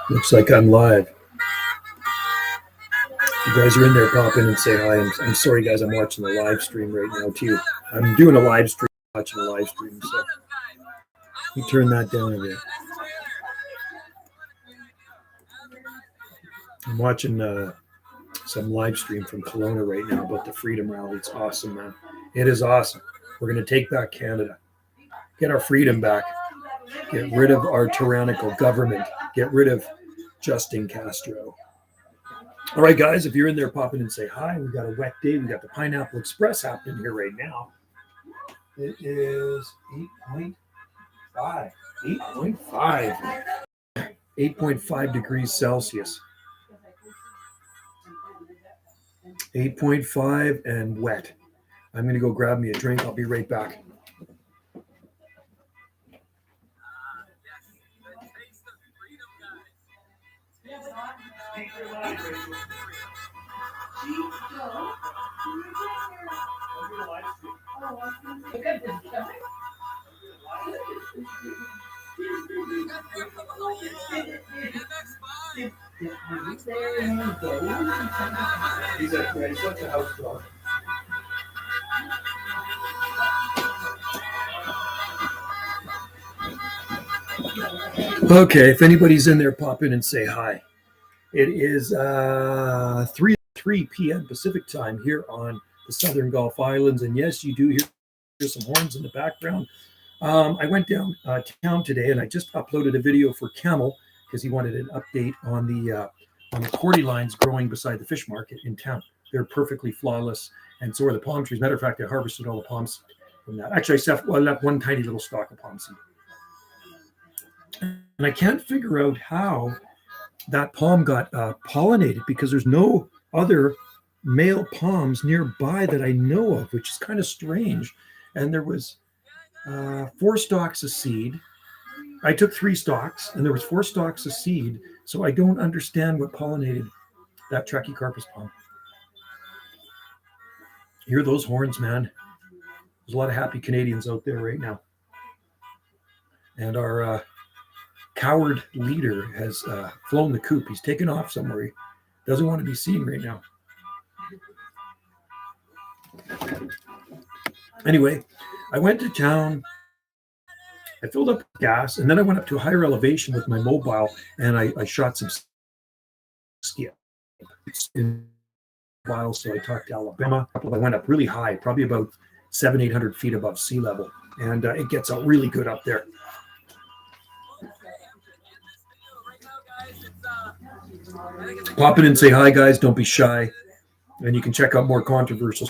Looks like I'm live. If you guys are in there, pop in and say hi. I'm sorry, guys. I'm watching the live stream right now, too. I'm doing a live stream, watching a live stream. So let me turn that down a bit. I'm watching some live stream from Kelowna right now about the Freedom Rally. It's awesome, man. It is awesome. We're going to take back Canada, get our freedom back, get rid of our tyrannical government, get rid of Justin Castro. All right, guys, if you're in there, pop in and say hi. We've got a wet day. We've got the Pineapple Express happening here right now. It is 8.5. 8.5 degrees Celsius. 8.5 and wet. I'm going to go grab me a drink. I'll be right back. Okay, if anybody's in there, pop in and say hi. It is 3 p.m. Pacific time here on the Southern Gulf Islands. And yes, you do hear some horns in the background. I went down town today and I just uploaded a video for Camel because he wanted an update on the cordy lines growing beside the fish market in town. They're perfectly flawless, and so are the palm trees. Matter of fact, I harvested all the palm seed from that. Actually, I left one tiny little stalk of palm seed. And I can't figure out how that palm got pollinated because there's no other male palms nearby that I know of, which is kind of strange. And there was 4 stalks of seed. I took 3 stalks, and there was 4 stalks of seed. So I don't understand what pollinated that Trachycarpus palm. Hear those horns, man. There's a lot of happy Canadians out there right now. And our coward leader has flown the coop. He's taken off somewhere. He doesn't want to be seen right now. Anyway, I went to town. I filled up gas, and then I went up to a higher elevation with my mobile, and I shot some skip. So I talked to Alabama. I went up really high, probably about 700-800 feet above sea level, and it gets out really good up there. Pop in and say hi, guys. Don't be shy. And you can check out more controversial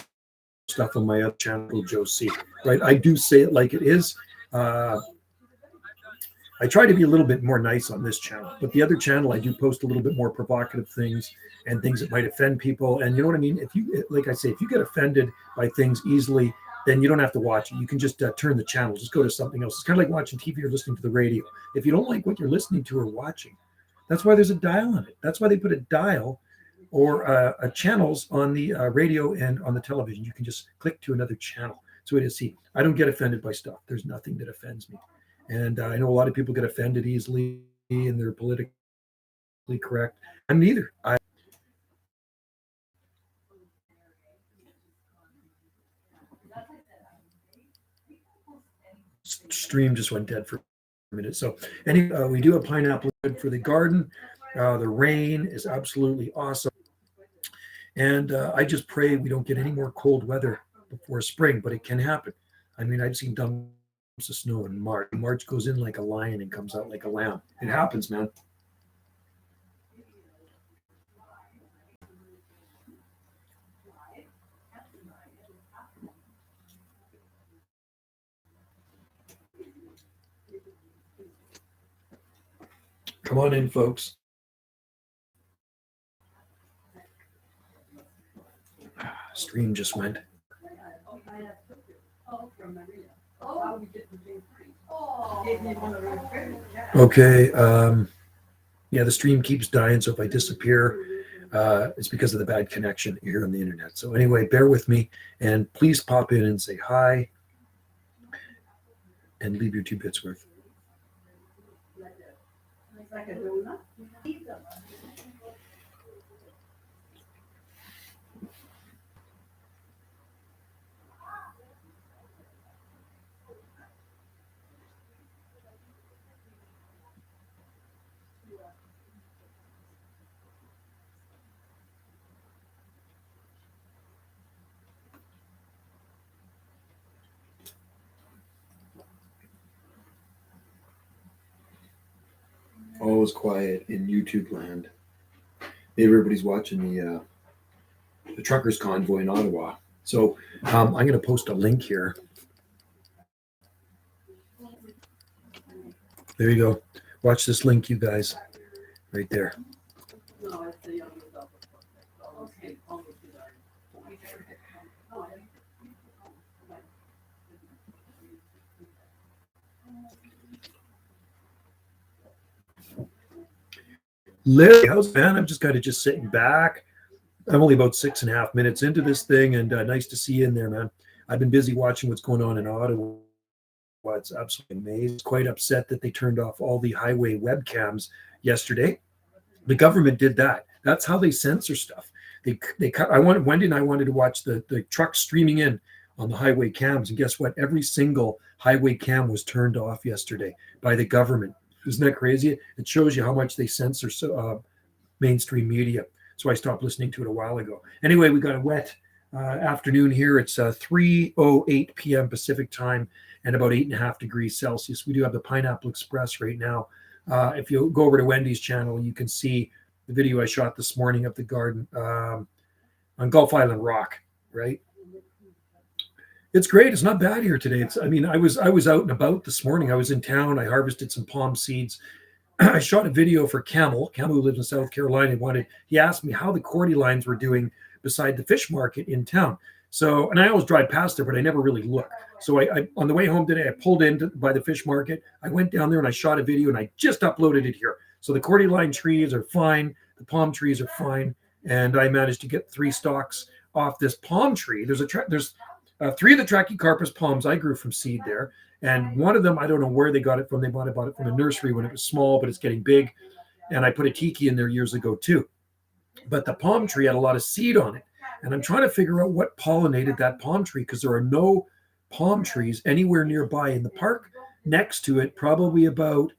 stuff on my other channel, Joe C. Right? I do say it like it is. I try to be a little bit more nice on this channel, but the other channel, I do post a little bit more provocative things and things that might offend people. And you know what I mean? If you, like I say, if you get offended by things easily, then you don't have to watch it. You can just turn the channel, just go to something else. It's kind of like watching TV or listening to the radio. If you don't like what you're listening to or watching, that's why there's a dial on it. That's why they put a dial or a channels on the radio and on the television. You can just click to another channel. So it is. See, I don't get offended by stuff. There's nothing that offends me. And I know a lot of people get offended easily and they're politically correct. I'm neither. Stream just went dead for a minute. So anyway, we do have pineapple for the garden. The rain is absolutely awesome. And I just pray we don't get any more cold weather before spring, but it can happen. I mean, I've seen dumps of snow in March. March goes in like a lion and comes out like a lamb. It happens, man. Come on in, folks. Stream just went. Okay. Yeah, the stream keeps dying. So if I disappear, it's because of the bad connection here on the internet. So anyway, bear with me and please pop in and say hi and leave your 2 bits worth. goes quiet in YouTube land. Maybe everybody's watching the truckers convoy in Ottawa. So I'm going to post a link here. There you go. Watch this link, you guys, right there. Larry, how's it, man? I'm just kind of just sitting back. I'm only about 6.5 minutes into this thing, and nice to see you in there, man. I've been busy watching what's going on in Ottawa. It's absolutely amazing. Quite upset that they turned off all the highway webcams yesterday. The government did that. That's how they censor stuff. They cut. Wendy and I wanted to watch the trucks streaming in on the highway cams, and guess what? Every single highway cam was turned off yesterday by the government. Isn't that crazy? It shows you how much they censor mainstream media. So I stopped listening to it a while ago. Anyway, we got a wet afternoon here. It's 3:08 p.m. Pacific time and about 8.5 degrees Celsius. We do have the Pineapple Express right now. If you go over to Wendy's channel, you can see the video I shot this morning of the garden on Gulf Island Rock, right? It's great. It's not bad here today. I was out and about this morning. I was in town. I harvested some palm seeds. I shot a video for Camel, who lives in South Carolina. He asked me how the cordylines were doing beside the fish market in town. So, and I always drive past there, but I never really look. So I on the way home today, I pulled in by the fish market. I went down there and I shot a video and I just uploaded it here. So the cordyline trees are fine. The palm trees are fine. And I managed to get 3 stalks off this palm tree. There's 3 of the Trachycarpus palms I grew from seed there. And one of them, I don't know where they got it from. They might have bought it from a nursery when it was small, but it's getting big. And I put a tiki in there years ago too. But the palm tree had a lot of seed on it. And I'm trying to figure out what pollinated that palm tree because there are no palm trees anywhere nearby in the park. Next to it, probably about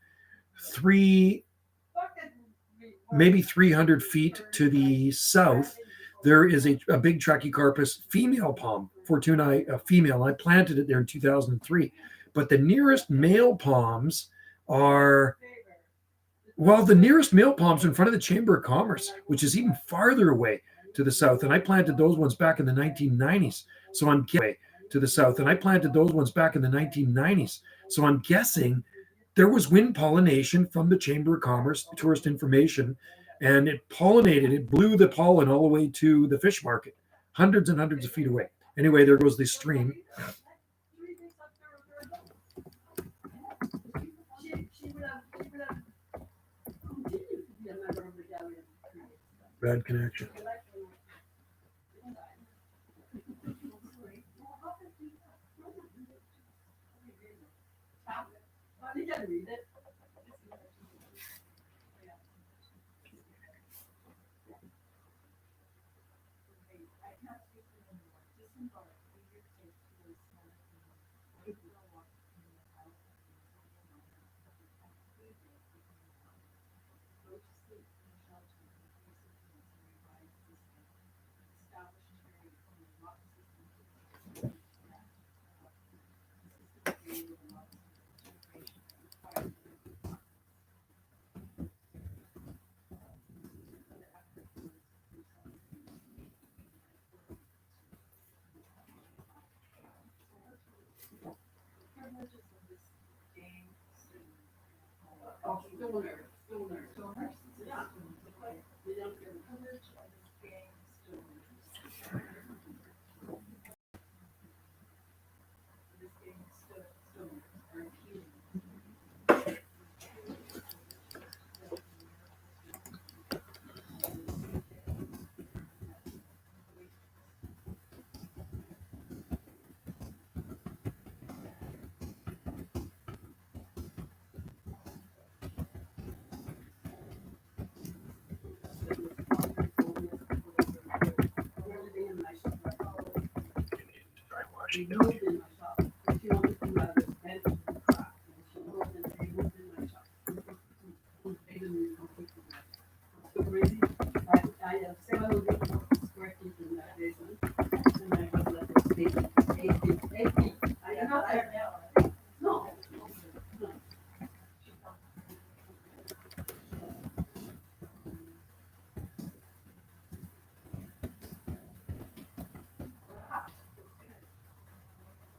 maybe 300 feet to the south, there is a big Trachycarpus female palm, Fortunae female. I planted it there in 2003. But the nearest male palms are in front of the Chamber of Commerce, which is even farther away to the south. And I planted those ones back in the 1990s. So I'm guessing there was wind pollination from the Chamber of Commerce, tourist information, and it pollinated. It blew the pollen all the way to the fish market, hundreds and hundreds of feet away. Anyway, there goes the stream. Bad connection.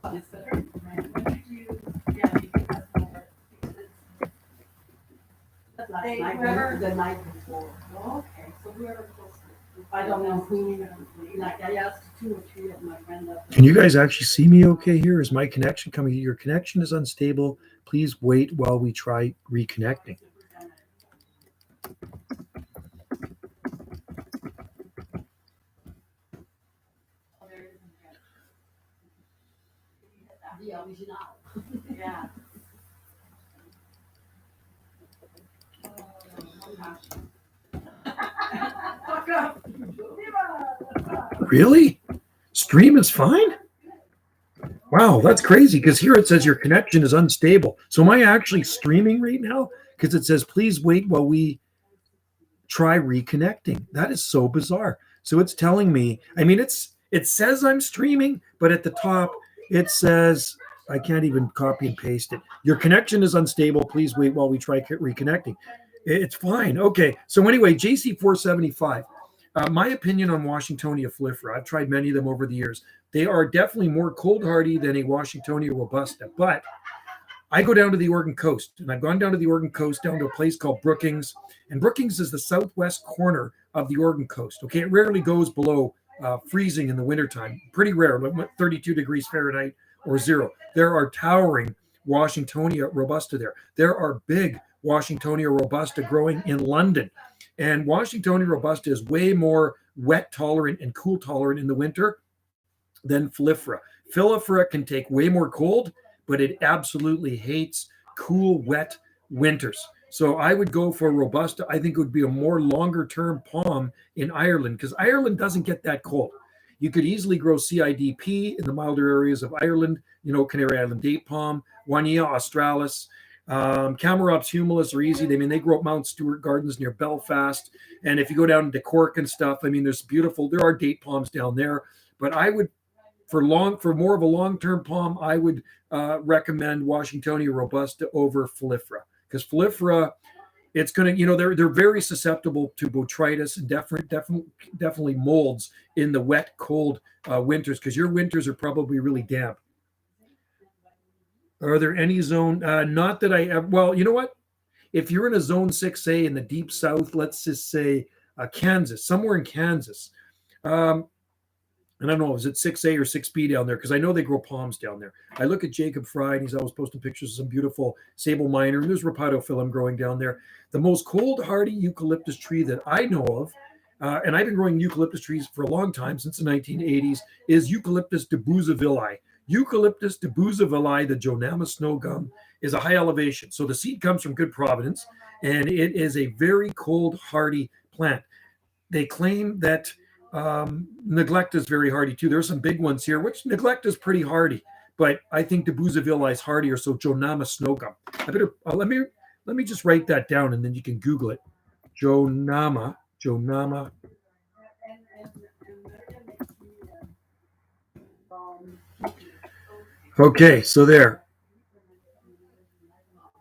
The night before. Okay, so whoever I don't know who. Like I asked 2 or 3 of my friends. Can you guys actually see me okay here? Is my connection coming? Your connection is unstable. Please wait while we try reconnecting. The original. Yeah. Really? Stream is fine? Wow, that's crazy because here it says your connection is unstable. So am I actually streaming right now? Because it says, please wait while we try reconnecting. That is so bizarre. So it's telling me, I mean, it says I'm streaming, but at the top it says, I can't even copy and paste it. Your connection is unstable. Please wait while we try reconnecting. It's fine. Okay. So anyway, JC475. My opinion on Washingtonia flifera, I've tried many of them over the years. They are definitely more cold hardy than a Washingtonia robusta, but I go down to the Oregon coast, and I've gone down to the Oregon coast, down to a place called Brookings, and Brookings is the southwest corner of the Oregon coast. Okay, it rarely goes below freezing in the wintertime. Pretty rare, like 32 degrees Fahrenheit or 0. There are towering Washingtonia robusta there. There are big Washingtonia robusta growing in London. And Washingtonia robusta is way more wet tolerant and cool tolerant in the winter than Filifera. Filifera can take way more cold, but it absolutely hates cool, wet winters. So I would go for robusta. I think it would be a more longer term palm in Ireland because Ireland doesn't get that cold. You could easily grow CIDP in the milder areas of Ireland, Canary Island date palm, Juanea australis. Camarops humilis are easy. They grow up Mount Stewart Gardens near Belfast. And if you go down to Cork and stuff, there are date palms down there. But I would, for more of a long-term palm, I would recommend Washingtonia robusta over Filifera. Because Filifera, it's going to, they're very susceptible to botrytis and definitely molds in the wet, cold winters, because your winters are probably really damp. Are there any zone? Not that I ever. Well, you know what? If you're in a zone 6A in the deep south, let's just say Kansas, somewhere in Kansas. And I don't know, is it 6A or 6B down there? Because I know they grow palms down there. I look at Jacob Fry, and he's always posting pictures of some beautiful sable minor, and there's rapidophyllum growing down there. The most cold hardy eucalyptus tree that I know of, and I've been growing eucalyptus trees for a long time, since the 1980s, is Eucalyptus debusavilli. Eucalyptus debusavilli, the Jonama snow gum, is a high elevation. So the seed comes from Good Providence, and it is a very cold hardy plant. They claim that neglect is very hardy too. There's some big ones here, which neglect is pretty hardy, but I think debusavilli is hardier. So Jonama snow gum. I better let me just write that down, and then you can Google it. Jonama. Okay, so there.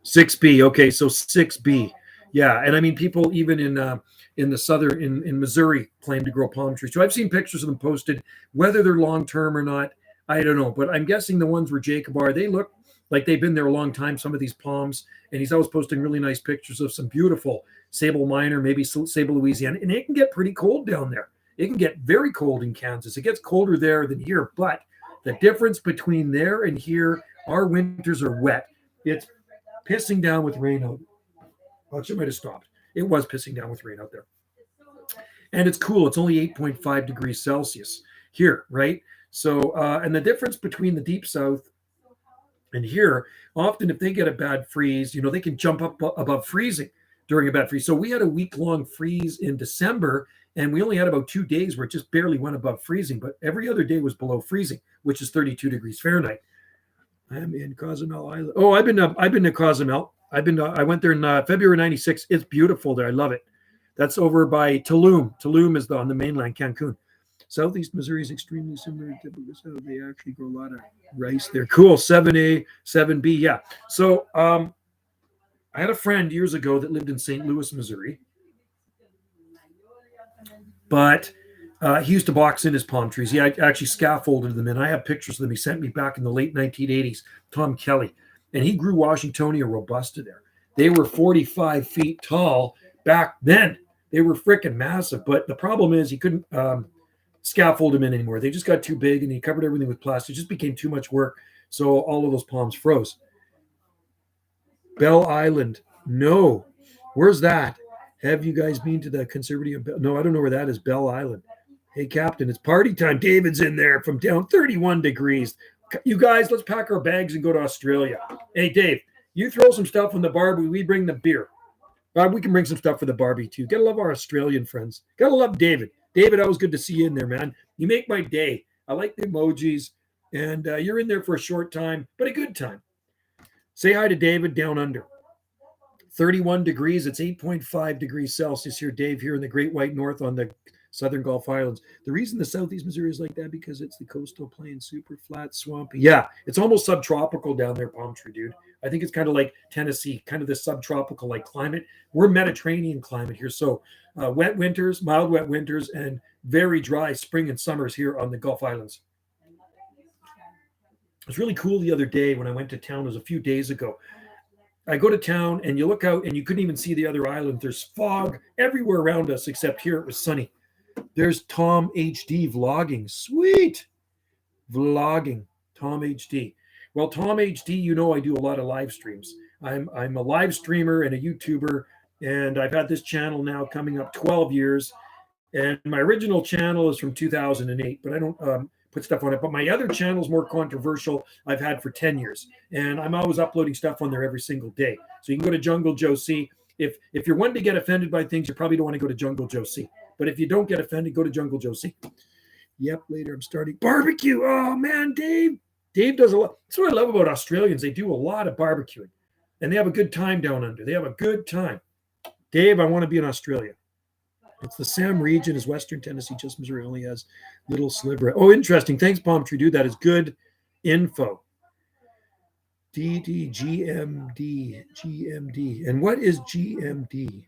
6B. Okay, so 6B. Yeah, and people even in the southern in Missouri claim to grow palm trees. So I've seen pictures of them posted. Whether they're long term or not, I don't know. But I'm guessing the ones where Jacob are, they look like they've been there a long time. Some of these palms, and he's always posting really nice pictures of some beautiful sable minor, maybe sable Louisiana, and it can get pretty cold down there. It can get very cold in Kansas. It gets colder there than here, but the difference between there and here, our winters are wet. It's pissing down with rain out. Oh, it might have stopped. It was pissing down with rain out there. And it's cool. It's only 8.5 degrees Celsius here, right? So, and the difference between the deep south and here, often if they get a bad freeze, they can jump up above freezing during a bad freeze. So we had a week-long freeze in December, and we only had about 2 days where it just barely went above freezing, but every other day was below freezing, which is 32 degrees Fahrenheit. I'm in Cozumel Island. Oh, I've been to Cozumel. I went there in February '96. It's beautiful there. I love it. That's over by Tulum. Tulum is on the mainland, Cancun. Southeast Missouri is extremely similar to so they actually grow a lot of rice there. Cool. 7A, 7B. Yeah. So I had a friend years ago that lived in St. Louis, Missouri. But He used to box in his palm trees. He actually scaffolded them in. I have pictures of them. He sent me back in the late 1980s, Tom Kelly. And he grew Washingtonia robusta there. They were 45 feet tall back then. They were freaking massive. But the problem is he couldn't scaffold them in anymore. They just got too big and he covered everything with plastic. It just became too much work. So all of those palms froze. Bell Island. No. Where's that? Have you guys been to the conservative? No, I don't know where that is. Bell Island. Hey, Captain, it's party time. David's in there from down 31 degrees. You guys, let's pack our bags and go to Australia. Hey, Dave, you throw some stuff on the barbie. We bring the beer. We can bring some stuff for the barbie, too. Gotta love our Australian friends. Gotta love David. David, always good to see you in there, man. You make my day. I like the emojis. And you're in there for a short time, but a good time. Say hi to David down under. 31 degrees. It's 8.5 degrees Celsius here, Dave, here in the Great White North on the Southern Gulf Islands. The reason the Southeast Missouri is like that because it's the coastal plain, super flat, swampy. Yeah, it's almost subtropical down there, Palm Tree, dude. I think it's kind of like Tennessee, kind of this subtropical like climate. We're Mediterranean climate here. So wet winters, mild wet winters, and very dry spring and summers here on the Gulf Islands. It was really cool the other day when I went to town. It was a few days ago. I go to town and you look out and you couldn't even see the other island. There's fog everywhere around us, except here it was sunny. There's Tom HD vlogging. Sweet. Vlogging. Tom HD. Well, Tom HD, you know I do a lot of live streams. I'm a live streamer and a YouTuber, and I've had this channel now coming up 12 years. And my original channel is from 2008, but I don't put stuff on it. But my other channel is more controversial. I've had for 10 years, and I'm always uploading stuff on there every single day. So you can go to Jungle Joe C. If you're one to get offended by things, you probably don't want to go to Jungle Joe C. But if you don't get offended, go to Jungle Joe C. Yep, later I'm starting barbecue. Oh man, Dave. Dave does a lot. That's what I love about Australians. They do a lot of barbecuing, and they have a good time down under. They have a good time. Dave, I want to be in Australia. It's the Sam region is Western Tennessee, just Missouri only has little sliver. Oh, interesting. Thanks, Palm Tree Dude. That is good info. GMD. And what is GMD?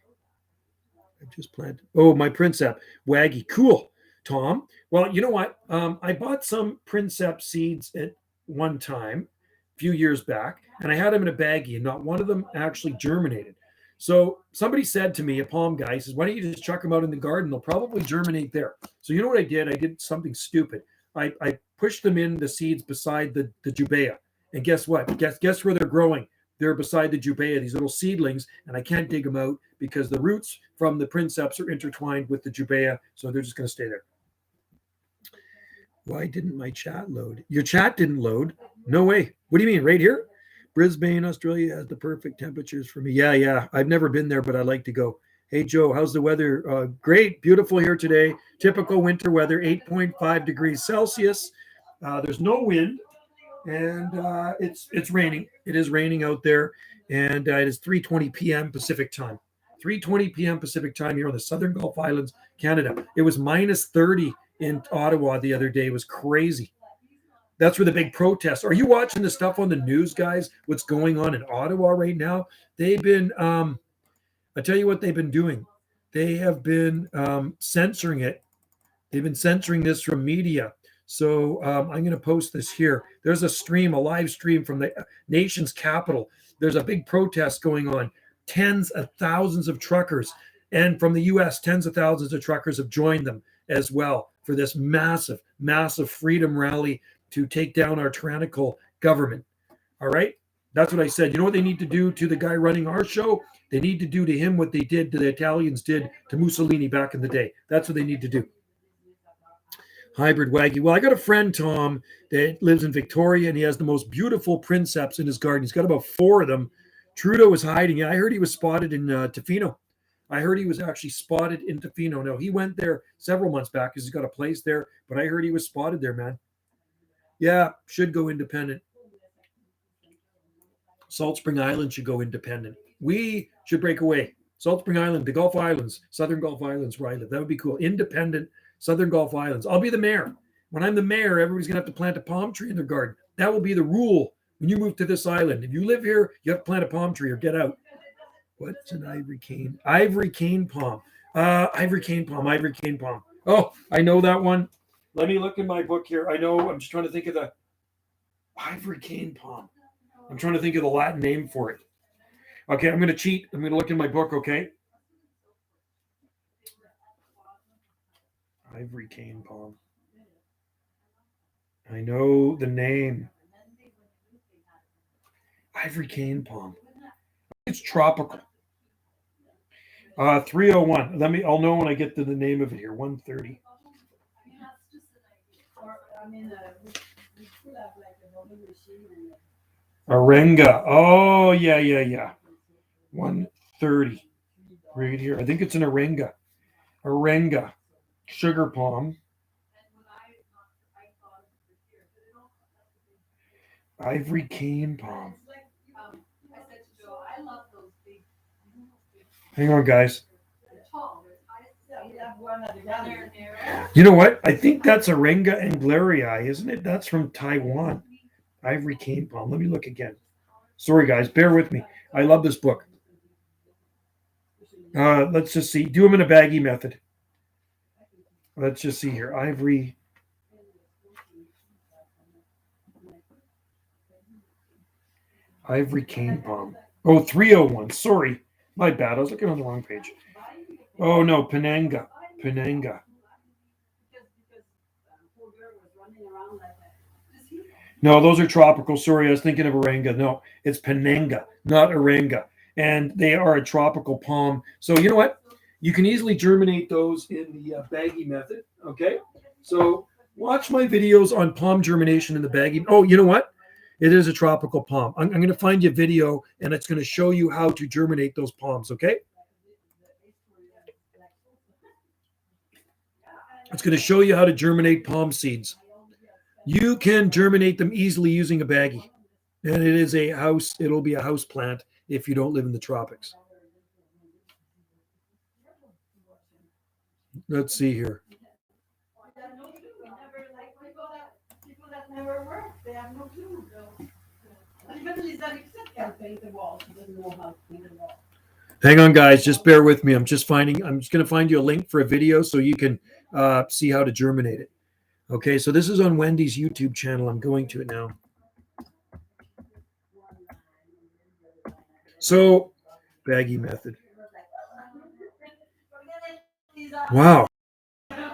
I've just planted. Oh, my Princep. Waggy. Cool, Tom. Well, you know what? I bought some Princep seeds at one time, a few years back, and I had them in a baggie, and not one of them actually germinated. So somebody said to me, a palm guy, says, why don't you just chuck them out in the garden? They'll probably germinate there. So you know what I did? I did something stupid. I pushed them in the seeds beside the jubea. And guess what? Guess where they're growing? They're beside the jubea, these little seedlings, and I can't dig them out because the roots from the princeps are intertwined with the jubea, so they're just going to stay there. Why didn't my chat load? Your chat didn't load? No way. What do you mean, right here? Brisbane, Australia has the perfect temperatures for me. Yeah. I've never been there, but I'd like to go. Hey, Joe, how's the weather? Great. Beautiful here today. Typical winter weather, 8.5 degrees Celsius. There's no wind, and it's raining. It is raining out there, and it is 3:20 p.m. Pacific time. 3:20 p.m. Pacific time here on the Southern Gulf Islands, Canada. It was minus 30 in Ottawa the other day. It was crazy. That's where the big protests. Are you watching the stuff on the news, guys? What's going on in Ottawa right now? They've been, I tell you what they've been doing. They have been censoring it. They've been censoring this from media. So I'm going to post this here. There's a live stream from the nation's capital. There's a big protest going on. Tens of thousands of truckers. And from the U.S., tens of thousands of truckers have joined them as well for this massive, massive freedom rally to take down our tyrannical government. All right? That's what I said. You know what they need to do to the guy running our show? They need to do to him what they did to the Italians did to Mussolini back in the day. That's what they need to do. Hybrid Waggy. Well, I got a friend, Tom, that lives in Victoria, and he has the most beautiful princeps in his garden. He's got about 4 of them. Trudeau was hiding. I heard he was spotted in Tofino. I heard he was actually spotted in Tofino. No, he went there several months back because he's got a place there, but I heard he was spotted there, man. Yeah, should go independent. Salt Spring Island should go independent. We should break away. Salt Spring Island, the Gulf Islands, Southern Gulf Islands where I live. That would be cool. Independent Southern Gulf Islands. I'll be the mayor. When I'm the mayor, everybody's going to have to plant a palm tree in their garden. That will be the rule when you move to this island. If you live here, you have to plant a palm tree or get out. What's an ivory cane? Ivory cane palm. Ivory cane palm. Oh, I know that one. Let me look in my book here. I know. I'm just trying to think of the ivory cane palm. I'm trying to think of the Latin name for it. Okay, I'm going to cheat. I'm going to look in my book, okay? Ivory cane palm. I know the name. Ivory cane palm. It's tropical. 301. I'll know when I get to the name of it here. 130. Arenga. Oh, yeah. 130. Right here. I think it's an arenga. Arenga. Sugar palm. Ivory cane palm. Hang on, guys. You know what? I think that's Arenga anglerii, isn't it? That's from Taiwan. Ivory cane palm. Let me look again. Sorry, guys. Bear with me. I love this book. Let's just see. Do them in a baggy method. Let's just see here. Ivory. Ivory cane palm. Oh, 301. Sorry. My bad. I was looking on the wrong page. Oh, no. Penanga. No, those are tropical. Sorry, I was thinking of Arenga. No, it's Penanga, not Arenga. And they are a tropical palm. So you know what? You can easily germinate those in the baggy method. Okay. So watch my videos on palm germination in the baggy. Oh, you know what? It is a tropical palm. I'm going to find you a video, and it's going to show you how to germinate those palms. Okay. It's going to show you how to germinate palm seeds. You can germinate them easily using a baggie. And it is a house, it'll be a house plant if you don't live in the tropics. Let's see here. Hang on, guys. Just bear with me. I'm just going to find you a link for a video so you can see how to germinate it. Okay, so this is on Wendy's YouTube channel. I'm going to it now. So, baggy method. Wow,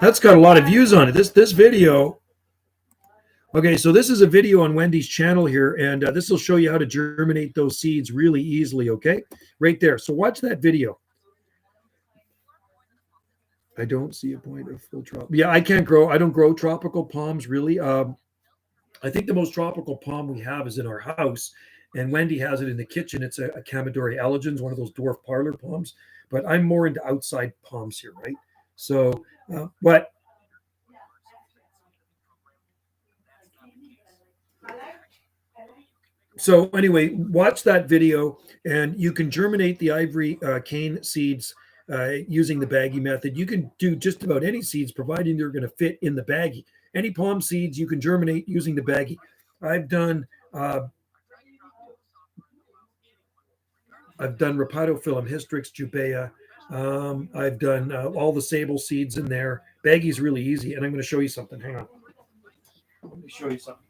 that's got a lot of views on it. This video. Okay, so this is a video on Wendy's channel here, and this will show you how to germinate those seeds really easily. Okay, right there. So watch that video. I don't see a point of full tropical. Yeah, I don't grow tropical palms really. I think the most tropical palm we have is in our house, and Wendy has it in the kitchen. It's a Camadori elegans, one of those dwarf parlor palms. But I'm more into outside palms here, right? So, but so anyway, watch that video, and you can germinate the ivory cane seeds using the baggy method. You can do just about any seeds, providing they're going to fit in the baggy. Any palm seeds you can germinate using the baggy. I've done Rapidophyllum hystrix, jubea. I've done all the sable seeds in there. Baggy's really easy, and I'm going to show you something. Hang on. Let me show you something.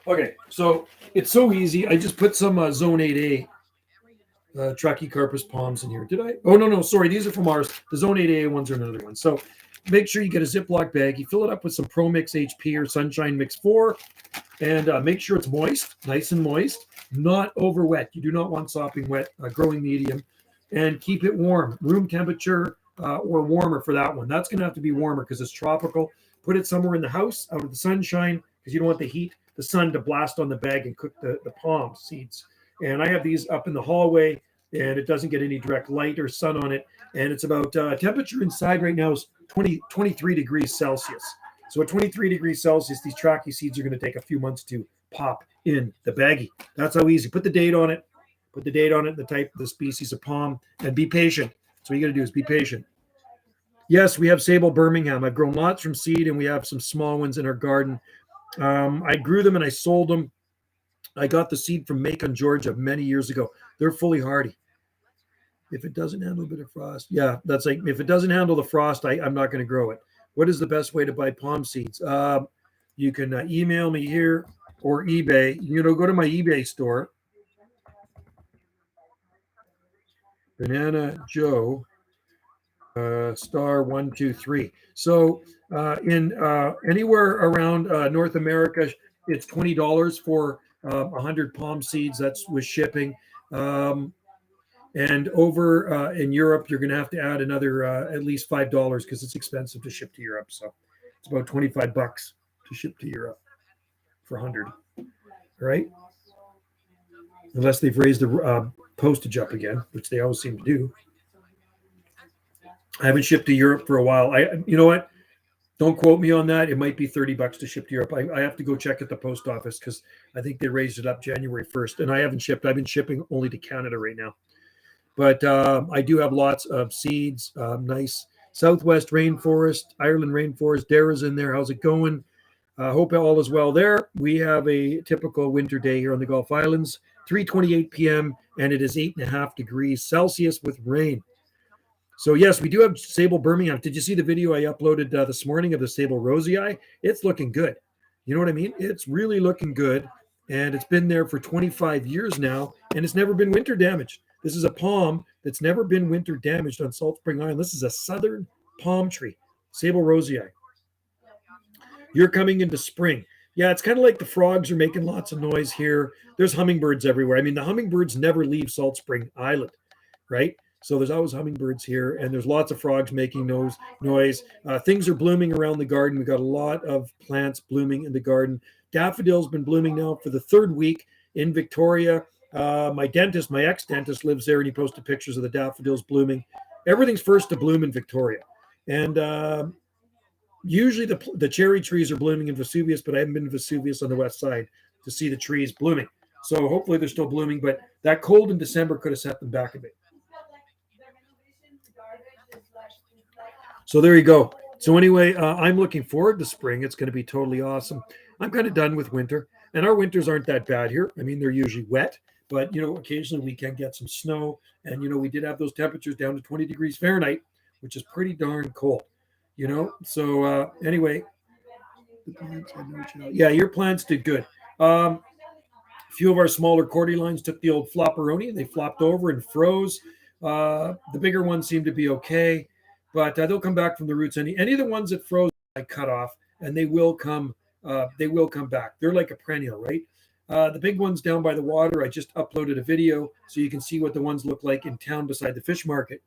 Okay, so it's so easy. I just put some Zone 8A Trachycarpus palms in here. Did I? Oh, no, sorry. These are from ours. The Zone 8A ones are another one. So make sure you get a Ziploc bag. You fill it up with some Pro Mix HP or Sunshine Mix 4, and make sure it's moist, nice and moist, not over wet. You do not want sopping wet, growing medium, and keep it warm, room temperature or warmer for that one. That's going to have to be warmer because it's tropical. Put it somewhere in the house, out of the sunshine, because you don't want the sun to blast on the bag and cook the palm seeds. And I have these up in the hallway, and it doesn't get any direct light or sun on it. And it's about temperature inside right now is 23 degrees Celsius. So at 23 degrees Celsius, these trachy seeds are going to take a few months to pop in the baggie. That's how easy. Put the date on it. Put the date on it, the type, the species of palm, and be patient. So what you got to do is be patient. Yes, we have Sable Birmingham. I've grown lots from seed, and we have some small ones in our garden. I grew them and I sold them. I got the seed from Macon, Georgia many years ago. They're fully hardy. If it doesn't handle a bit of frost, yeah, that's like if it doesn't handle the frost, I'm not going to grow it. What is the best way to buy palm seeds? You can email me here or eBay. Go to my eBay store, Banana Joe *123. So in anywhere around North America, it's $20 for 100 palm seeds. That's with shipping. And over in Europe, you're going to have to add another at least $5 because it's expensive to ship to Europe. So it's about $25 to ship to Europe for 100. All right. Unless they've raised the postage up again, which they always seem to do. I haven't shipped to Europe for a while. You know what? Don't quote me on that. It might be $30 to ship to Europe. I have to go check at the post office because I think they raised it up January 1st. And I haven't shipped. I've been shipping only to Canada right now. But I do have lots of seeds. Nice Southwest rainforest, Ireland rainforest. Dara's in there. How's it going? Hope all is well there. We have a typical winter day here on the Gulf Islands, 3:28 p.m., and it is 8.5 degrees Celsius with rain. So, yes, we do have Sable Birmingham. Did you see the video I uploaded this morning of the Sable Rosii? It's looking good. You know what I mean? It's really looking good, and it's been there for 25 years now, and it's never been winter damaged. This is a palm that's never been winter damaged on Salt Spring Island. This is a southern palm tree, Sable Rosii. You're coming into spring. Yeah, it's kind of like the frogs are making lots of noise here. There's hummingbirds everywhere. I mean, the hummingbirds never leave Salt Spring Island, right? So there's always hummingbirds here, and there's lots of frogs making noise. Things are blooming around the garden. We've got a lot of plants blooming in the garden. Daffodils been blooming now for the third week in Victoria. My ex-dentist lives there, and he posted pictures of the daffodils blooming. Everything's first to bloom in Victoria. And usually the cherry trees are blooming in Vesuvius, but I haven't been to Vesuvius on the west side to see the trees blooming. So hopefully they're still blooming, but that cold in December could have set them back a bit. So there you go. So anyway, I'm looking forward to spring. It's going to be totally awesome. I'm kind of done with winter, and our winters aren't that bad here. I mean, they're usually wet, but, occasionally we can get some snow. And, we did have those temperatures down to 20 degrees Fahrenheit, which is pretty darn cold, So anyway, yeah, your plants did good. A few of our smaller cordylines took the old flopperoni, and they flopped over and froze. The bigger ones seem to be okay. But they'll come back from the roots. Any of the ones that froze, I cut off, and they will come. They will come back. They're like a perennial, right? The big ones down by the water, I just uploaded a video so you can see what the ones look like in town beside the fish market.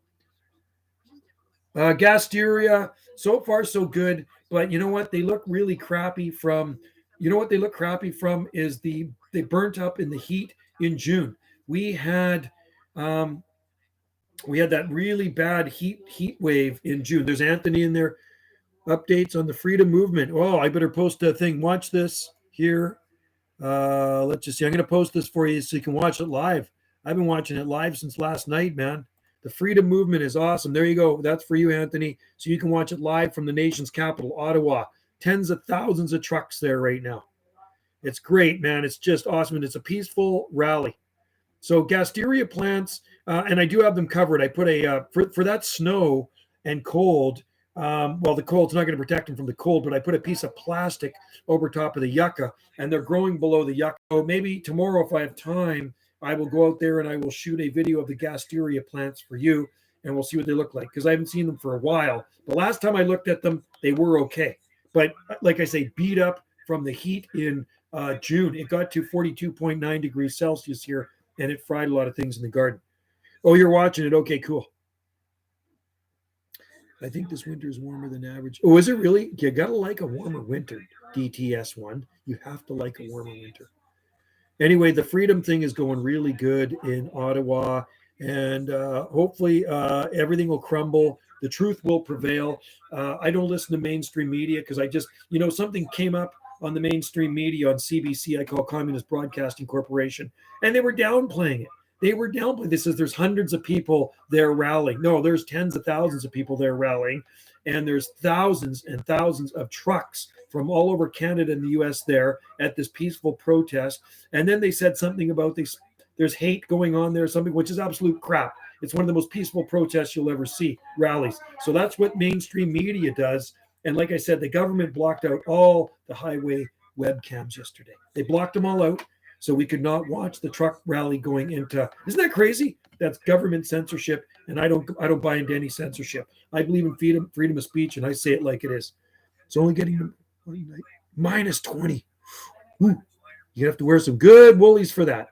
Gasteria, so far so good. But you know what? They look really crappy from. They look crappy from is they burnt up in the heat in June. We had that really bad heat wave in June. There's Anthony in there. Updates on the freedom movement. Oh, I better post a thing. Watch this here. Let's just see. I'm going to post this for you so you can watch it live. I've been watching it live since last night, man. The freedom movement is awesome. There you go. That's for you, Anthony. So you can watch it live from the nation's capital, Ottawa. Tens of thousands of trucks there right now. It's great, man. It's just awesome. And it's a peaceful rally. So Gasteria plants, and I do have them covered. I put for that snow and cold, the cold's not going to protect them from the cold, but I put a piece of plastic over top of the yucca, and they're growing below the yucca. So maybe tomorrow, if I have time, I will go out there and I will shoot a video of the Gasteria plants for you, and we'll see what they look like, because I haven't seen them for a while. The last time I looked at them, they were okay. But like I say, beat up from the heat in June. It got to 42.9 degrees Celsius here, and it fried a lot of things in the garden. Oh, you're watching it. Okay, cool. I think this winter is warmer than average. Oh, is it really? You got to like a warmer winter, DTS1. You have to like a warmer winter. Anyway, the freedom thing is going really good in Ottawa, and hopefully everything will crumble. The truth will prevail. I don't listen to mainstream media because I just, something came up on the mainstream media on CBC, I call Communist Broadcasting Corporation, and they were downplaying it. This says there's hundreds of people there rallying. No, there's tens of thousands of people there rallying, and there's thousands and thousands of trucks from all over Canada and the U.S. there at this peaceful protest. And then they said something about there's hate going on there, something which is absolute crap. It's one of the most peaceful protests you'll ever see, rallies. So that's what mainstream media does. And like I said, the government blocked out all the highway webcams yesterday. They blocked them all out so we could not watch the truck rally going into. Isn't that crazy? That's government censorship, and I don't buy into any censorship. I believe in freedom of speech, and I say it like it is. It's only getting to minus 20. Ooh, you have to wear some good woolies for that.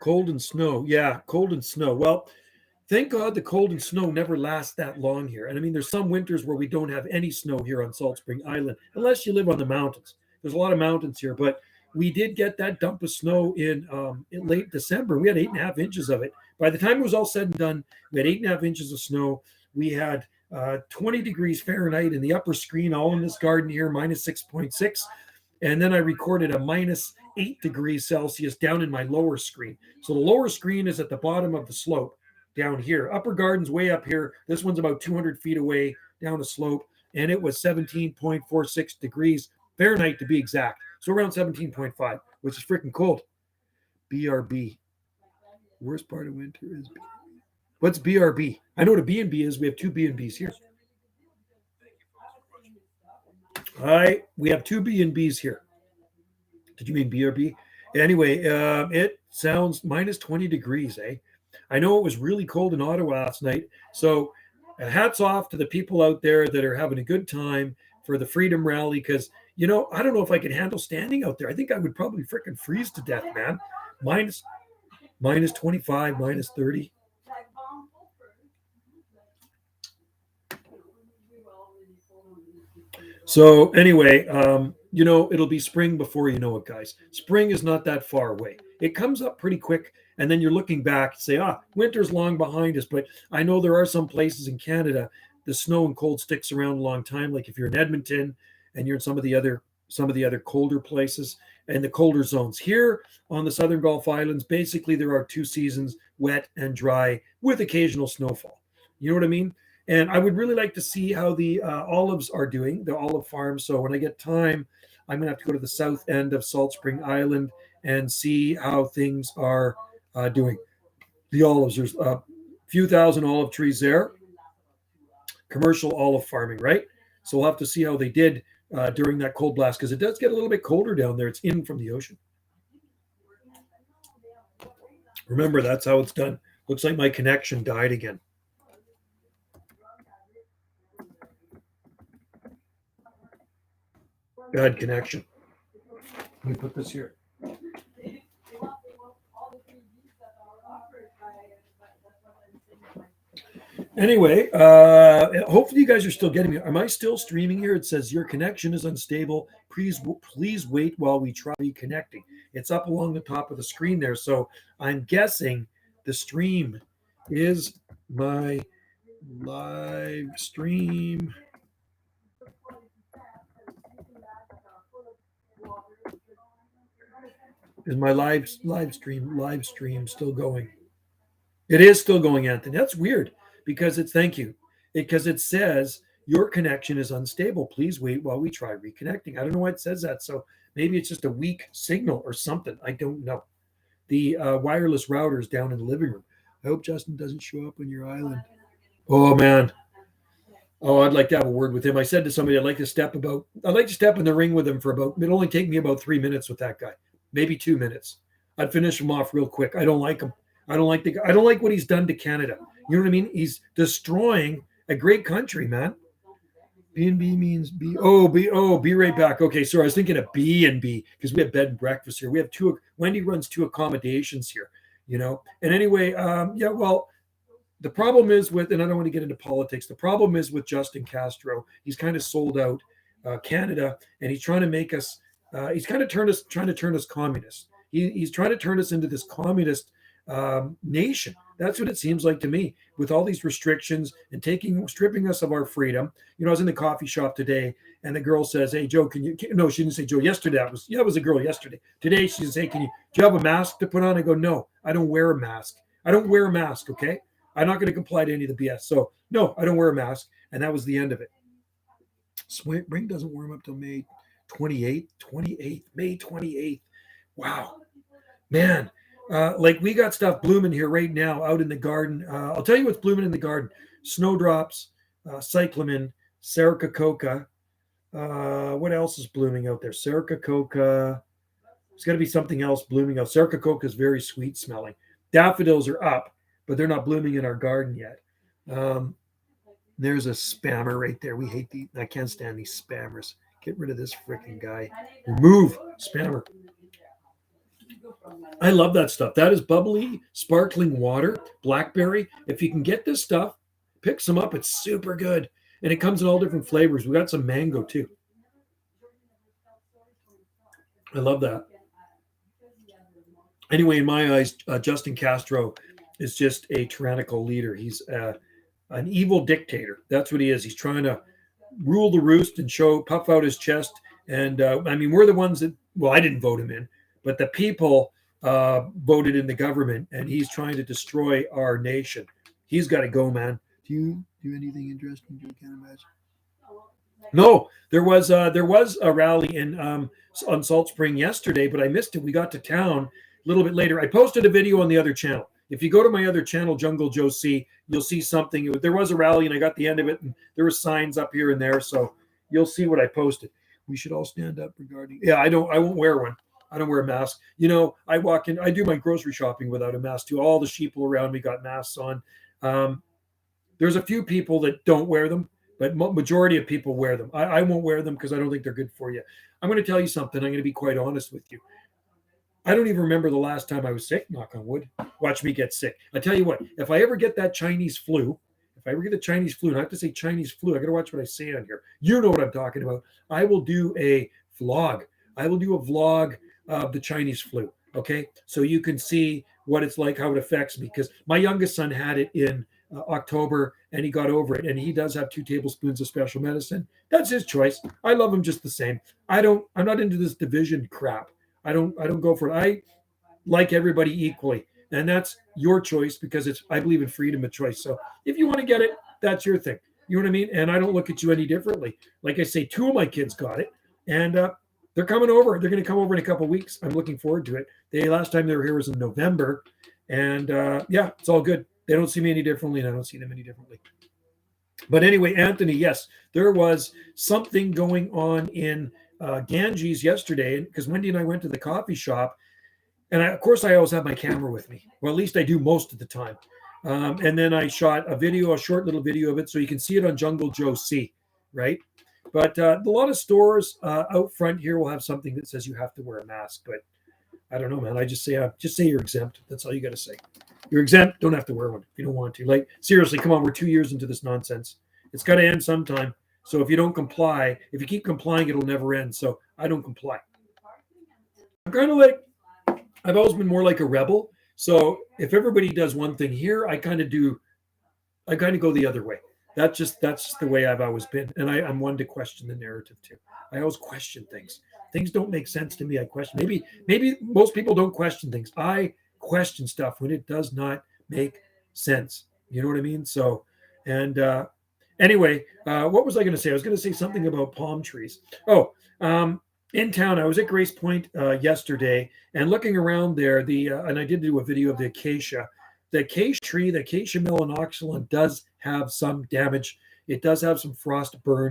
Cold and snow. Yeah, cold and snow. Well, thank God the cold and snow never lasts that long here. And I mean, there's some winters where we don't have any snow here on Salt Spring Island, unless you live on the mountains. There's a lot of mountains here, but we did get that dump of snow in late December. We had 8.5 inches of it. By the time it was all said and done, we had 8.5 inches of snow. We had 20 degrees Fahrenheit in the upper screen, all in this garden here, minus 6.6. And then I recorded a minus 8 degrees Celsius down in my lower screen. So the lower screen is at the bottom of the slope down here. Upper garden's way up here. This one's about 200 feet away down a slope. And it was 17.46 degrees Fahrenheit to be exact. So around 17.5, which is freaking cold. BRB. Worst part of winter is BRB. What's BRB? I know what a B&B is. We have two B&Bs here. All right, we have two B&Bs here. Did you mean BRB? Anyway, it sounds minus 20 degrees, eh? I know it was really cold in Ottawa last night. So hats off to the people out there that are having a good time for the Freedom Rally, because, you know, I don't know if I could handle standing out there. I think I would probably freaking freeze to death, man. Minus 25, minus 30. So anyway, you know, it'll be spring before you know it, guys. Spring is not that far away. It comes up pretty quick, and then you're looking back and say, winter's long behind us. But I know there are some places in Canada, the snow and cold sticks around a long time. Like if you're in Edmonton and you're in some of the other colder places and the colder zones. Here on the Southern Gulf Islands, basically there are two seasons, wet and dry, with occasional snowfall. You know what I mean? And I would really like to see how the olives are doing, the olive farm. So when I get time, I'm going to have to go to the south end of Salt Spring Island and see how things are doing. The olives, there's a few thousand olive trees there. Commercial olive farming, right? So we'll have to see how they did during that cold blast, because it does get a little bit colder down there. It's in from the ocean. Remember, that's how it's done. Looks like my connection died again. Bad connection. Let me put this here. Anyway, hopefully you guys are still getting me. Am I still streaming here? It says your connection is unstable. Please wait while we try reconnecting. It's up along the top of the screen there. So I'm guessing the stream is my live stream. Is my live stream still going? It is still going, Anthony. That's weird, because it says your connection is unstable. Please wait while we try reconnecting. I don't know why it says that. So maybe it's just a weak signal or something. I don't know. The wireless router is down in the living room. I hope Justin doesn't show up on your island. Oh man. Oh, I'd like to have a word with him. I said to somebody, I'd like to step in the ring with him for it'll only take me about 3 minutes with that guy. Maybe 2 minutes. I'd finish him off real quick. I don't like him. I don't like what he's done to Canada. You know what I mean? He's destroying a great country, man. B&B means B. Be right back. Okay, sorry. I was thinking of B&B, because we have bed and breakfast here. We have Wendy runs 2 accommodations here, you know. And anyway, well, the problem is with, and I don't want to get into politics, the problem is with Justin Castro. He's kind of sold out Canada, and he's trying to make us, he's kind of trying to turn us communist. He's trying to turn us into this communist nation. That's what it seems like to me, with all these restrictions and stripping us of our freedom. You know, I was in the coffee shop today, and the girl says, "Hey, Joe, no, she didn't say Joe. Yesterday, it was a girl yesterday. Today, she says, "Hey, do you have a mask to put on?" I go, "No, I don't wear a mask. I don't wear a mask. Okay, I'm not going to comply to any of the BS. So, no, I don't wear a mask." And that was the end of it. Spring doesn't warm up till May 28th. May 28th. Wow, man. Like we got stuff blooming here right now out in the garden. I'll tell you what's blooming in the garden: snowdrops, cyclamen, serica. What else is blooming out there? Serica. There's got to be something else blooming out. Serica is very sweet smelling. Daffodils are up, but they're not blooming in our garden yet. There's a spammer right there. We hate I can't stand these spammers. Get rid of this freaking guy. Remove spammer. I love that stuff. That is bubbly, sparkling water, blackberry. If you can get this stuff, pick some up. It's super good. And it comes in all different flavors. We got some mango too. I love that. Anyway, in my eyes, Justin Castro is just a tyrannical leader. He's an evil dictator. That's what he is. He's trying to rule the roost and puff out his chest. And I mean, we're the ones that, well, I didn't vote him in, but the people voted in the government, and he's trying to destroy our nation. He's got to go, man. Do you do anything interesting? You can't imagine. No, there was a rally on Salt Spring yesterday, but I missed it. We got to town a little bit later. I posted a video on the other channel. If you go to my other channel, Jungle Joe C, you'll see something. There was a rally, and I got the end of it, and there were signs up here and there, so you'll see what I posted. We should all stand up regarding. Yeah, I won't wear one. I don't wear a mask. You know, I walk in. I do my grocery shopping without a mask too. All the sheeple around me got masks on. There's a few people that don't wear them, but majority of people wear them. I won't wear them because I don't think they're good for you. I'm going to tell you something. I'm going to be quite honest with you. I don't even remember the last time I was sick, knock on wood. Watch me get sick. I tell you what, if I ever get that Chinese flu, and I have to say Chinese flu, I got to watch what I say on here. You know what I'm talking about. I will do a vlog. Of the Chinese flu, okay? So you can see what it's like, how it affects me. Because my youngest son had it in October, and he got over it. And he does have 2 tablespoons of special medicine. That's his choice. I love him just the same. I'm not into this division crap. I don't go for it. I like everybody equally, and that's your choice because I believe in freedom of choice. So if you want to get it, that's your thing. You know what I mean? And I don't look at you any differently. Like I say, 2 of my kids got it, and they're coming over. They're going to come over in a couple of weeks. I'm looking forward to it. Last time they were here was in November, and yeah, it's all good. They don't see me any differently, and I don't see them any differently. But anyway, Anthony, yes, there was something going on in Ganges yesterday, because Wendy and I went to the coffee shop, and of course I always have my camera with me. Well, at least I do most of the time. And then I shot a short little video of it, so you can see it on Jungle Joe C, right? But a lot of stores out front here will have something that says you have to wear a mask. But I don't know, man. I just say you're exempt. That's all you got to say. You're exempt. Don't have to wear one if you don't want to. Like, seriously, come on. We're 2 years into this nonsense. It's got to end sometime. So if you don't comply, if you keep complying, it'll never end. So I don't comply. I'm kind of like, I've always been more like a rebel. So if everybody does one thing here, I kind of go the other way. That's just the way I've always been. And I'm one to question the narrative too. I always question things. Things don't make sense to me. I question. Maybe most people don't question things. I question stuff when it does not make sense. You know what I mean? So, and anyway, what was I going to say? I was going to say something about palm trees. In town, I was at Grace Point yesterday, and looking around there, and I did do a video of the acacia. The acacia tree, the acacia melanoxylon, does have some damage. It does have some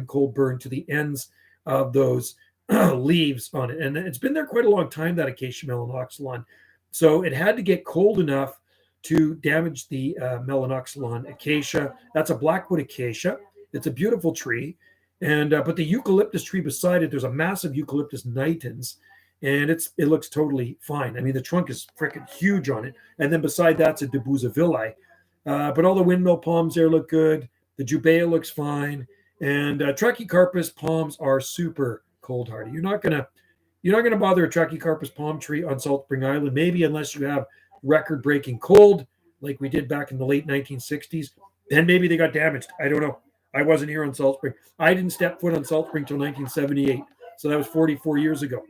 cold burn to the ends of those leaves on it. And it's been there quite a long time, that acacia melanoxylon. So it had to get cold enough to damage the melanoxylon acacia. That's a blackwood acacia. It's a beautiful tree. And but the eucalyptus tree beside it, there's a massive Eucalyptus nitens, and it looks totally fine. I mean, the trunk is freaking huge on it. And then beside that's a Debusavilli. But all the windmill palms there look good. The Jubea looks fine. And Trachycarpus palms are super cold hardy. You're not gonna bother a Trachycarpus palm tree on Salt Spring Island, maybe unless you have record-breaking cold, like we did back in the late 1960s. Then maybe they got damaged. I don't know. I wasn't here on Salt Spring. I didn't step foot on Salt Spring until 1978. So that was 44 years ago.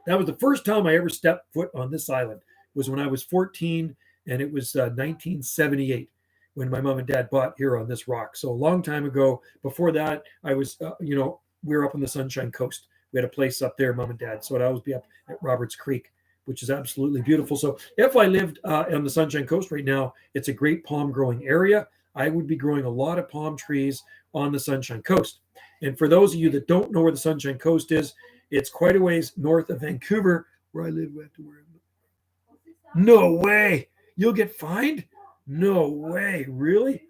That was the first time I ever stepped foot on this island, was when I was 14, and it was 1978 when my mom and dad bought here on this rock. So a long time ago. Before that, I was, we were up on the Sunshine Coast. We had a place up there, mom and dad. So I'd always be up at Roberts Creek which is absolutely beautiful. So if I lived on the Sunshine Coast right now, it's a great palm growing area. I would be growing a lot of palm trees on the Sunshine Coast. And for those of you that don't know where the Sunshine Coast is, it's quite a ways north of Vancouver, where I live. No way. You'll get fined? No way. Really?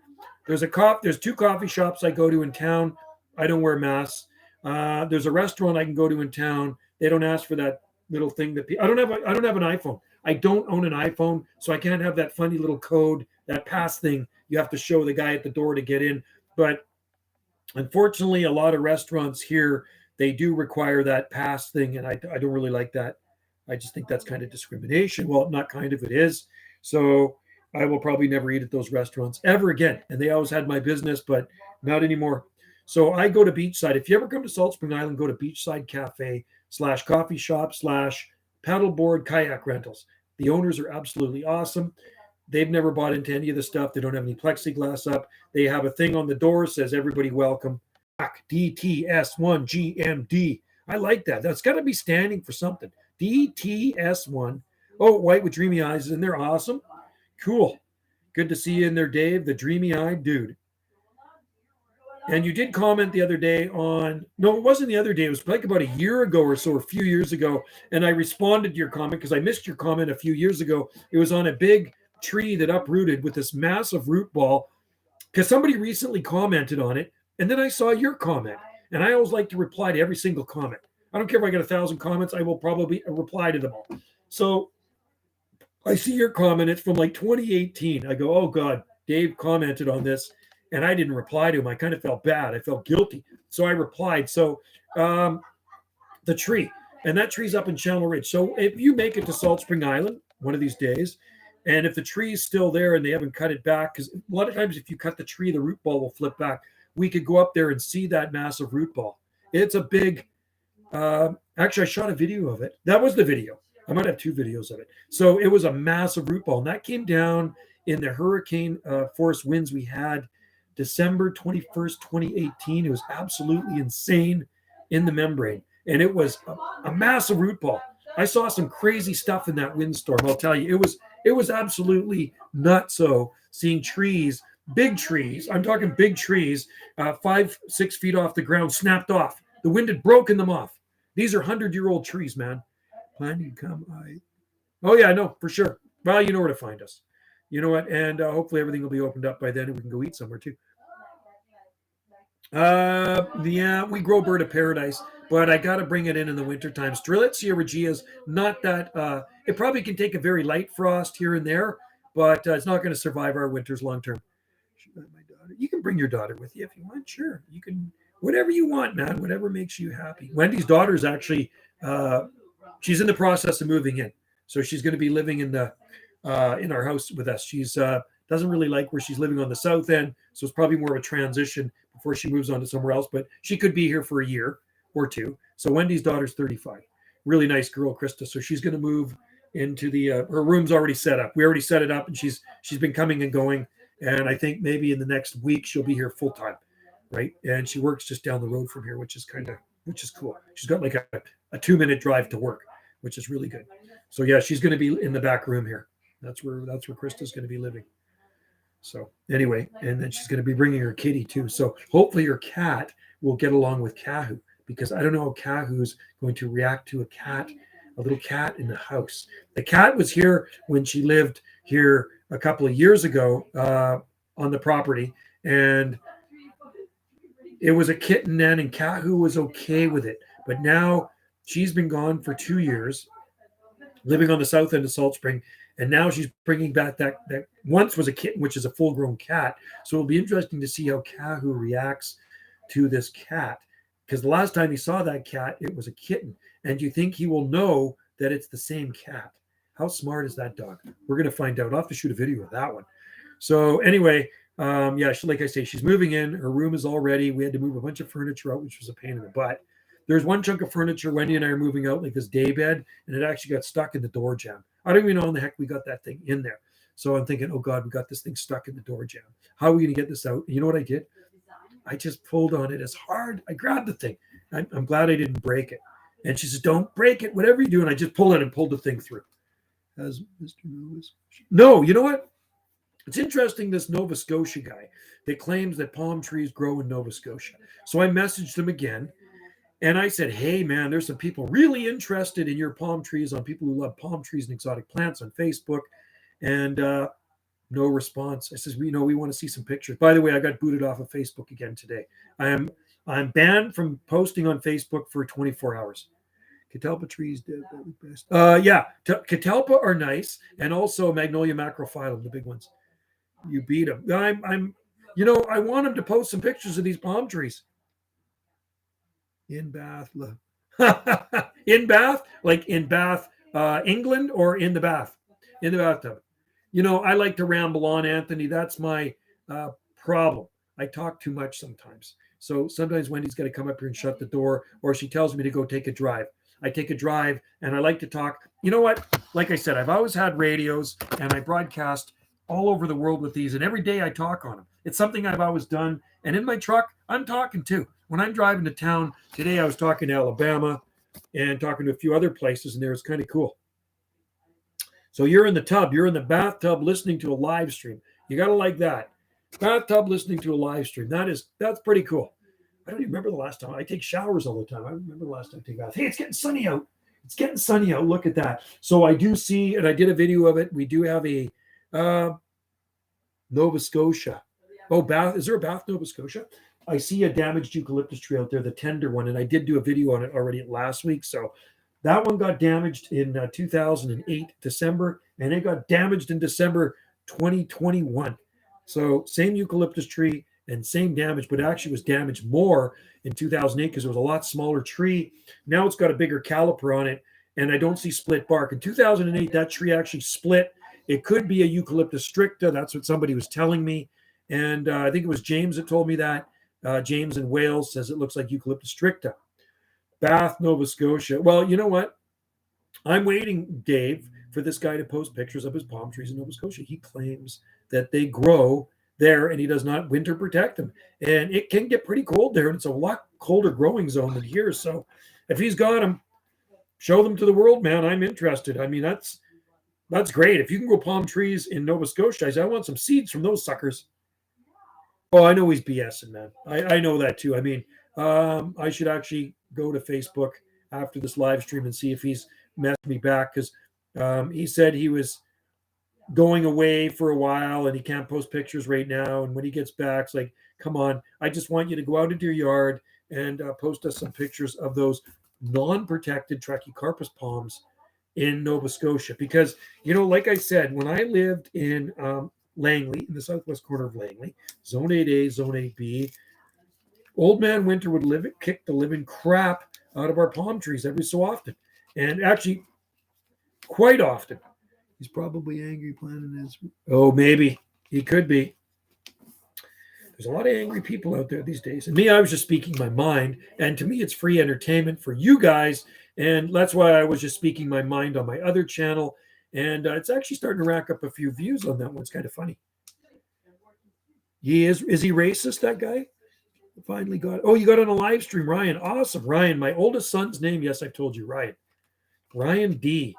There's two coffee shops I go to in town. I don't wear masks. There's a restaurant I can go to in town. They don't ask for that little thing that I don't have an iPhone. I don't own an iPhone, so I can't have that funny little code, that pass thing you have to show the guy at the door to get in. But unfortunately, a lot of restaurants here, they do require that pass thing, and I don't really like that. I just think that's kind of discrimination. Well, not kind of, it is. So I will probably never eat at those restaurants ever again. And they always had my business, but not anymore. So I go to Beachside. If you ever come to Salt Spring Island, go to Beachside Cafe / coffee shop / paddleboard kayak rentals. The owners are absolutely awesome. They've never bought into any of the stuff. They don't have any plexiglass up. They have a thing on the door that says everybody welcome. DTS1GMD. I like that. That's got to be standing for something. DTS1. Oh, white with dreamy eyes, and they're awesome. Cool. Good to see you in there, Dave, the dreamy-eyed dude. And you did comment the other day on, no, it wasn't the other day. It was like about a year ago or so, or a few years ago. And I responded to your comment because I missed your comment a few years ago. It was on a big tree that uprooted with this massive root ball because somebody recently commented on it. And then I saw your comment. And I always like to reply to every single comment. I don't care if I get 1,000 comments. I will probably reply to them all. So I see your comment. It's from like 2018. I go, oh, God, Dave commented on this. And I didn't reply to him. I kind of felt bad. I felt guilty. So I replied. So the tree, and that tree's up in Channel Ridge. So if you make it to Salt Spring Island one of these days, and if the tree is still there and they haven't cut it back, because a lot of times if you cut the tree, the root ball will flip back. We could go up there and see that massive root ball. It's a big, actually, I shot a video of it. That was the video. I might have 2 videos of it. So it was a massive root ball. And that came down in the hurricane force winds we had December 21st, 2018. It was absolutely insane in the membrane. And it was a massive root ball. I saw some crazy stuff in that windstorm. I'll tell you, it was absolutely nuts. So seeing trees, big trees, I'm talking big trees, 5-6 feet off the ground, snapped off. The wind had broken them off. These are 100-year-old trees, man. Planning to come. Oh yeah, no, for sure. Well, you know where to find us. You know what? And hopefully everything will be opened up by then and we can go eat somewhere too. Yeah, we grow bird of paradise, but I got to bring it in the wintertime. Strelitzia regia is not that, it probably can take a very light frost here and there, but it's not going to survive our winters long term. You can bring your daughter with you if you want. Sure. You can, whatever you want, man, whatever makes you happy. Wendy's daughter is actually, she's in the process of moving in. So she's going to be living in our house with us. She's doesn't really like where she's living on the south end, so it's probably more of a transition before she moves on to somewhere else. But she could be here for a year or 2. So Wendy's daughter's 35, really nice girl, Krista. So she's going to move into the her room's already set up. We already set it up, and she's been coming and going. And I think maybe in the next week she'll be here full time, right? And she works just down the road from here, which is cool. She's got like a 2-minute drive to work, which is really good. So yeah, she's going to be in the back room here. That's where Krista's going to be living. So anyway, and then she's going to be bringing her kitty too. So hopefully her cat will get along with Kahu, because I don't know how Kahu's going to react to a little cat in the house. The cat was here when she lived here a couple of years ago on the property, and it was a kitten then, and Kahu was okay with it. But now she's been gone for 2 years, living on the south end of Salt Spring. And now she's bringing back that once was a kitten, which is a full-grown cat. So it'll be interesting to see how Kahu reacts to this cat. Because the last time he saw that cat, it was a kitten. And you think he will know that it's the same cat? How smart is that dog? We're going to find out. I'll have to shoot a video of that one. So anyway, like I say, she's moving in. Her room is all ready. We had to move a bunch of furniture out, which was a pain in the butt. There's one chunk of furniture Wendy and I are moving out, like this day bed, and it actually got stuck in the door jamb. I don't even know how in the heck we got that thing in there. So I'm thinking, oh God, we got this thing stuck in the door jamb. How are we going to get this out? And you know what I did? I just pulled on it as hard. I grabbed the thing. I'm glad I didn't break it. And she says, don't break it, whatever you do. And I just pulled it and pulled the thing through. As Mr. Nova Scotia. No, you know what? It's interesting, this Nova Scotia guy that claims that palm trees grow in Nova Scotia. So I messaged him again. And I said, hey, man, there's some people really interested in your palm trees, on people who love palm trees and exotic plants on Facebook. And no response. I says, we want to see some pictures. By the way, I got booted off of Facebook again today. I'm banned from posting on Facebook for 24 hours. Catalpa trees, best. Catalpa are nice, and also Magnolia macrophyllum, the big ones. You beat them. I want them to post some pictures of these palm trees. In Bath, in Bath, like in Bath, England, or in the bath, in the bathtub. I like to ramble on, Anthony. That's my problem. I talk too much sometimes. So sometimes Wendy's got to come up here and shut the door, or she tells me to go take a drive. I take a drive, and I like to talk. You know what? Like I said, I've always had radios, and I broadcast all over the world with these, and every day I talk on them. It's something I've always done. And in my truck, I'm talking too. When I'm driving to town, today I was talking to Alabama and talking to a few other places, and there, it's kind of cool. So you're in the tub, you're in the bathtub listening to a live stream. You got to like that. Bathtub listening to a live stream. That's pretty cool. I don't even remember the last time. I take showers all the time. I remember the last time I take a bath. Hey, it's getting sunny out. It's getting sunny out. Look at that. So I do see, and I did a video of it. We do have a Nova Scotia. Oh, Bath. Is there a Bath, Nova Scotia? I see a damaged eucalyptus tree out there, the tender one, and I did do a video on it already last week. So that one got damaged in 2008, December, and it got damaged in December 2021. So same eucalyptus tree and same damage, but actually was damaged more in 2008 because it was a lot smaller tree. Now it's got a bigger caliper on it, and I don't see split bark. In 2008, that tree actually split. It could be a Eucalyptus stricta. That's what somebody was telling me. And I think it was James that told me that. James in Wales says it looks like Eucalyptus stricta. Bath, Nova Scotia. Well, you know what? I'm waiting, Dave, for this guy to post pictures of his palm trees in Nova Scotia. He claims that they grow there and he does not winter protect them. And it can get pretty cold there, and it's a lot colder growing zone than here. So if he's got them, show them to the world, man. I'm interested. I mean, that's great. If you can grow palm trees in Nova Scotia, I want some seeds from those suckers. Oh, I know he's BSing, man. I know that too. I mean, I should actually go to Facebook after this live stream and see if he's messed me back, because he said he was going away for a while and he can't post pictures right now. And when he gets back, it's like, come on, I just want you to go out into your yard and post us some pictures of those non-protected Trachycarpus palms in Nova Scotia. Because, like I said, when I lived in Langley, in the southwest corner of Langley, Zone 8A, Zone 8B, Old Man Winter would kick the living crap out of our palm trees every so often. And actually, quite often. He's probably angry planning his... Oh, maybe. He could be. There's a lot of angry people out there these days. And me, I was just speaking my mind. And to me, it's free entertainment for you guys. And that's why I was just speaking my mind on my other channel. And it's actually starting to rack up a few views on that one. It's kind of funny. Is he racist, that guy? Finally got... Oh, you got on a live stream, Ryan. Awesome. Ryan, my oldest son's name. Yes, I've told you, Ryan. Ryan D.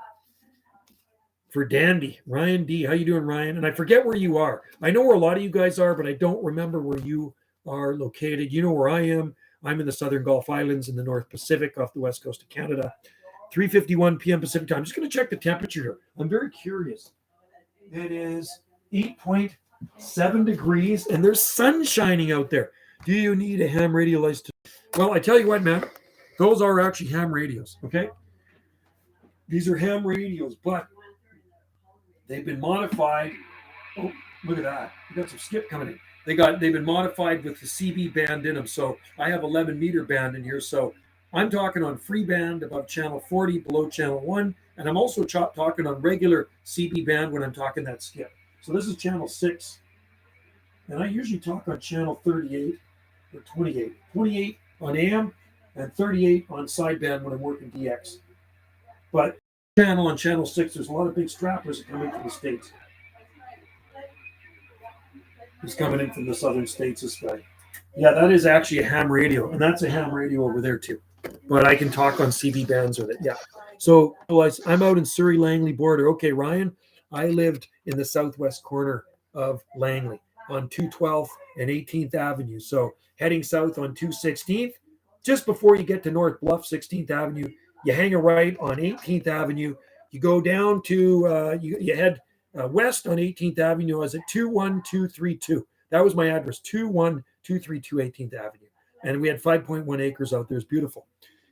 For Dandy. Ryan D. How you doing, Ryan? And I forget where you are. I know where a lot of you guys are, but I don't remember where you are located. You know where I am. I'm in the Southern Gulf Islands in the North Pacific off the west coast of Canada. 3:51 p.m. Pacific time. I'm just going to check the temperature here. I'm very curious. It is 8.7 degrees, and there's sun shining out there. Do you need a ham radio license? Well, I tell you what, man. Those are actually ham radios, okay? These are ham radios, but they've been modified. Oh, look at that. We got some skip coming in. They've been modified with the CB band in them. So I have 11 meter band in here. So I'm talking on free band above channel 40, below channel 1. And I'm also talking on regular CB band when I'm talking that skip. So this is channel 6. And I usually talk on channel 38 or 28. 28 on AM and 38 on sideband when I'm working DX. But on channel 6, there's a lot of big strappers that come in from the States. He's coming in from the southern states, this guy. Yeah, that is actually a ham radio, and that's a ham radio over there too. but I can talk on CB bands with it. Yeah. So I'm out in Surrey Langley border. Okay, Ryan, I lived in the southwest corner of Langley on 212th and 18th Avenue. So heading south on 216th, just before you get to North Bluff, 16th Avenue, you hang a right on 18th Avenue. You go down to, you head west on 18th Avenue. I was at 21232. That was my address, 21232 18th Avenue. And we had 5.1 acres out there. It's beautiful.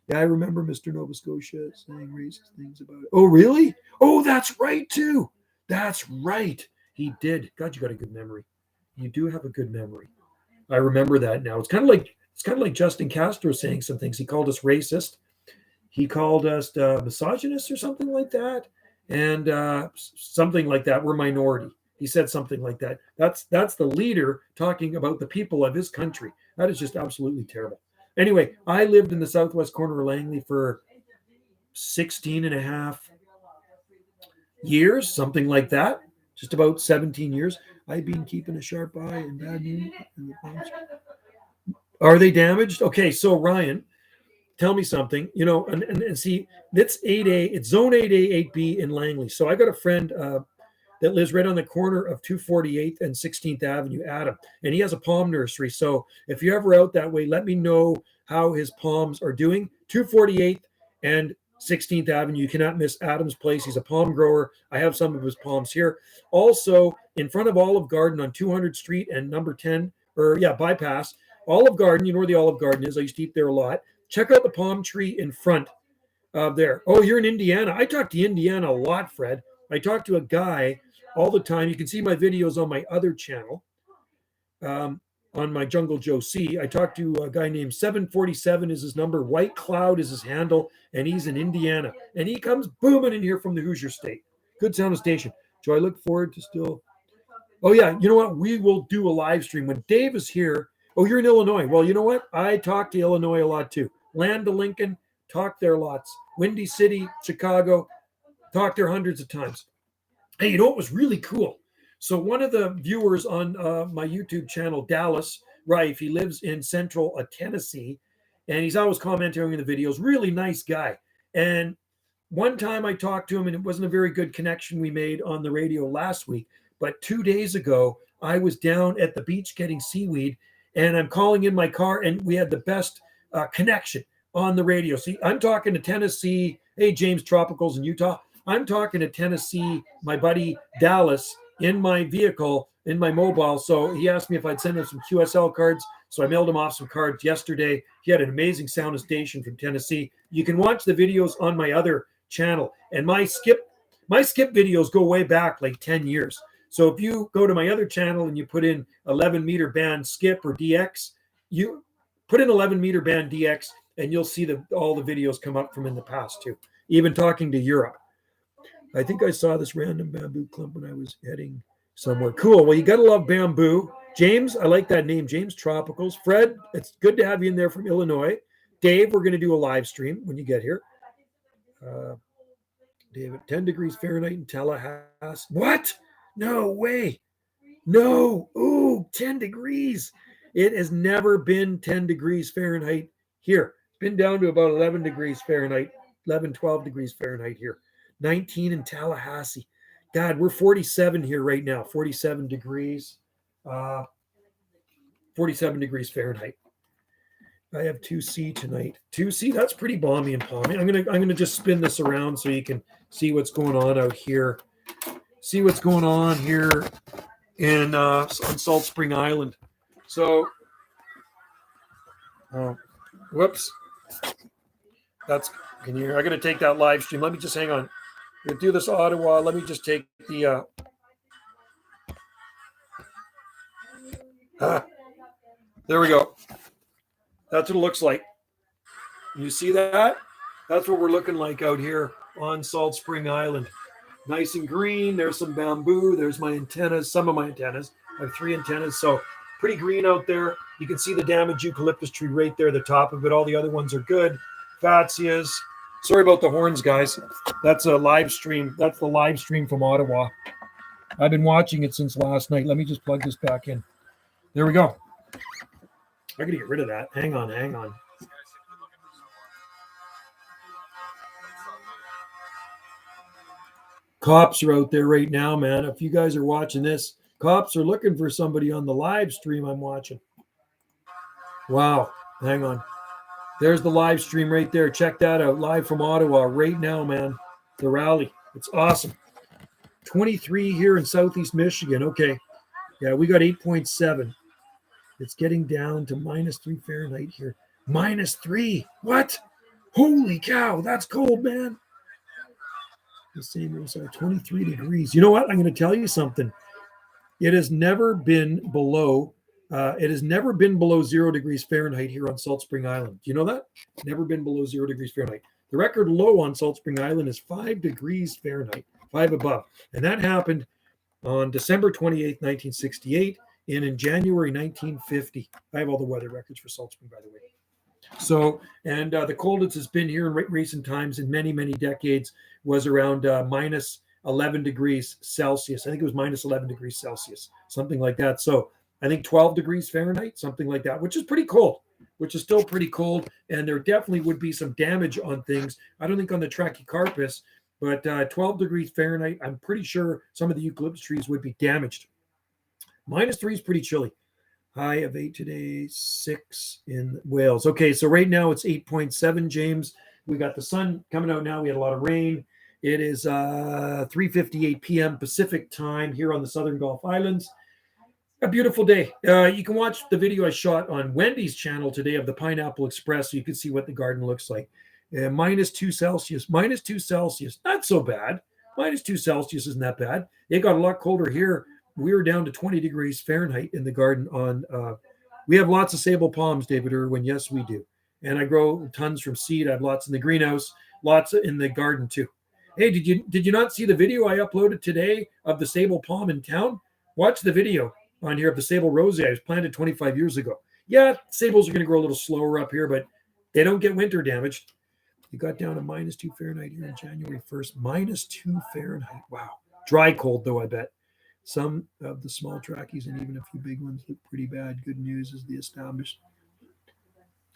Yeah, I remember Mr. Nova Scotia saying racist things about it. Oh, really? Oh, that's right, too. That's right. He did. God, you got a good memory. You do have a good memory. I remember that now. It's kind of like Justin Castro saying some things. He called us racist. He called us misogynist or something like that. And something like that. We're minority. He said something like that. That's the leader talking about the people of his country. That is just absolutely terrible. Anyway, I lived in the southwest corner of Langley for 16 and a half years, something like that. Just about 17 years. I've been keeping a sharp eye and bad news. Are they damaged? Okay, so Ryan, tell me something. You know, and see, it's 8A, it's zone 8A, 8B in Langley. So I got a friend that lives right on the corner of 248th and 16th Avenue, Adam. And he has a palm nursery. So if you're ever out that way, let me know how his palms are doing. 248th and 16th Avenue. You cannot miss Adam's place. He's a palm grower. I have some of his palms here. Also, in front of Olive Garden on 200th Street and number 10, bypass. Olive Garden, you know where the Olive Garden is. I used to eat there a lot. Check out the palm tree in front of there. Oh, you're in Indiana. I talk to Indiana a lot, Fred. I talk to a guy all the time. You can see my videos on my other channel, on my Jungle Joe C. I talked to a guy named 747 is his number. White Cloud is his handle, and he's in Indiana. And he comes booming in here from the Hoosier State. Good sound station. So I look forward to still. Oh, yeah. You know what? We will do a live stream. When Dave is here. Oh, you're in Illinois. Well, you know what? I talk to Illinois a lot, too. Land to Lincoln, talk there lots. Windy City, Chicago, talked there hundreds of times. Hey, you know what was really cool? So one of the viewers on my YouTube channel, Dallas Rife, he lives in central Tennessee, and he's always commenting on the videos. Really nice guy. And one time I talked to him, and it wasn't a very good connection we made on the radio last week. But 2 days ago, I was down at the beach getting seaweed, and I'm calling in my car, and we had the best connection on the radio. See, I'm talking to Tennessee. Hey, James Tropicals in Utah. I'm talking to Tennessee, my buddy Dallas, in my vehicle, in my mobile. So he asked me if I'd send him some QSL cards. So I mailed him off some cards yesterday. He had an amazing sound station from Tennessee. You can watch the videos on my other channel. And my skip videos go way back like 10 years. So if you go to my other channel and you put in 11 meter band skip or DX, you put in 11 meter band DX and you'll see all the videos come up from in the past too. Even talking to Europe. I think I saw this random bamboo clump when I was heading somewhere. Cool. Well, you got to love bamboo. James, I like that name, James Tropicals. Fred, it's good to have you in there from Illinois. Dave, we're going to do a live stream when you get here. David, 10 degrees Fahrenheit in Tallahassee. What? No way. No. Ooh, 10 degrees. It has never been 10 degrees Fahrenheit here. It's been down to about 11 degrees Fahrenheit, 11, 12 degrees Fahrenheit here. 19 in Tallahassee. God, we're 47 here right now. 47 degrees. 47 degrees Fahrenheit. I have 2C tonight. 2C, that's pretty balmy and palmy. I'm gonna just spin this around so you can see what's going on out here. See what's going on here on Salt Spring Island. So, whoops. I gotta take that live stream. Let me just hang on. We'll do this Ottawa. Let me just take the there we go. That's what it looks like. You see that? That's what we're looking like out here on Salt Spring Island. Nice and green. There's some bamboo. There's my antennas, some of my antennas. I have 3 antennas, so pretty green out there. You can see the damaged eucalyptus tree right there, the top of it. All the other ones are good. Fatsias. Sorry about the horns, guys. That's a live stream. That's the live stream from Ottawa. I've been watching it since last night. Let me just plug this back in. There we go. I got to get rid of that. Hang on. There we go. That's what it looks like. You see that? That's what we're looking like out here on Salt Spring Island. Nice and green. There's some bamboo. There's my antennas, some of my antennas. I have 3 antennas, so pretty green out there. You can see the damaged eucalyptus tree right there, the top of it. All the other ones are good. Fatsias. Sorry about the horns, guys. I've been watching it since last night. Let me just plug this back in. There we go. I got to get rid of that. Hang on. Cops are out there right now, man. If you guys are watching this, cops are looking for somebody on the live stream I'm watching. Wow. Hang on. There's the live stream right there. Check that out. Live from Ottawa right now, man. The rally. It's awesome. 23 here in Southeast Michigan. Okay. Yeah, we got 8.7. It's getting down to -3 Fahrenheit here. -3. What? Holy cow. That's cold, man. The same inside 23 degrees. You know what? I'm going to tell you something. It has never been below 0 degrees Fahrenheit here on Salt Spring Island. Do you know that? Never been below 0 degrees Fahrenheit. The record low on Salt Spring Island is 5 degrees Fahrenheit, 5 above. And that happened on December 28th, 1968, and in January 1950. I have all the weather records for Salt Spring, by the way. So, and the coldest has been here in recent times in many, many decades was around -11 degrees Celsius. I think it was -11 degrees Celsius, something like that. So I think 12 degrees Fahrenheit, something like that, which is pretty cold, which is still pretty cold. And there definitely would be some damage on things. I don't think on the Trachycarpus, but 12 degrees Fahrenheit, I'm pretty sure some of the eucalyptus trees would be damaged. -3 is pretty chilly. High of 8 today, 6 in Wales. Okay, so right now it's 8.7, James. We got the sun coming out now. We had a lot of rain. It is 3:58 p.m. Pacific time here on the Southern Gulf Islands. A beautiful day. You can watch the video I shot on Wendy's channel today of the Pineapple Express so you can see what the garden looks like. -2 Celsius, -2 Celsius. Not so bad. -2 Celsius isn't that bad. It got a lot colder here. We were down to 20 degrees Fahrenheit in the garden on, we have lots of sable palms, David Irwin. Yes, we do. And I grow tons from seed. I have lots in the greenhouse, lots in the garden too. Hey, did you not see the video I uploaded today of the sable palm in town? Watch the video on here of the sable rosea. I was planted 25 years ago. Yeah, sables are going to grow a little slower up here, but they don't get winter damaged. It got down to -2 Fahrenheit here on January 1st. -2 Fahrenheit. Wow. Dry cold though, I bet. Some of the small trackies and even a few big ones look pretty bad. Good news is the established.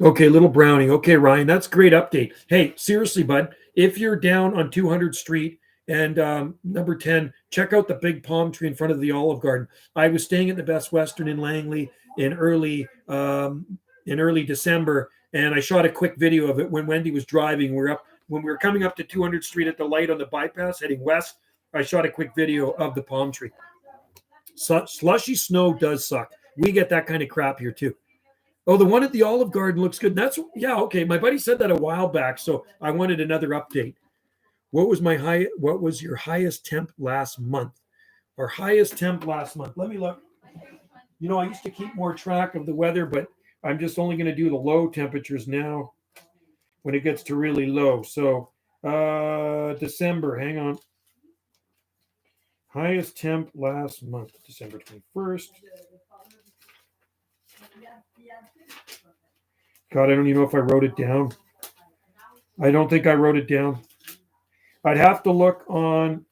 Okay, little brownie. Okay, Ryan, that's a great update. Hey, seriously, bud, if you're down on 200th Street and number 10, check out the big palm tree in front of the Olive Garden. I was staying at the Best Western in Langley in early December, and I shot a quick video of it when Wendy was driving. When we were coming up to 200th Street at the light on the bypass heading west. I shot a quick video of the palm tree. Slushy snow does suck. We get that kind of crap here too. Oh, the one at the Olive Garden looks good. Yeah, okay. My buddy said that a while back, so I wanted another update. What was your highest temp last month? Our highest temp last month. Let me look. You know, I used to keep more track of the weather, but I'm just only going to do the low temperatures now when it gets to really low. So December, hang on. Highest temp last month, December 21st. God, I don't even know if I wrote it down. I don't think I wrote it down. I'd have to look on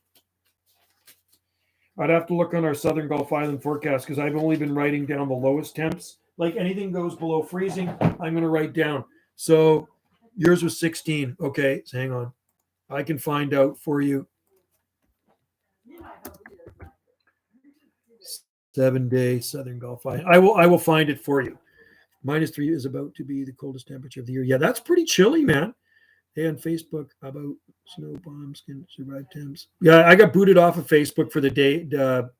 our Southern Gulf Island forecast because I've only been writing down the lowest temps. Like anything goes below freezing, I'm going to write down. So yours was 16. Okay, so hang on. I can find out for you. 7-day Southern Gulf Island. I will find it for you. -3 is about to be the coldest temperature of the year. Yeah, that's pretty chilly, man. Hey, on Facebook about snow bombs can survive temps. Yeah, I got booted off of Facebook for the day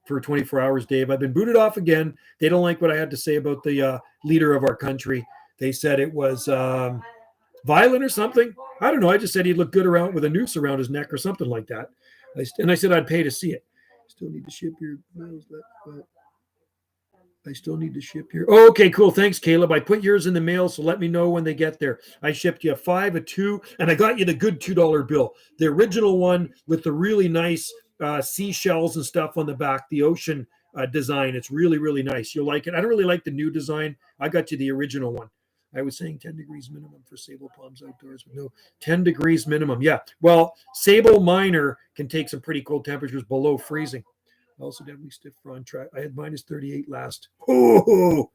for 24 hours, Dave. I've been booted off again. They don't like what I had to say about the leader of our country. They said it was violent or something. I don't know. I just said he'd look good around with a noose around his neck or something like that. And I said I'd pay to see it. Still need to ship your mails. I still need to ship your. Oh, okay, cool. Thanks, Caleb. I put yours in the mail, so let me know when they get there. I shipped you a 5, a 2, and I got you the good $2 bill. The original one with the really nice seashells and stuff on the back, the ocean design. It's really, really nice. You'll like it. I don't really like the new design. I got you the original one. I was saying 10 degrees minimum for sable palms outdoors. No, 10 degrees minimum. Yeah. Well, sable minor can take some pretty cold temperatures below freezing. Also definitely stiff front track. I had -38 last. Oh,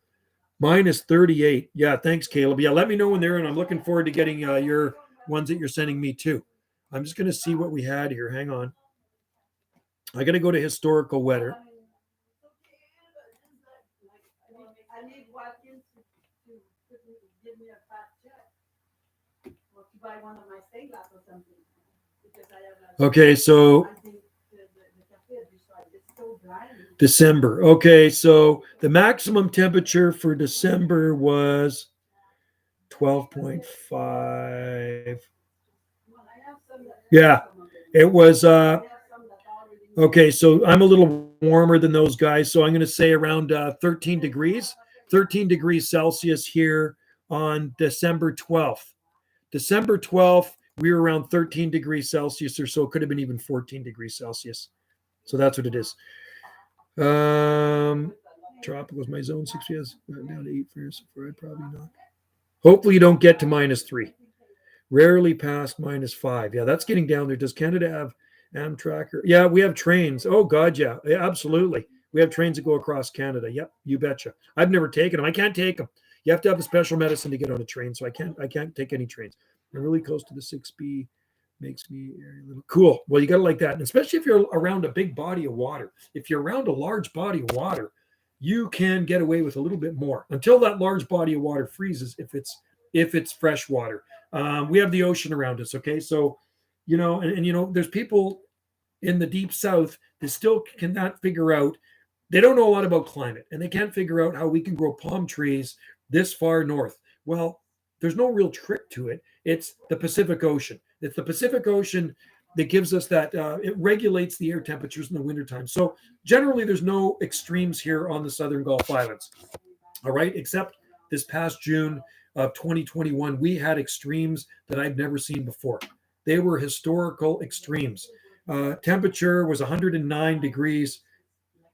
-38. Yeah, thanks, Caleb. Yeah, let me know when they're in. I'm looking forward to getting your ones that you're sending me too. I'm just going to see what we had here. Hang on. I got to go to historical weather. I need Watkins to give me a fat check or to buy one of my steak laps or something. Because I have Okay, so I think the cafe is just like it's so dry. December. Okay, so the maximum temperature for December was 12.5. Yeah, it was okay, so I'm a little warmer than those guys, so I'm going to say around 13 degrees. 13 degrees Celsius here on December 12th. December 12th, we were around 13 degrees Celsius or so. It could have been even 14 degrees Celsius. So that's what it is. Tropical was my zone 6 years. Down to 8 Fahrenheit. Probably not. Hopefully you don't get to -3. Rarely past -5. Yeah, that's getting down there. Does Canada have Amtrak? Yeah, we have trains. Oh, God, yeah. Yeah, absolutely. We have trains that go across Canada. Yep, you betcha. I've never taken them. I can't take them. You have to have a special medicine to get on a train, so I can't take any trains. I'm really close to the 6B. Makes me a little cool. Well, you got to like that. And especially if you're around a big body of water. If you're around a large body of water, you can get away with a little bit more until that large body of water freezes if it's fresh water. We have the ocean around us. Okay. So, and there's people in the deep South that still cannot figure out, they don't know a lot about climate and they can't figure out how we can grow palm trees this far north. Well, there's no real trick to it. It's the Pacific Ocean. It's the Pacific Ocean that gives us that, it regulates the air temperatures in the wintertime. So generally there's no extremes here on the Southern Gulf Islands. All right. Except this past June of 2021, we had extremes that I've never seen before. They were historical extremes. Temperature was 109 degrees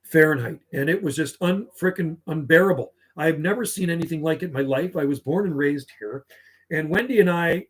Fahrenheit, and it was just unfreaking unbearable. I've never seen anything like it in my life. I was born and raised here. And Wendy and I,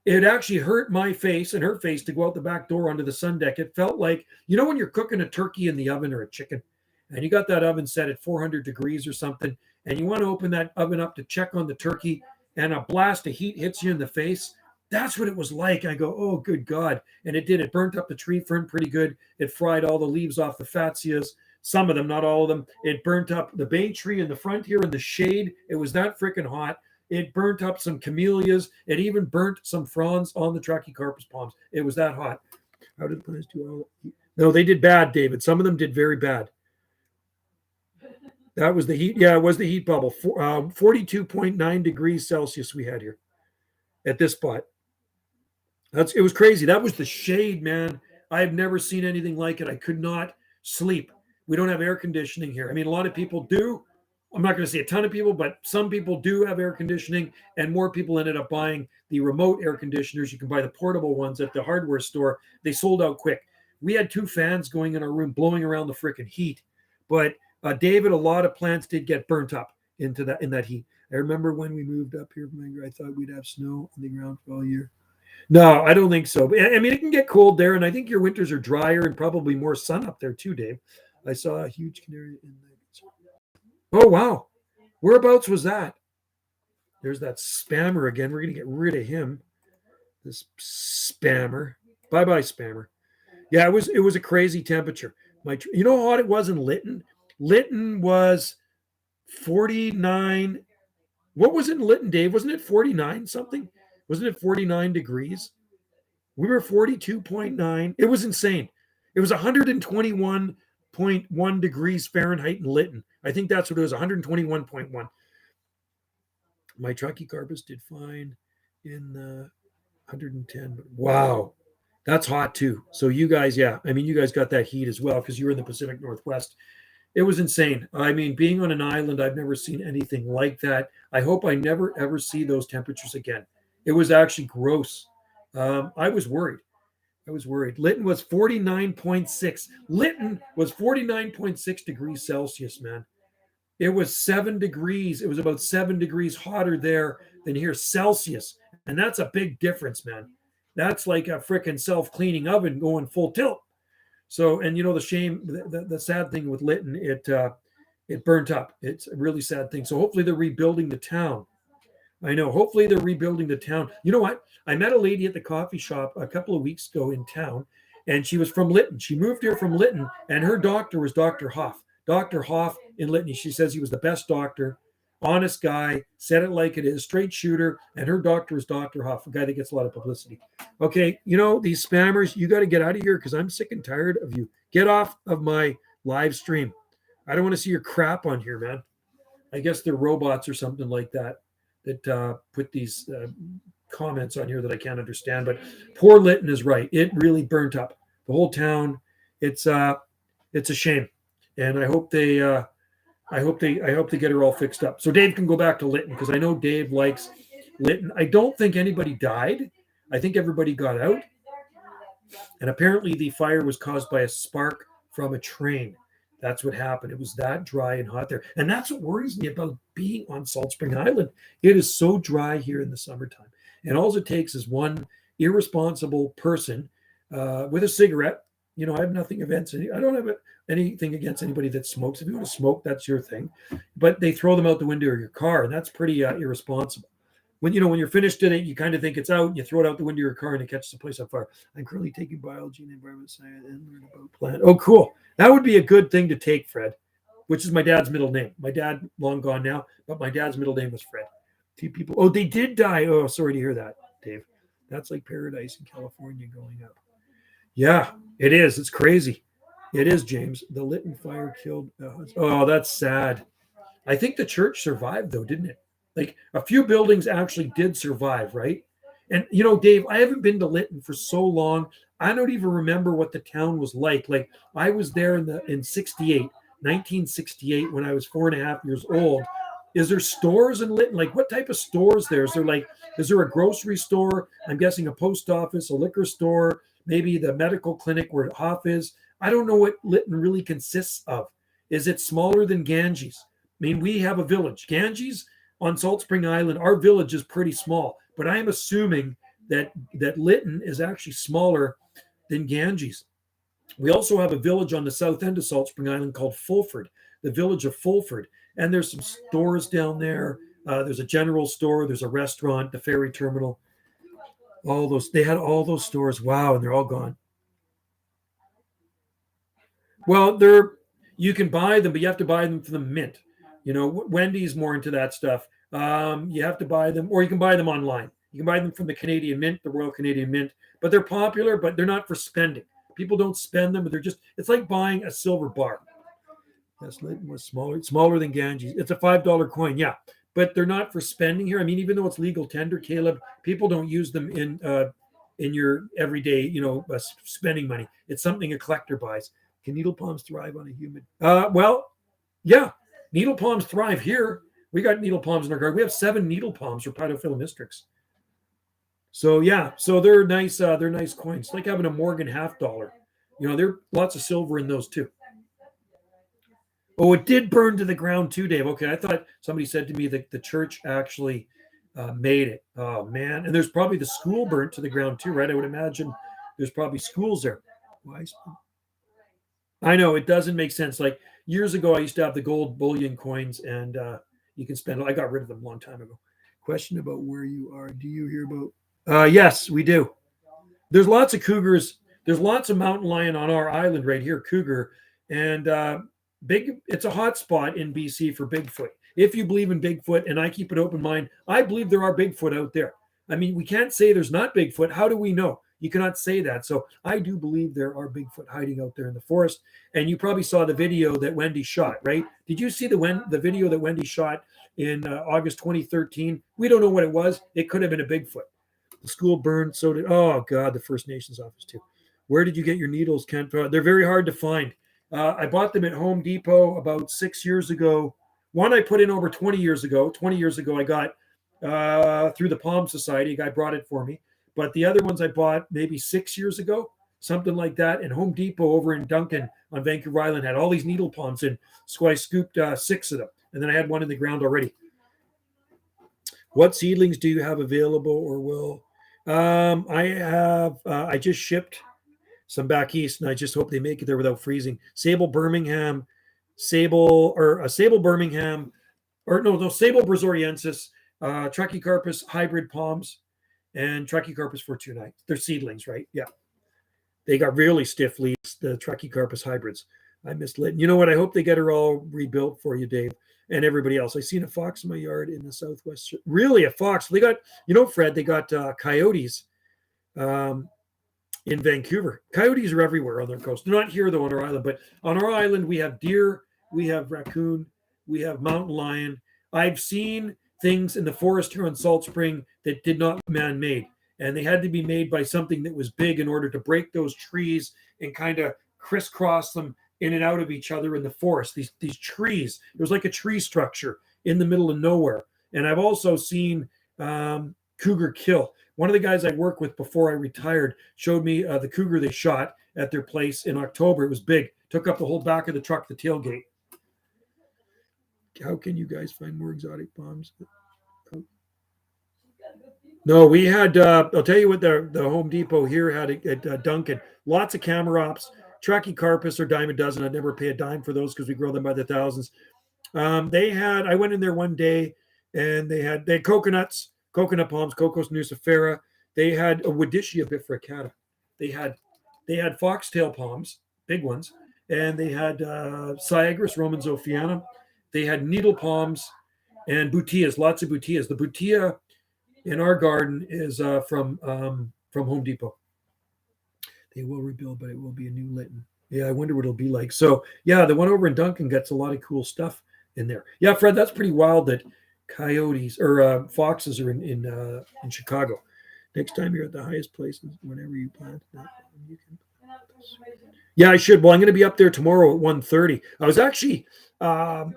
it actually hurt my face and her face to go out the back door onto the sun deck. It felt like, when you're cooking a turkey in the oven or a chicken, and you got that oven set at 400 degrees or something, and you want to open that oven up to check on the turkey, and a blast of heat hits you in the face. That's what it was like. I go, oh, good God. And it did. It burnt up the tree fern pretty good. It fried all the leaves off the fatsias. Some of them, not all of them. It burnt up the bay tree in the front here in the shade. It was that freaking hot. It burnt up some camellias. It even burnt some fronds on the Trachycarpus palms. It was that hot. How did the plants do? No, they did bad, David. Some of them did very bad. That was the heat. Yeah, it was the heat bubble. 42.9 degrees Celsius we had here at this spot. It was crazy. That was the shade, man. I've never seen anything like it. I could not sleep. We don't have air conditioning here. I mean, a lot of people do. I'm not going to say a ton of people, but some people do have air conditioning, and more people ended up buying the remote air conditioners. You can buy the portable ones at the hardware store. They sold out quick. We had 2 fans going in our room, blowing around the freaking heat. But David, a lot of plants did get burnt up in that heat. I remember when we moved up here from Angry, I thought we'd have snow on the ground for all year. No, I don't think so. But, I mean, it can get cold there, and I think your winters are drier and probably more sun up there too, Dave. I saw a huge canary in the. Oh, wow. Whereabouts was that? There's that spammer again. We're going to get rid of him. This spammer. Bye-bye, spammer. Yeah, it was a crazy temperature. You know how hot it was in Lytton? Lytton was 49. What was it in Lytton, Dave? Wasn't it 49 something? Wasn't it 49 degrees? We were 42.9. It was insane. It was 121.1 degrees Fahrenheit in Lytton. I think that's what it was, 121.1. My Trachycarpus did fine in 110. But wow, that's hot too. So you guys, yeah, I mean, you guys got that heat as well because you were in the Pacific Northwest. It was insane. I mean, being on an island, I've never seen anything like that. I hope I never, ever see those temperatures again. It was actually gross. I was worried. Lytton was 49.6. Lytton was 49.6 degrees Celsius, man. It was 7 degrees. It was about 7 degrees hotter there than here Celsius. And that's a big difference, man. That's like a freaking self-cleaning oven going full tilt. So, and the shame, the sad thing with Lytton, it burnt up. It's a really sad thing. So hopefully they're rebuilding the town. I know. Hopefully they're rebuilding the town. You know what? I met a lady at the coffee shop a couple of weeks ago in town, and she was from Lytton. She moved here from Lytton, and her doctor was Dr. Hoff. Dr. Hoff in Lytton. She says he was the best doctor, honest guy, said it like it is, straight shooter, and her doctor is Dr. Hoff, a guy that gets a lot of publicity. Okay, these spammers, you got to get out of here because I'm sick and tired of you. Get off of my live stream. I don't want to see your crap on here, man. I guess they're robots or something like that put these comments on here that I can't understand. But poor Lytton is right. It really burnt up the whole town. It's a shame, and I hope they get her all fixed up. So Dave can go back to Lytton because I know Dave likes Lytton. I don't think anybody died. I think everybody got out, and apparently the fire was caused by a spark from a train. That's what happened. It was that dry and hot there. And that's what worries me about being on Salt Spring Island. It is so dry here in the summertime. And all it takes is one irresponsible person with a cigarette. I have nothing against I don't have anything against anybody that smokes. If you want to smoke, that's your thing. But they throw them out the window of your car, and that's pretty irresponsible. When you're finished in it, you kind of think it's out, and you throw it out the window of your car, and it catches the place on fire. I'm currently taking biology and environment science and learn about plant. Oh, cool. That would be a good thing to take, Fred, which is my dad's middle name. My dad, long gone now, but my dad's middle name was Fred. Two people. Oh, they did die. Oh, sorry to hear that, Dave. That's like paradise in California going up. Yeah, it is. It's crazy. It is, James. The Lytton fire killed. Oh, that's sad. I think the church survived, though, didn't it? Like a few buildings actually did survive, right? And Dave, I haven't been to Lytton for so long. I don't even remember what the town was like. Like I was there in 1968, when I was 4.5 years old. Is there stores in Lytton? Like what type of stores there? Is there a grocery store? I'm guessing a post office, a liquor store, maybe the medical clinic where Hoff is. I don't know what Lytton really consists of. Is it smaller than Ganges? I mean, we have a village. Ganges on Salt Spring Island, our village is pretty small, but I am assuming that Lytton is actually smaller than Ganges. We also have a village on the south end of Salt Spring Island called Fulford, the village of Fulford. And there's some stores down there. There's a general store. There's a restaurant, the ferry terminal. They had all those stores. Wow, and they're all gone. Well, you can buy them, but you have to buy them from the mint. Wendy's more into that stuff. You have to buy them, or you can buy them online. You can buy them from the Canadian Mint, the Royal Canadian Mint, but they're popular, but they're not for spending. People don't spend them, but it's like buying a silver bar. Yes, Lytton was smaller than Ganges. It's a $5 coin, yeah, but they're not for spending here. I mean, even though it's legal tender, Caleb, people don't use them in your everyday, spending money. It's something a collector buys. Can needle palms thrive on a humid? Well, yeah, needle palms thrive here. We got needle palms in our garden. We have 7 needle palms for Phytophilomystrix. So yeah, so they're nice. They're nice coins. It's like having a Morgan $50. There are lots of silver in those too. Oh, it did burn to the ground too, Dave. Okay, I thought somebody said to me that the church actually made it. Oh man, and there's probably the school burnt to the ground too, right? I would imagine there's probably schools there. Why? I know it doesn't make sense. Like years ago, I used to have the gold bullion coins, and you can spend. I got rid of them a long time ago. Question about where you are. Do you hear about? Yes, we do. There's lots of cougars. There's lots of mountain lion on our island right here, cougar, and it's a hot spot in BC for Bigfoot. If you believe in Bigfoot, and I keep an open mind, I believe there are Bigfoot out there. I mean, we can't say there's not Bigfoot. How do we know? You cannot say that. So I do believe there are Bigfoot hiding out there in the forest. And you probably saw the video that Wendy shot, right? Did you see the video that Wendy shot in August 2013? We don't know what it was. It could have been a Bigfoot. The school burned. So did, oh God, the First Nations office too. Where did you get your needles, Kent? They're very hard to find. I bought them at Home Depot about 6 years ago. One I put in over 20 years ago. 20 years ago, I got through the Palm Society. A guy brought it for me. But the other ones I bought maybe 6 years ago, something like that. And Home Depot over in Duncan on Vancouver Island had all these needle palms in. So I scooped 6 of them. And then I had one in the ground already. What seedlings do you have available or will? I just shipped some back east, and I just hope they make it there without freezing. Sable Birmingham, Sable Birmingham, Sable Brazoriensis, Trachycarpus hybrid palms, and Trachycarpus fortunae. They're seedlings, right? Yeah. They got really stiff leaves, the Trachycarpus hybrids. I miss Lytton. You know what? I hope they get her all rebuilt for you, Dave, and everybody else. I seen a fox in my yard in the southwest. Really, a fox. They got, Fred, they got coyotes in Vancouver. Coyotes are everywhere on their coast. They're not here, though, on our island. But on our island, we have deer, we have raccoon, we have mountain lion. I've seen things in the forest here on Salt Spring that did not man-made. And they had to be made by something that was big in order to break those trees and kind of crisscross them in and out of each other in the forest. These trees, it was like a tree structure in the middle of nowhere. And I've also seen cougar kill. One of the guys I worked with before I retired showed me the cougar they shot at their place in October. It was big, took up the whole back of the truck, the tailgate. How can you guys find more exotic bombs? No, we had, I'll tell you what the Home Depot here had at Duncan. Lots of camera ops, Trachycarpus or dime a dozen. I'd never pay a dime for those because we grow them by the thousands. I went in there one day and they had coconuts, coconut palms, Cocos nucifera. They had a Woodiscia bifurcata. They had foxtail palms, big ones, and they had Syagris romanzophianum. They had needle palms and butias, lots of butias. The butia in our garden is from Home Depot. They will rebuild, but it will be a new Lytton. Yeah, I wonder what it'll be like. So yeah, the one over in Duncan gets a lot of cool stuff in there. Yeah, Fred, that's pretty wild that coyotes or foxes are in Chicago. Next time you're at the highest places, whenever you plant that, you can. Yeah, I should. Well, I'm going to be up there tomorrow at 1:30. I was actually, I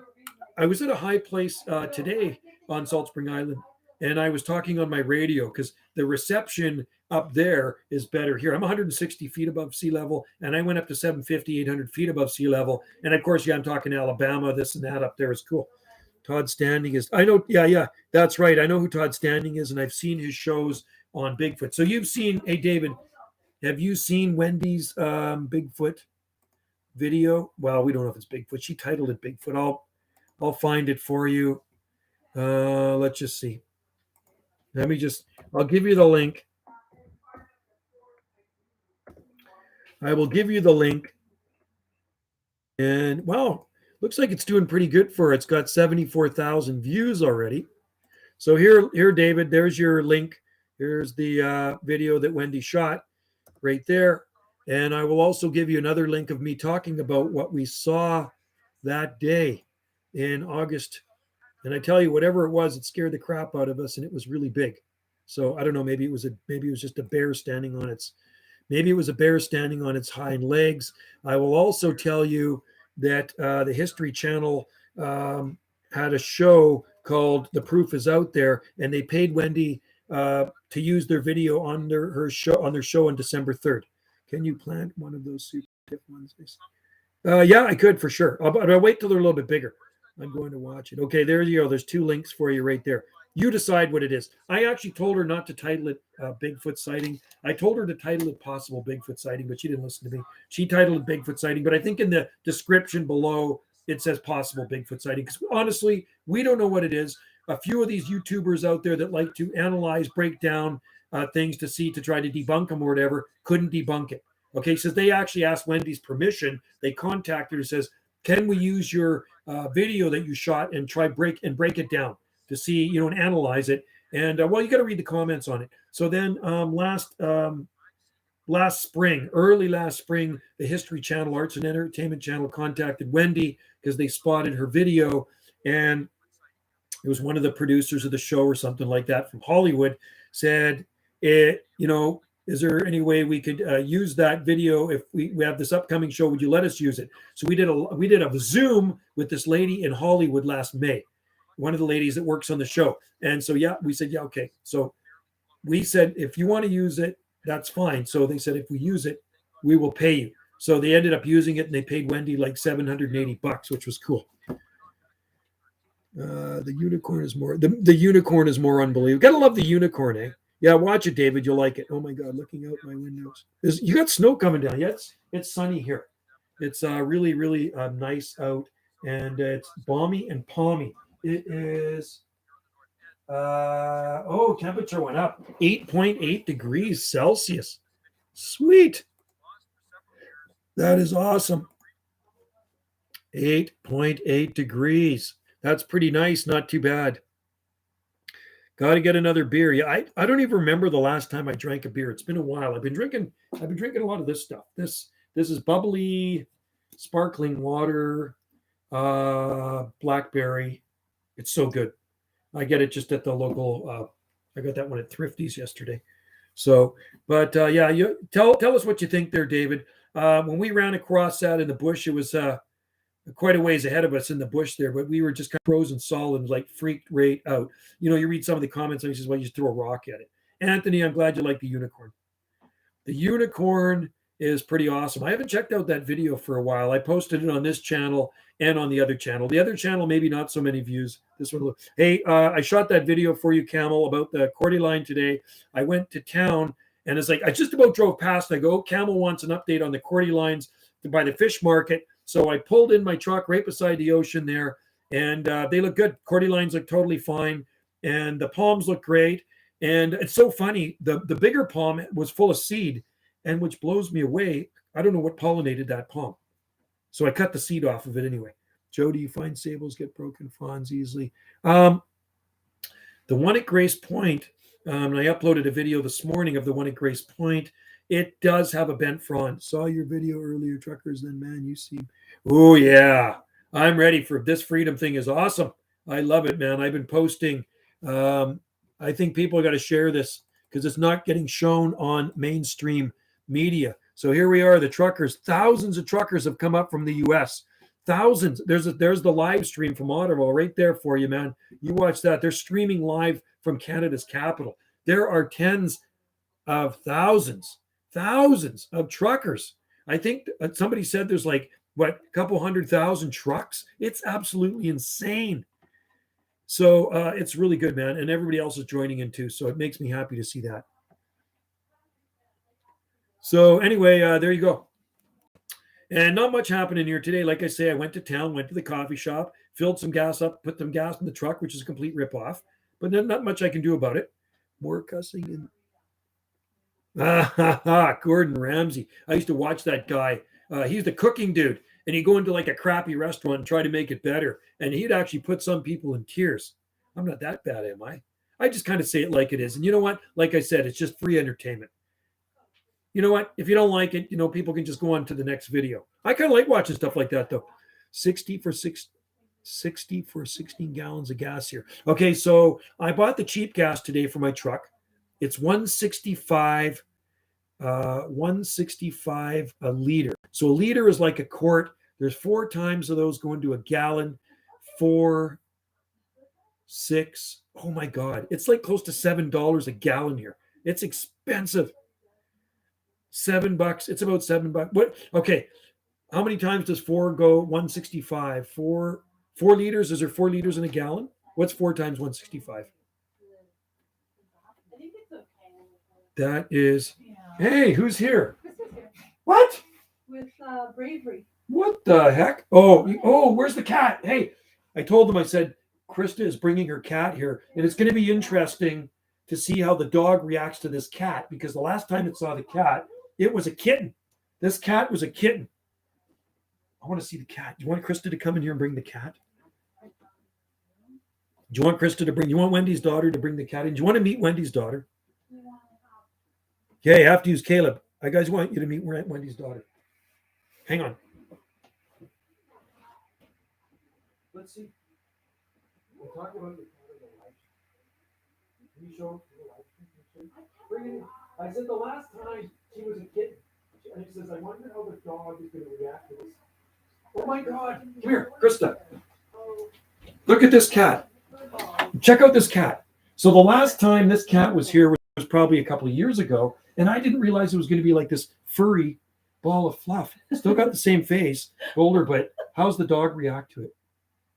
was at a high place today on Salt Spring Island, and I was talking on my radio because the reception up there is better here. I'm 160 feet above sea level, and I went up to 750, 800 feet above sea level. And of course, yeah, I'm talking Alabama. This and that up there is cool. Todd Standing is, I know, yeah, that's right. I know who Todd Standing is, and I've seen his shows on Bigfoot. So you've seen, hey, David, have you seen Wendy's Bigfoot video? Well, we don't know if it's Bigfoot. She titled it Bigfoot. I'll find it for you. Let's just see. I'll give you the link. I will give you the link. And wow, looks like it's doing pretty good for it. It's got 74,000 views already. So here, David, there's your link. Here's the video that Wendy shot right there. And I will also give you another link of me talking about what we saw that day in August. And I tell you, whatever it was, it scared the crap out of us, and it was really big. So I don't know, maybe it was just a bear standing on its hind legs. I will also tell you that the History Channel had a show called "The Proof Is Out There," and they paid Wendy to use their video on their show on December 3rd. Can you plant one of those super stiff ones? Yeah, I could for sure. But I'll wait till they're a little bit bigger. I'm going to watch it. Okay, there you go. There's 2 links for you right there. You decide what it is. I actually told her not to title it Bigfoot sighting. I told her to title it possible Bigfoot sighting, but she didn't listen to me. She titled it Bigfoot sighting, but I think in the description below, it says possible Bigfoot sighting. Because honestly, we don't know what it is. A few of these YouTubers out there that like to analyze, break down things to try to debunk them or whatever, couldn't debunk it. Okay, so they actually asked Wendy's permission. They contacted her and says, can we use your video that you shot and break it down to see, and analyze it. And well, you got to read the comments on it. So then early last spring, the History Channel, Arts and Entertainment Channel contacted Wendy because they spotted her video, and it was one of the producers of the show or something like that from Hollywood said, is there any way we could use that video if we have this upcoming show? Would you let us use it? So we did a Zoom with this lady in Hollywood last May, one of the ladies that works on the show. And so, yeah, we said, yeah, okay. So we said, if you want to use it, that's fine. So they said, if we use it, we will pay you. So they ended up using it, and they paid Wendy like $780, which was cool. The unicorn is more unbelievable. Gotta love the unicorn, eh? Yeah, watch it, David. You'll like it. Oh my God, looking out my windows. You got snow coming down. Yeah, it's sunny here. It's really, really nice out, and it's balmy and palmy. It is. Temperature went up 8.8 degrees Celsius. Sweet. That is awesome. 8.8 degrees. That's pretty nice. Not too bad. Got to get another beer. Yeah, I don't even remember the last time I drank a beer. It's been a while. I've been drinking a lot of this stuff. This is bubbly, sparkling water, blackberry. It's so good. I get it just at the local. I got that one at Thrifty's yesterday. So, but yeah, you tell us what you think there, David. When we ran across that in the bush, it was quite a ways ahead of us in the bush there, but we were just kind of frozen solid, like freaked right out. You read some of the comments and he says, well, you just throw a rock at it. Anthony, I'm glad you like the unicorn. The unicorn is pretty awesome. I haven't checked out that video for a while. I posted it on this channel and on the other channel. The other channel, maybe not so many views. This one, hey, I shot that video for you, Camel, about the cordyline today. I went to town and it's like, I just about drove past. I go, Camel wants an update on the cordylines by the fish market. So I pulled in my truck right beside the ocean there, and they look good. Cordylines look totally fine, and the palms look great. And it's so funny. The bigger palm was full of seed, and which blows me away. I don't know what pollinated that palm. So I cut the seed off of it anyway. Joe, do you find sables get broken fawns easily? The one at Grace Point, and I uploaded a video this morning of the one at Grace Point. It does have a bent frond. Saw your video earlier, truckers. Then, man, you seem. Oh yeah, I'm ready for this freedom thing. Is awesome. I love it, man. I've been posting. I think people got to share this because it's not getting shown on mainstream media. So here we are, the truckers. Thousands of truckers have come up from the U.S. Thousands. There's the live stream from Ottawa right there for you, man. You watch that. They're streaming live from Canada's capital. There are tens of thousands of truckers. I think somebody said there's like, what, a couple 100,000 trucks. It's absolutely insane. So it's really good, man. And everybody else is joining in too. So it makes me happy to see that. So anyway, there you go. And not much happening here today. Like I say, I went to town, went to the coffee shop, filled some gas up, put some gas in the truck, which is a complete ripoff. But not much I can do about it. More cussing in. Gordon Ramsay. I used to watch that guy. He's the cooking dude, and he'd go into like a crappy restaurant and try to make it better. And he'd actually put some people in tears. I'm not that bad, am I? I just kind of say it like it is. And you know what? Like I said, it's just free entertainment. You know what? If you don't like it, people can just go on to the next video. I kind of like watching stuff like that, though. 60 for 16 gallons of gas here. Okay, so I bought the cheap gas today for my truck. It's 165 a liter. So a liter is like a quart. There's 4 times of those going to a gallon. 4, 6. Oh my God. It's like close to $7 a gallon here. It's expensive. $7. It's about $7. What? Okay. How many times does 4 go 165? 4 liters. Is there 4 liters in a gallon? What's 4 times 165? That is, hey, who's here? What? With bravery. What the heck? Oh, where's the cat? Hey, I told them, I said, Krista is bringing her cat here, and it's going to be interesting to see how the dog reacts to this cat, because the last time it saw the cat, it was a kitten. This cat was a kitten. I want to see the cat. Do you want Krista to come in here and bring the cat? Do you want Krista to bring, you want Wendy's daughter to bring the cat in? Do you want to meet Wendy's daughter? Yeah, you have to use Caleb. I guys want you to meet Wendy's daughter. Hang on. Let's see. We'll talk about the live. Can you show the live? Bring it in. I said the last time she was a kitten, and he says, I wonder how the dog is going to react to this. Oh my God. Come here, Krista. Look at this cat. Check out this cat. So the last time this cat was here was probably a couple of years ago, and I didn't realize it was going to be like this furry ball of fluff. Still got the same face, older, but how's the dog react to it?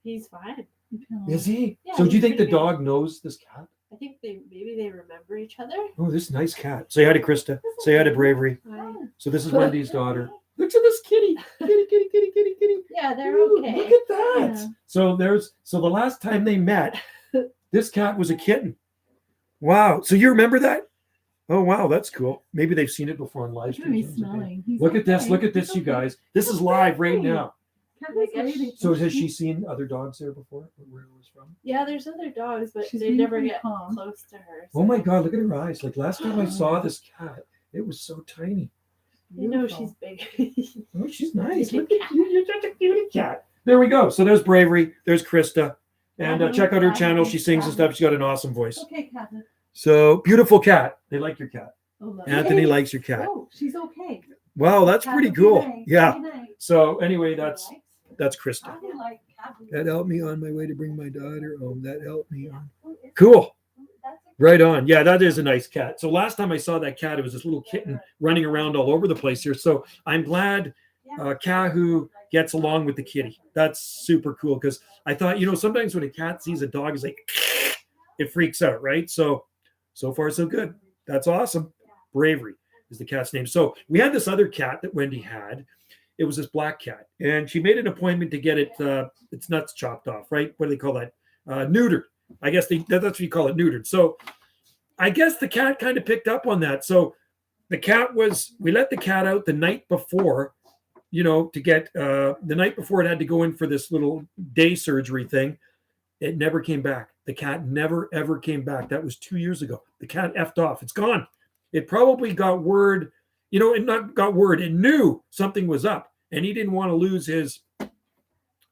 He's fine. Is he? Yeah, So do you think the pretty good. dog knows this cat? I think maybe they remember each other. Oh, this nice cat. Say hi to Krista. Say hi to Bravery. So this is Wendy's daughter. Look at this kitty. Kitty. Yeah, they're Ooh, okay. look at that. Yeah. So the last time they met, this cat was a kitten. Wow. So you remember that? Oh wow, that's cool. Maybe they've seen it before on live Look at me streams. smelling. He's Look at this. okay. Look at He's this, you okay. guys. This is live right now. Kevin's waiting. So has she seen other dogs there before? Where it was from? Yeah, there's other dogs, but She's they being never pretty get calm. close to her. Oh my God, look at her eyes. Like last time I saw this cat, it was so tiny. You know Beautiful. she's big. Oh, she's nice. Look at you. You're such a cutie cat. There we go. So there's Bravery. There's Krista. And check out her channel. She sings and stuff. She's got an awesome voice. Okay, Catherine. So beautiful cat. They like your cat. Oh, lovely. Anthony likes your cat. Oh, she's okay. Wow, that's pretty Catherine, cool. good night. Yeah. Good night. So anyway, that's Relax. Krista. I do like Catherine. That helped me on my way to bring my daughter home. That helped me on. Oh, it's- Cool. that's a- Right on. Yeah, that is a nice cat. So last time I saw that cat, it was this little kitten running around all over the place here. So I'm glad Kahu gets along with the kitty. That's super cool because I thought, sometimes when a cat sees a dog, it's like, it freaks out, right? So far, so good. That's awesome. Bravery is the cat's name. So we had this other cat that Wendy had. It was this black cat. And she made an appointment to get its nuts chopped off, right? What do they call that? Neutered. I guess that's what you call it, neutered. So I guess the cat kind of picked up on that. So we let the cat out the night before, to get the night before it had to go in for this little day surgery thing. It never came back. The cat never, ever came back. That was 2 years ago. The cat effed off. It's gone. It probably got word, it not got word. It knew something was up and he didn't want to lose his,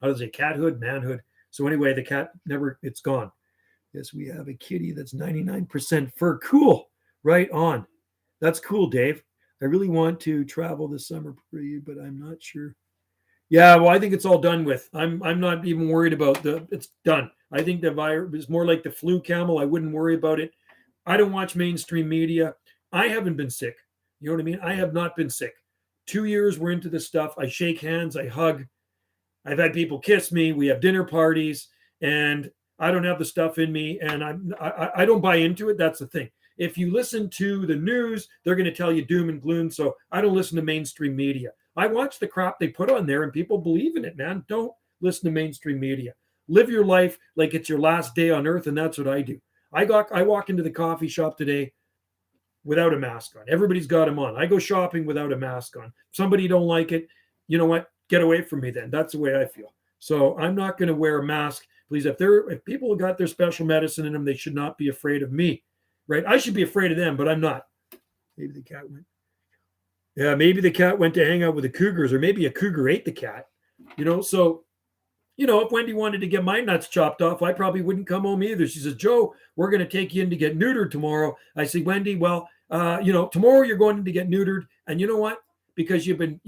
cathood, manhood. So anyway, the cat it's gone. Yes, we have a kitty that's 99% fur. Cool. Right on. That's cool, Dave. I really want to travel this summer for you, but I'm not sure. Yeah, well, I think it's all done with. I'm not even worried about it's done. I think the virus is more like the flu, Camel. I wouldn't worry about it. I don't watch mainstream media. I haven't been sick. You know what I mean? I have not been sick. 2 years we're into this stuff. I shake hands. I hug. I've had people kiss me. We have dinner parties, and I don't have the stuff in me, and I don't buy into it. That's the thing. If you listen to the news, they're going to tell you doom and gloom. So I don't listen to mainstream media. I watch the crap they put on there, and people believe in it, man. Don't listen to mainstream media. Live your life like it's your last day on earth, and that's what I do. I walk into the coffee shop today without a mask on. Everybody's got them on. I go shopping without a mask on. If somebody don't like it, you know what? Get away from me then. That's the way I feel. So I'm not going to wear a mask. Please, if people have got their special medicine in them, they should not be afraid of me, right? I should be afraid of them, but I'm not. Maybe the cat went. Yeah, maybe the cat went to hang out with the cougars, or maybe a cougar ate the cat. So, if Wendy wanted to get my nuts chopped off, I probably wouldn't come home either. She says, Joe, we're going to take you in to get neutered tomorrow. I say, Wendy, well, tomorrow you're going in to get neutered. And you know what? Because you've been,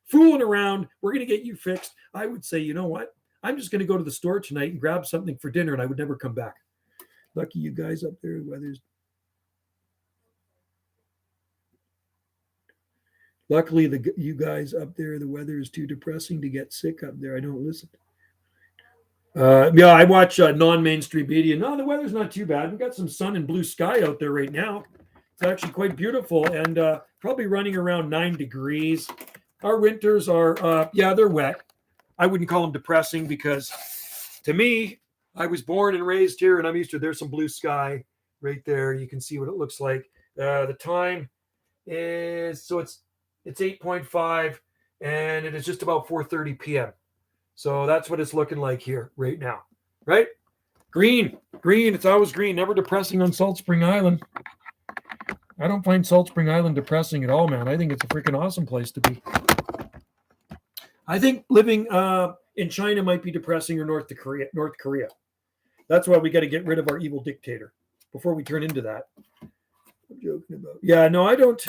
fooling around, we're going to get you fixed. I would say, you know what? I'm just going to go to the store tonight and grab something for dinner, and I would never come back. Lucky you guys up there. The weather's. Luckily, you guys up there, the weather is too depressing to get sick up there. I don't listen. Yeah, I watch non-mainstream media. No, the weather's not too bad. We've got some sun and blue sky out there right now. It's actually quite beautiful and probably running around 9 degrees. Our winters are, they're wet. I wouldn't call them depressing because to me, I was born and raised here and I'm used to, there's some blue sky right there. You can see what it looks like. The time is, so it's 8:05 and it is just about 4:30 p.m. So that's what it's looking like here right now, right? Green. It's always green, never depressing on Salt Spring Island. I don't find Salt Spring Island depressing at all, man. I think it's a freaking awesome place to be. I think living in China might be depressing, or North Korea. That's why we got to get rid of our evil dictator before we turn into that. I'm joking about. Yeah, no, I don't.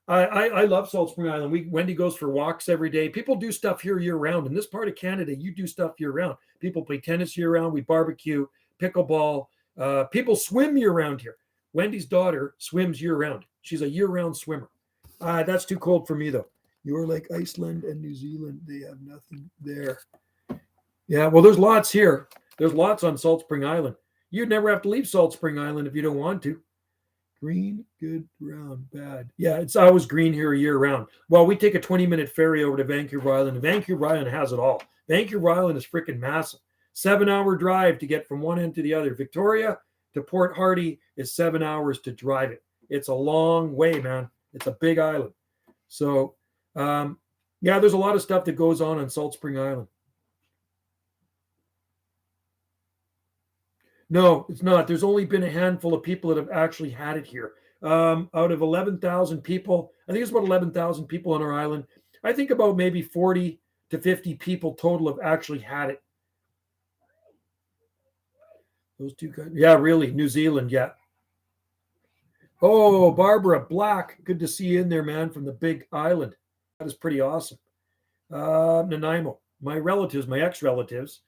I love Salt Spring Island. Wendy goes for walks every day. People do stuff here year round. In this part of Canada, you do stuff year round. People play tennis year round. We barbecue, pickleball. People swim year round here. Wendy's daughter swims year round. She's a year round swimmer. That's too cold for me though. You're like Iceland and New Zealand. They have nothing there. Yeah, well, there's lots here. There's lots on Salt Spring Island. You'd never have to leave Salt Spring Island if you don't want to. Green, good, brown, bad. Yeah, it's always green here year round. Well, we take a 20-minute ferry over to Vancouver Island, and Vancouver Island has it all. Vancouver Island is freaking massive. 7-hour drive to get from one end to the other. Victoria, to Port Hardy is 7 hours to drive it. It's a long way, man. It's a big island. So, yeah, there's a lot of stuff that goes on Salt Spring Island. No, it's not. There's only been a handful of people that have actually had it here. Out of 11,000 people, I think it's about 11,000 people on our island. I think about maybe 40 to 50 people total have actually had it. Those two guys. Yeah, really. New Zealand, yeah. Oh, Barbara Black. Good to see you in there, man, from the big island. That is pretty awesome. Nanaimo. My relatives, my ex-relatives,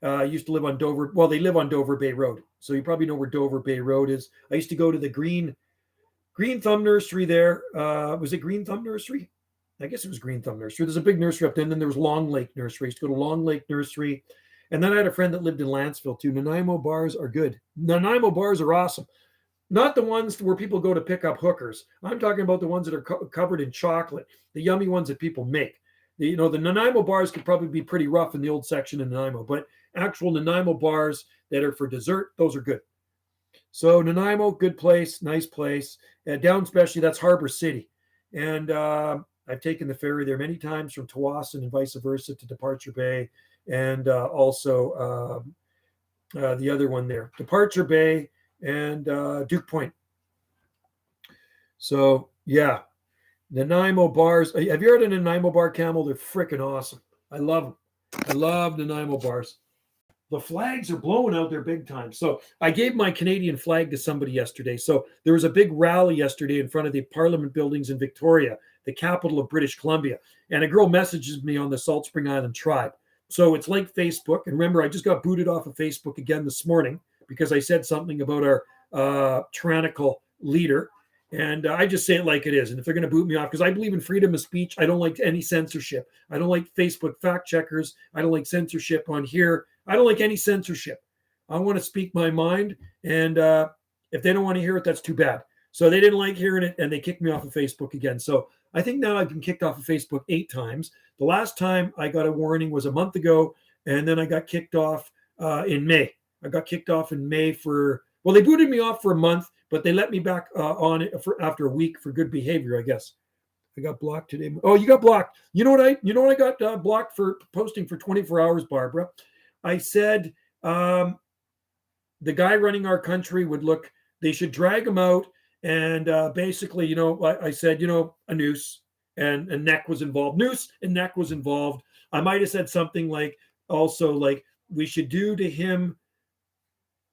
used to live on Dover. Well, they live on Dover Bay Road. So you probably know where Dover Bay Road is. I used to go to the Green Thumb Nursery there. Was it Green Thumb Nursery? I guess it was Green Thumb Nursery. There's a big nursery up there. And then there was Long Lake Nursery. I used to go to Long Lake Nursery. And then I had a friend that lived in Lanceville too. Nanaimo bars are good. Nanaimo bars are awesome. Not the ones where people go to pick up hookers. I'm talking about the ones that are covered in chocolate, the yummy ones that people make. The Nanaimo bars could probably be pretty rough in the old section in Nanaimo, but actual Nanaimo bars that are for dessert, those are good. So Nanaimo, good place, nice place. Down especially, that's Harbor City. And I've taken the ferry there many times from Tawasin and vice versa to Departure Bay. And also the other one there, Departure Bay and Duke Point. So, yeah, Nanaimo bars. Have you heard of Nanaimo bar, Camel? They're freaking awesome. I love them. I love Nanaimo bars. The flags are blowing out there big time. So I gave my Canadian flag to somebody yesterday. So there was a big rally yesterday in front of the Parliament buildings in Victoria, the capital of British Columbia. And a girl messages me on the Salt Spring Island tribe. So it's like Facebook. And remember, I just got booted off of Facebook again this morning because I said something about our tyrannical leader. And I just say it like it is. And if they're going to boot me off, because I believe in freedom of speech, I don't like any censorship. I don't like Facebook fact checkers. I don't like censorship on here. I don't like any censorship. I want to speak my mind. And if they don't want to hear it, that's too bad. So they didn't like hearing it and they kicked me off of Facebook again. So I think now I've been kicked off of Facebook 8 times. The last time I got a warning was a month ago. And then I got kicked off in May. I got kicked off in May well, they booted me off for a month, but they let me back on it after a week for good behavior, I guess. I got blocked today. Oh, you got blocked. You know what I got blocked for posting for 24 hours, Barbara? I said the guy running our country they should drag him out. And basically, I said, a noose and a neck was involved. Noose and neck was involved. I might have said something like, also like, we should do to him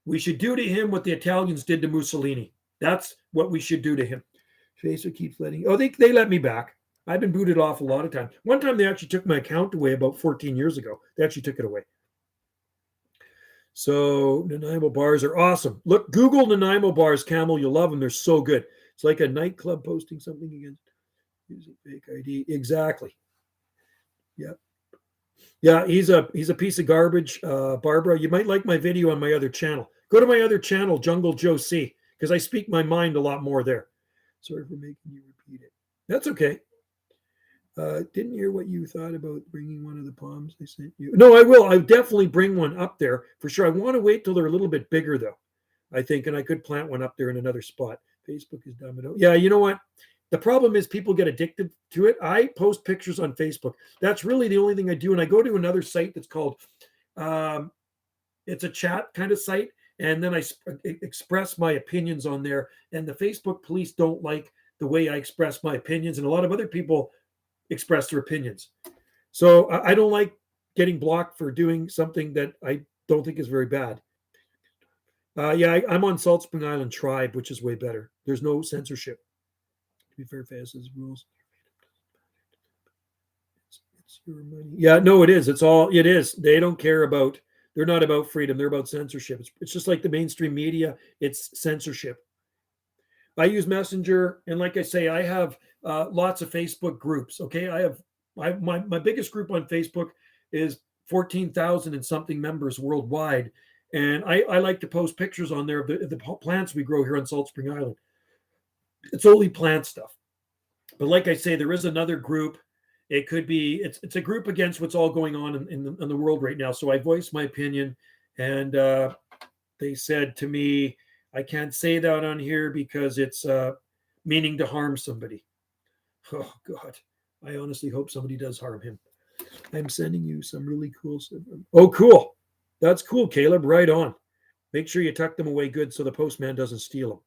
what the Italians did to Mussolini. That's what we should do to him. Facebook keeps letting. Oh, they let me back. I've been booted off a lot of times. One time they actually took my account away about 14 years ago. They actually took it away. So Nanaimo bars are awesome. Look, Google Nanaimo bars, Camel. You'll love them. They're so good. It's like a nightclub posting something against using fake ID. Exactly. Yep. Yeah, he's a piece of garbage, Barbara. You might like my video on my other channel. Go to my other channel, Jungle Joe C, because I speak my mind a lot more there. Sorry for making you repeat it. That's okay. Didn't hear what you thought about bringing one of the palms I sent you. No, I will. I'll definitely bring one up there for sure. I want to wait till they're a little bit bigger, though, I think, and I could plant one up there in another spot. Facebook is domino. Yeah, you know what? The problem is people get addicted to it. I post pictures on Facebook. That's really the only thing I do. And I go to another site that's called, it's a chat kind of site. And then I express my opinions on there. And the Facebook police don't like the way I express my opinions. And a lot of other people express their opinions. So I don't like getting blocked for doing something that I don't think is very bad. Yeah, I'm on Salt Spring Island Tribe, which is way better. There's no censorship. To be fair, fastest rules. It's your money. Yeah, no, it is. It is. They don't care about. They're not about freedom. They're about censorship. It's just like the mainstream media. It's censorship. I use Messenger, and like I say, I have lots of Facebook groups. Okay, my biggest group on Facebook is 14,000 and something members worldwide, and I like to post pictures on there of the plants we grow here on Salt Spring Island. It's only plant stuff, but like I say, there is another group. It could be it's a group against what's all going on in the world right now. So I voiced my opinion, and they said to me, I can't say that on here because it's meaning to harm somebody. Oh, God. I honestly hope somebody does harm him. I'm sending you some really cool stuff. Oh, cool. That's cool, Caleb. Right on. Make sure you tuck them away good so the postman doesn't steal them.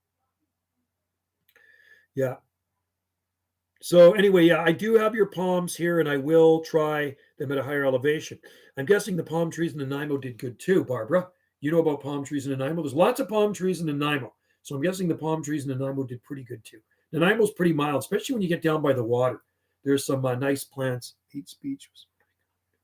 Yeah. So anyway, yeah, I do have your palms here, and I will try them at a higher elevation. I'm guessing the palm trees in Nanaimo did good too, Barbara. You know about palm trees in Nanaimo. There's lots of palm trees in Nanaimo. So I'm guessing the palm trees in Nanaimo did pretty good too. Nanaimo's pretty mild, especially when you get down by the water. There's some nice plants. Hate speech.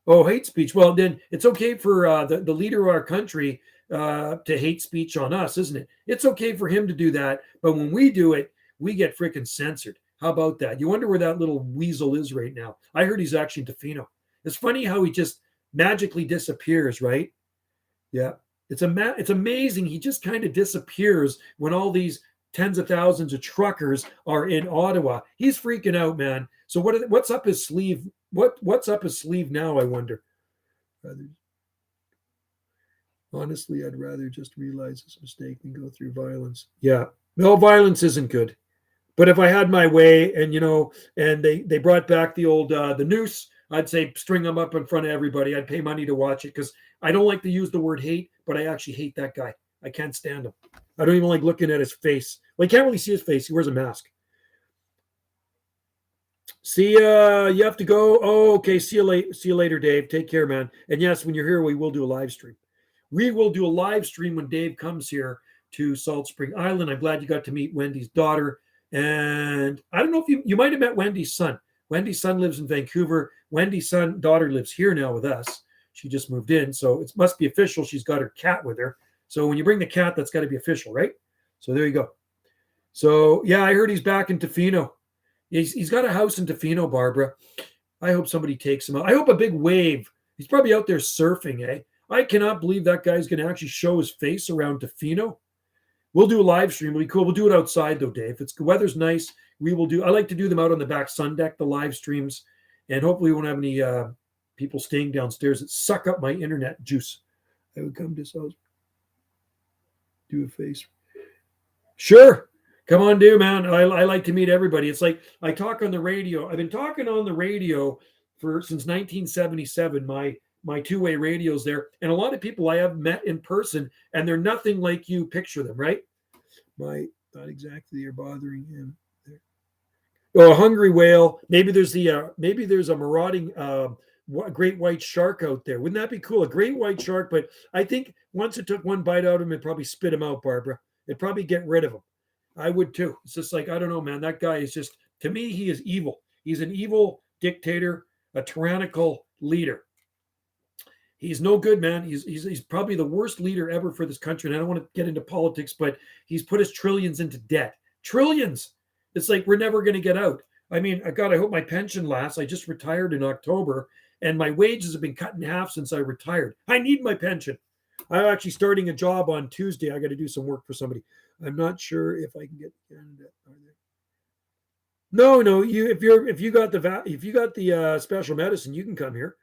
Oh, hate speech. Well, then it's okay for the leader of our country to hate speech on us, isn't it? It's okay for him to do that. But when we do it, we get freaking censored. How about that? You wonder where that little weasel is right now. I heard he's actually in Tofino. It's funny how he just magically disappears, right? Yeah. It's amazing. He just kind of disappears when all these tens of thousands of truckers are in Ottawa. He's freaking out, man. So what's up his sleeve? What's up his sleeve now, I wonder? Honestly, I'd rather just realize it's a mistake than go through violence. Yeah. No, violence isn't good. But if I had my way and, and they brought back the old, the noose, I'd say string them up in front of everybody. I'd pay money to watch it because I don't like to use the word hate, but I actually hate that guy. I can't stand him. I don't even like looking at his face. Well, you can't really see his face. He wears a mask. See, you have to go. Oh, okay. See you later, Dave. Take care, man. And yes, when you're here, we will do a live stream. We will do a live stream when Dave comes here to Salt Spring Island. I'm glad you got to meet Wendy's daughter. And I don't know if you might have met Wendy's son. Wendy's son lives in Vancouver. Wendy's daughter lives here now with us. She just moved in. So it must be official. She's got her cat with her. So when you bring the cat, that's got to be official, right? So there you go. So, yeah, I heard he's back in Tofino. He's got a house in Tofino, Barbara. I hope somebody takes him out. I hope a big wave. He's probably out there surfing, eh? I cannot believe that guy's going to actually show his face around Tofino. We'll do a live stream. It'll be cool. We'll do it outside, though, Dave. If the weather's nice, we will do. I like to do them out on the back sun deck, the live streams. And hopefully we won't have any people staying downstairs that suck up my internet juice. I would come to this house. Do a face. Sure. Come on, do, man. I like to meet everybody. It's like I talk on the radio. I've been talking on the radio since 1977. My two-way radios there. And a lot of people I have met in person, and they're nothing like you picture them, right? Not exactly you're bothering him. Oh, a hungry whale. Maybe there's a marauding great white shark out there. Wouldn't that be cool? A great white shark, but I think once it took one bite out of him, it'd probably spit him out, Barbara. It'd probably get rid of him. I would too. It's just like, I don't know, man. That guy is just, to me, he is evil. He's an evil dictator, a tyrannical leader. He's no good, man. He's probably the worst leader ever for this country. And I don't want to get into politics, but he's put his trillions into debt. Trillions. It's like we're never going to get out. I mean, God, I hope my pension lasts. I just retired in October, and my wages have been cut in half since I retired. I need my pension. I'm actually starting a job on Tuesday. I got to do some work for somebody. I'm not sure if I can get Canada. No. If you got the special medicine, you can come here.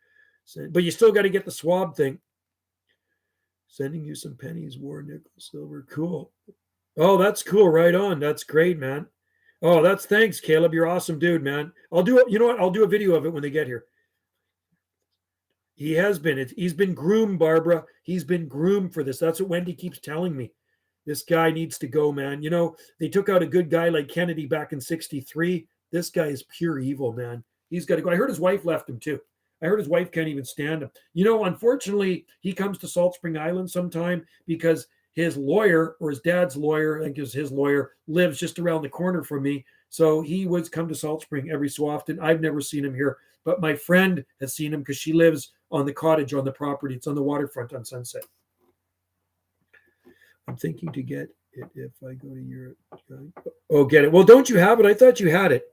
But you still got to get the swab thing. Sending you some pennies, war, nickel, silver. Cool. Oh, that's cool. Right on. That's great, man. Oh, thanks, Caleb. You're awesome, dude, man. I'll do it. You know what? I'll do a video of it when they get here. He has been. He's been groomed, Barbara. He's been groomed for this. That's what Wendy keeps telling me. This guy needs to go, man. They took out a good guy like Kennedy back in '63. This guy is pure evil, man. He's got to go. I heard his wife left him too. I heard his wife can't even stand him. Unfortunately, he comes to Salt Spring Island sometime because his lawyer, or his dad's lawyer, I think is his lawyer, lives just around the corner from me. So he would come to Salt Spring every so often. I've never seen him here, but my friend has seen him because she lives on the cottage on the property. It's on the waterfront on Sunset. I'm thinking to get it if I go to Europe. Oh, get it. Well, don't you have it? I thought you had it.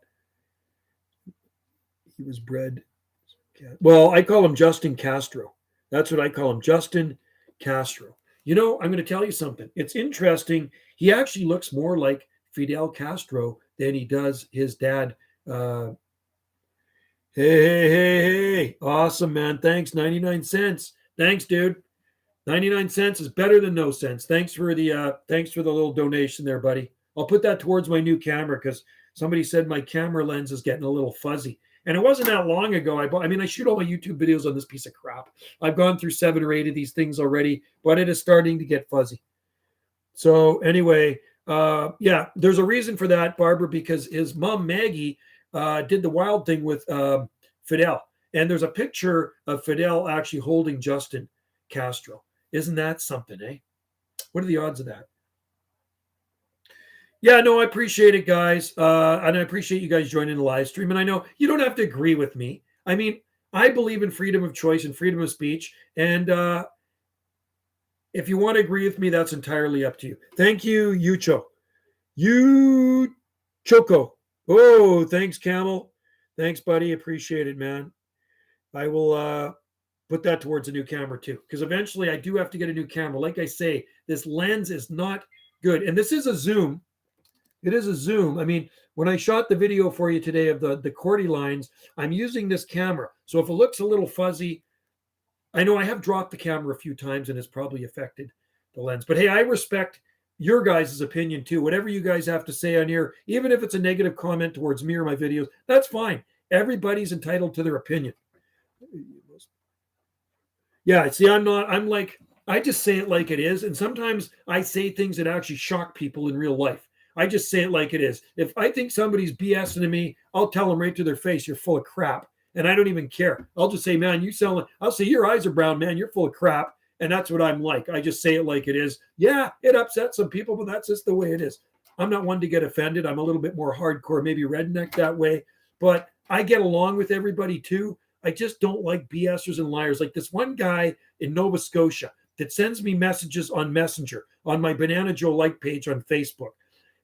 He was bred. Well, I call him Justin Castro. That's what I call him, Justin Castro. I'm going to tell you something. It's interesting. He actually looks more like Fidel Castro than he does his dad. Hey. Awesome, man. Thanks. 99 cents. Thanks, dude. 99 cents is better than no cents. Thanks for the little donation there, buddy. I'll put that towards my new camera because somebody said my camera lens is getting a little fuzzy. And it wasn't that long ago. I shoot all my YouTube videos on this piece of crap. I've gone through 7 or 8 of these things already, but it is starting to get fuzzy. So anyway, there's a reason for that, Barbara, because his mom, Maggie, did the wild thing with Fidel. And there's a picture of Fidel actually holding Justin Castro. Isn't that something, eh? What are the odds of that? Yeah, no, I appreciate it, guys. And I appreciate you guys joining the live stream. And I know you don't have to agree with me. I mean, I believe in freedom of choice and freedom of speech. And if you want to agree with me, that's entirely up to you. Thank you, Yucho. Choco. Oh, thanks, Camel. Thanks, buddy. Appreciate it, man. I will put that towards a new camera too, because eventually I do have to get a new camera. Like I say, this lens is not good. And this is a zoom. It is a zoom. I mean, when I shot the video for you today of the Cordy lines, I'm using this camera. So if it looks a little fuzzy, I know I have dropped the camera a few times and it's probably affected the lens. But hey, I respect your guys' opinion too. Whatever you guys have to say on here, even if it's a negative comment towards me or my videos, that's fine. Everybody's entitled to their opinion. Yeah, see, I just say it like it is. And sometimes I say things that actually shock people in real life. I just say it like it is. If I think somebody's BSing to me, I'll tell them right to their face, you're full of crap. And I don't even care. I'll just say, man, I'll say, your eyes are brown, man, you're full of crap. And that's what I'm like. I just say it like it is. Yeah, it upsets some people, but that's just the way it is. I'm not one to get offended. I'm a little bit more hardcore, maybe redneck that way. But I get along with everybody too. I just don't like BSers and liars. Like this one guy in Nova Scotia that sends me messages on Messenger, on my Banana Joe like page on Facebook.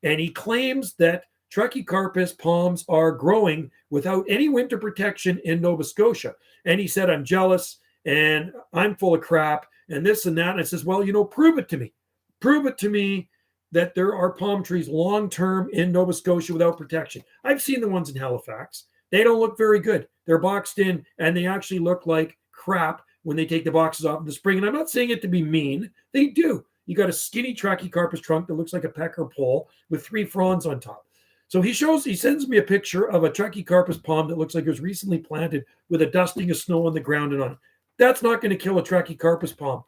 And he claims that Trachycarpus palms are growing without any winter protection in Nova Scotia. And he said, I'm jealous and I'm full of crap and this and that. And I says, well, prove it to me. Prove it to me that there are palm trees long-term in Nova Scotia without protection. I've seen the ones in Halifax. They don't look very good. They're boxed in and they actually look like crap when they take the boxes off in the spring. And I'm not saying it to be mean. They do. You got a skinny Trachycarpus trunk that looks like a pecker pole with 3 fronds on top. So he sends me a picture of a Trachycarpus palm that looks like it was recently planted with a dusting of snow on the ground and on it. That's not going to kill a Trachycarpus palm.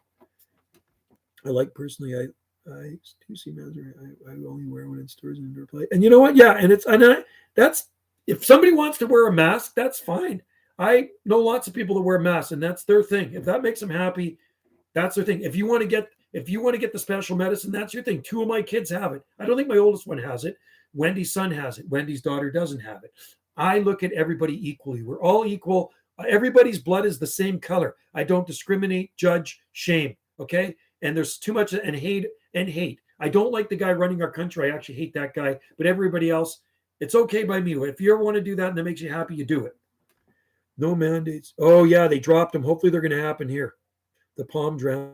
I do see I only wear one in stores and indoor play. And you know what? Yeah, that's if somebody wants to wear a mask, that's fine. I know lots of people that wear masks, and that's their thing. If that makes them happy, that's their thing. If you want to get the special medicine, that's your thing. 2 of my kids have it. I don't think my oldest one has it. Wendy's son has it. Wendy's daughter doesn't have it. I look at everybody equally. We're all equal. Everybody's blood is the same color. I don't discriminate, judge, shame. Okay? And there's too much and hate. I don't like the guy running our country. I actually hate that guy. But everybody else, it's okay by me. If you ever want to do that and that makes you happy, you do it. No mandates. Oh, yeah, they dropped them. Hopefully they're going to happen here. The palm drama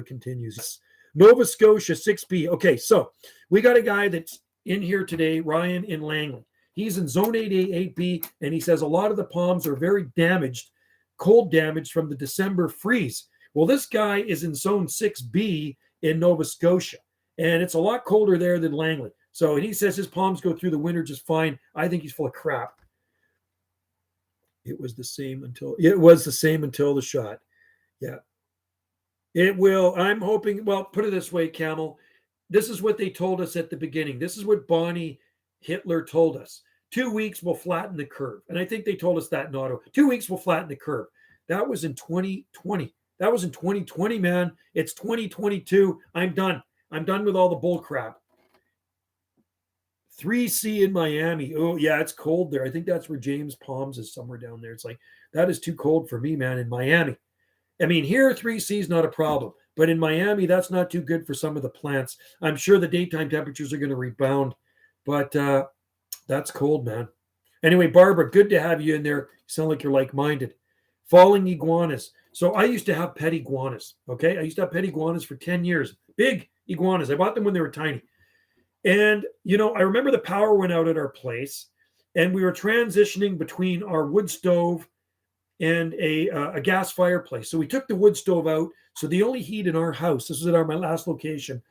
continues. Nova Scotia 6B. Okay, so we got a guy that's in here today, Ryan in Langley. He's in Zone 8A, 8B, and he says a lot of the palms are very damaged, cold damage from the December freeze. Well, this guy is in Zone 6B in Nova Scotia, and it's a lot colder there than Langley. So, and he says his palms go through the winter just fine. I think he's full of crap. It was the same until the shot. Yeah. It will. I'm hoping, well, put it this way, Camel. This is what they told us at the beginning. This is what Bonnie Hitler told us. 2 weeks will flatten the curve. And I think they told us that in Ottawa. 2 weeks will flatten the curve. That was in 2020. That was in 2020, man. It's 2022. I'm done. I'm done with all the bull crap. 3C in Miami. Oh, yeah, it's cold there. I think that's where James Palms is, somewhere down there. It's like, that is too cold for me, man, in Miami. I mean, here 3C is not a problem. But in Miami, that's not too good for some of the plants. I'm sure the daytime temperatures are going to rebound. But that's cold, man. Anyway, Barbara, good to have you in there. You sound like you're like-minded. Falling iguanas. So I used to have pet iguanas, okay? I used to have pet iguanas for 10 years. Big iguanas. I bought them when they were tiny. And, I remember the power went out at our place, and we were transitioning between our wood stove and a gas fireplace. So we took the wood stove out. So the only heat in our house, this was at my last location,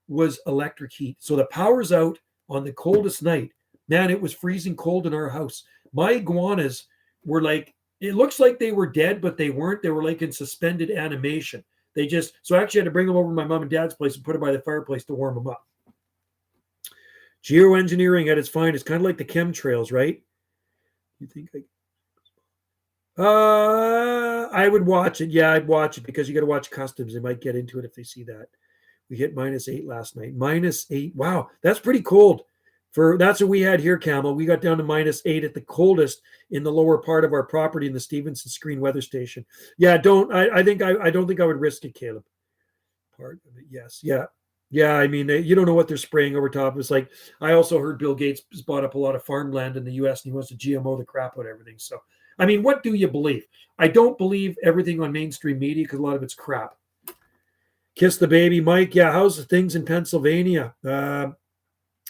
was electric heat. So the power's out on the coldest night. Man, it was freezing cold in our house. My iguanas were like, it looks like they were dead, but they weren't. They were like in suspended animation. So I actually had to bring them over to my mom and dad's place and put them by the fireplace to warm them up. Geoengineering at its finest, kind of like the chemtrails, right? You think I would watch it. Yeah, I'd watch it because you got to watch customs. They might get into it if they see that. We hit -8 last night. -8. Wow, that's pretty cold. That's what we had here, Camel. We got down to -8 at the coldest in the lower part of our property in the Stevenson Screen weather station. Yeah, I don't think I would risk it, Caleb. Part of it, yes. Yeah. I mean, you don't know what they're spraying over top. It's like, I also heard Bill Gates has bought up a lot of farmland in the US and he wants to GMO the crap out of everything. So, I mean, what do you believe? I don't believe everything on mainstream media because a lot of it's crap. Kiss the baby, Mike. Yeah, how's the things in Pennsylvania?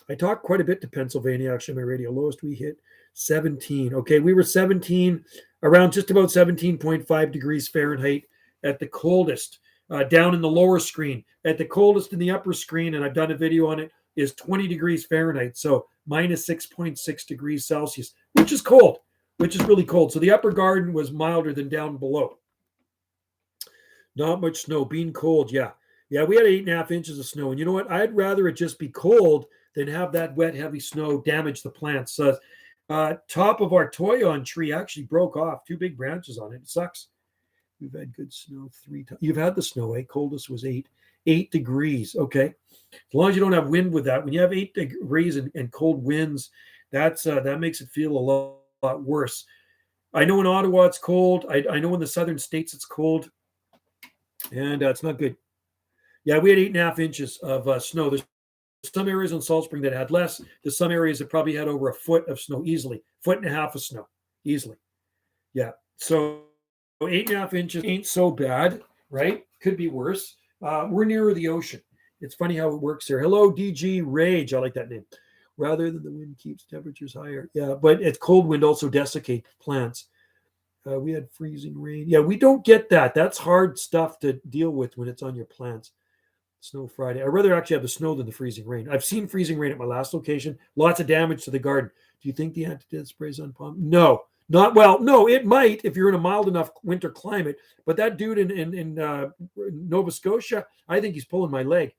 I talked quite a bit to Pennsylvania, actually, on my radio. Lowest we hit 17. Okay, we were 17, around just about 17.5 degrees Fahrenheit at the coldest, down in the lower screen. At the coldest in the upper screen, and I've done a video on it, is 20 degrees Fahrenheit. So -6.6 degrees Celsius, which is cold, which is really cold. So the upper garden was milder than down below. Not much snow, being cold. Yeah, we had 8.5 inches of snow. And you know what? I'd rather it just be cold than have that wet, heavy snow damage the plants. So, top of our toyon tree actually broke off. 2 big branches on it. It sucks. We've had good snow 3 times. You've had the snow, eh? Coldest was 8 degrees. Okay. As long as you don't have wind with that. When you have 8 degrees and cold winds, that makes it feel a lot worse. I know in Ottawa it's cold. I know in the southern states it's cold. And it's not good. Yeah, we had 8.5 inches of snow. There's some areas in Salt Spring that had less. There's some areas that probably had over 1 foot of snow easily. 1.5 feet of snow easily. Yeah. So 8.5 inches ain't so bad, right? Could be worse. We're nearer the ocean. It's funny how it works there. Hello, DG Rage. I like that name. Rather than the wind keeps temperatures higher. Yeah, but it's cold wind also desiccates plants. We had freezing rain. Yeah, we don't get that. That's hard stuff to deal with when it's on your plants. Snow Friday. I'd rather actually have the snow than the freezing rain. I've seen freezing rain at my last location. Lots of damage to the garden. Do you think the anti-death sprays on palm? No, not well. No, it might if you're in a mild enough winter climate. But that dude in Nova Scotia, I think he's pulling my leg.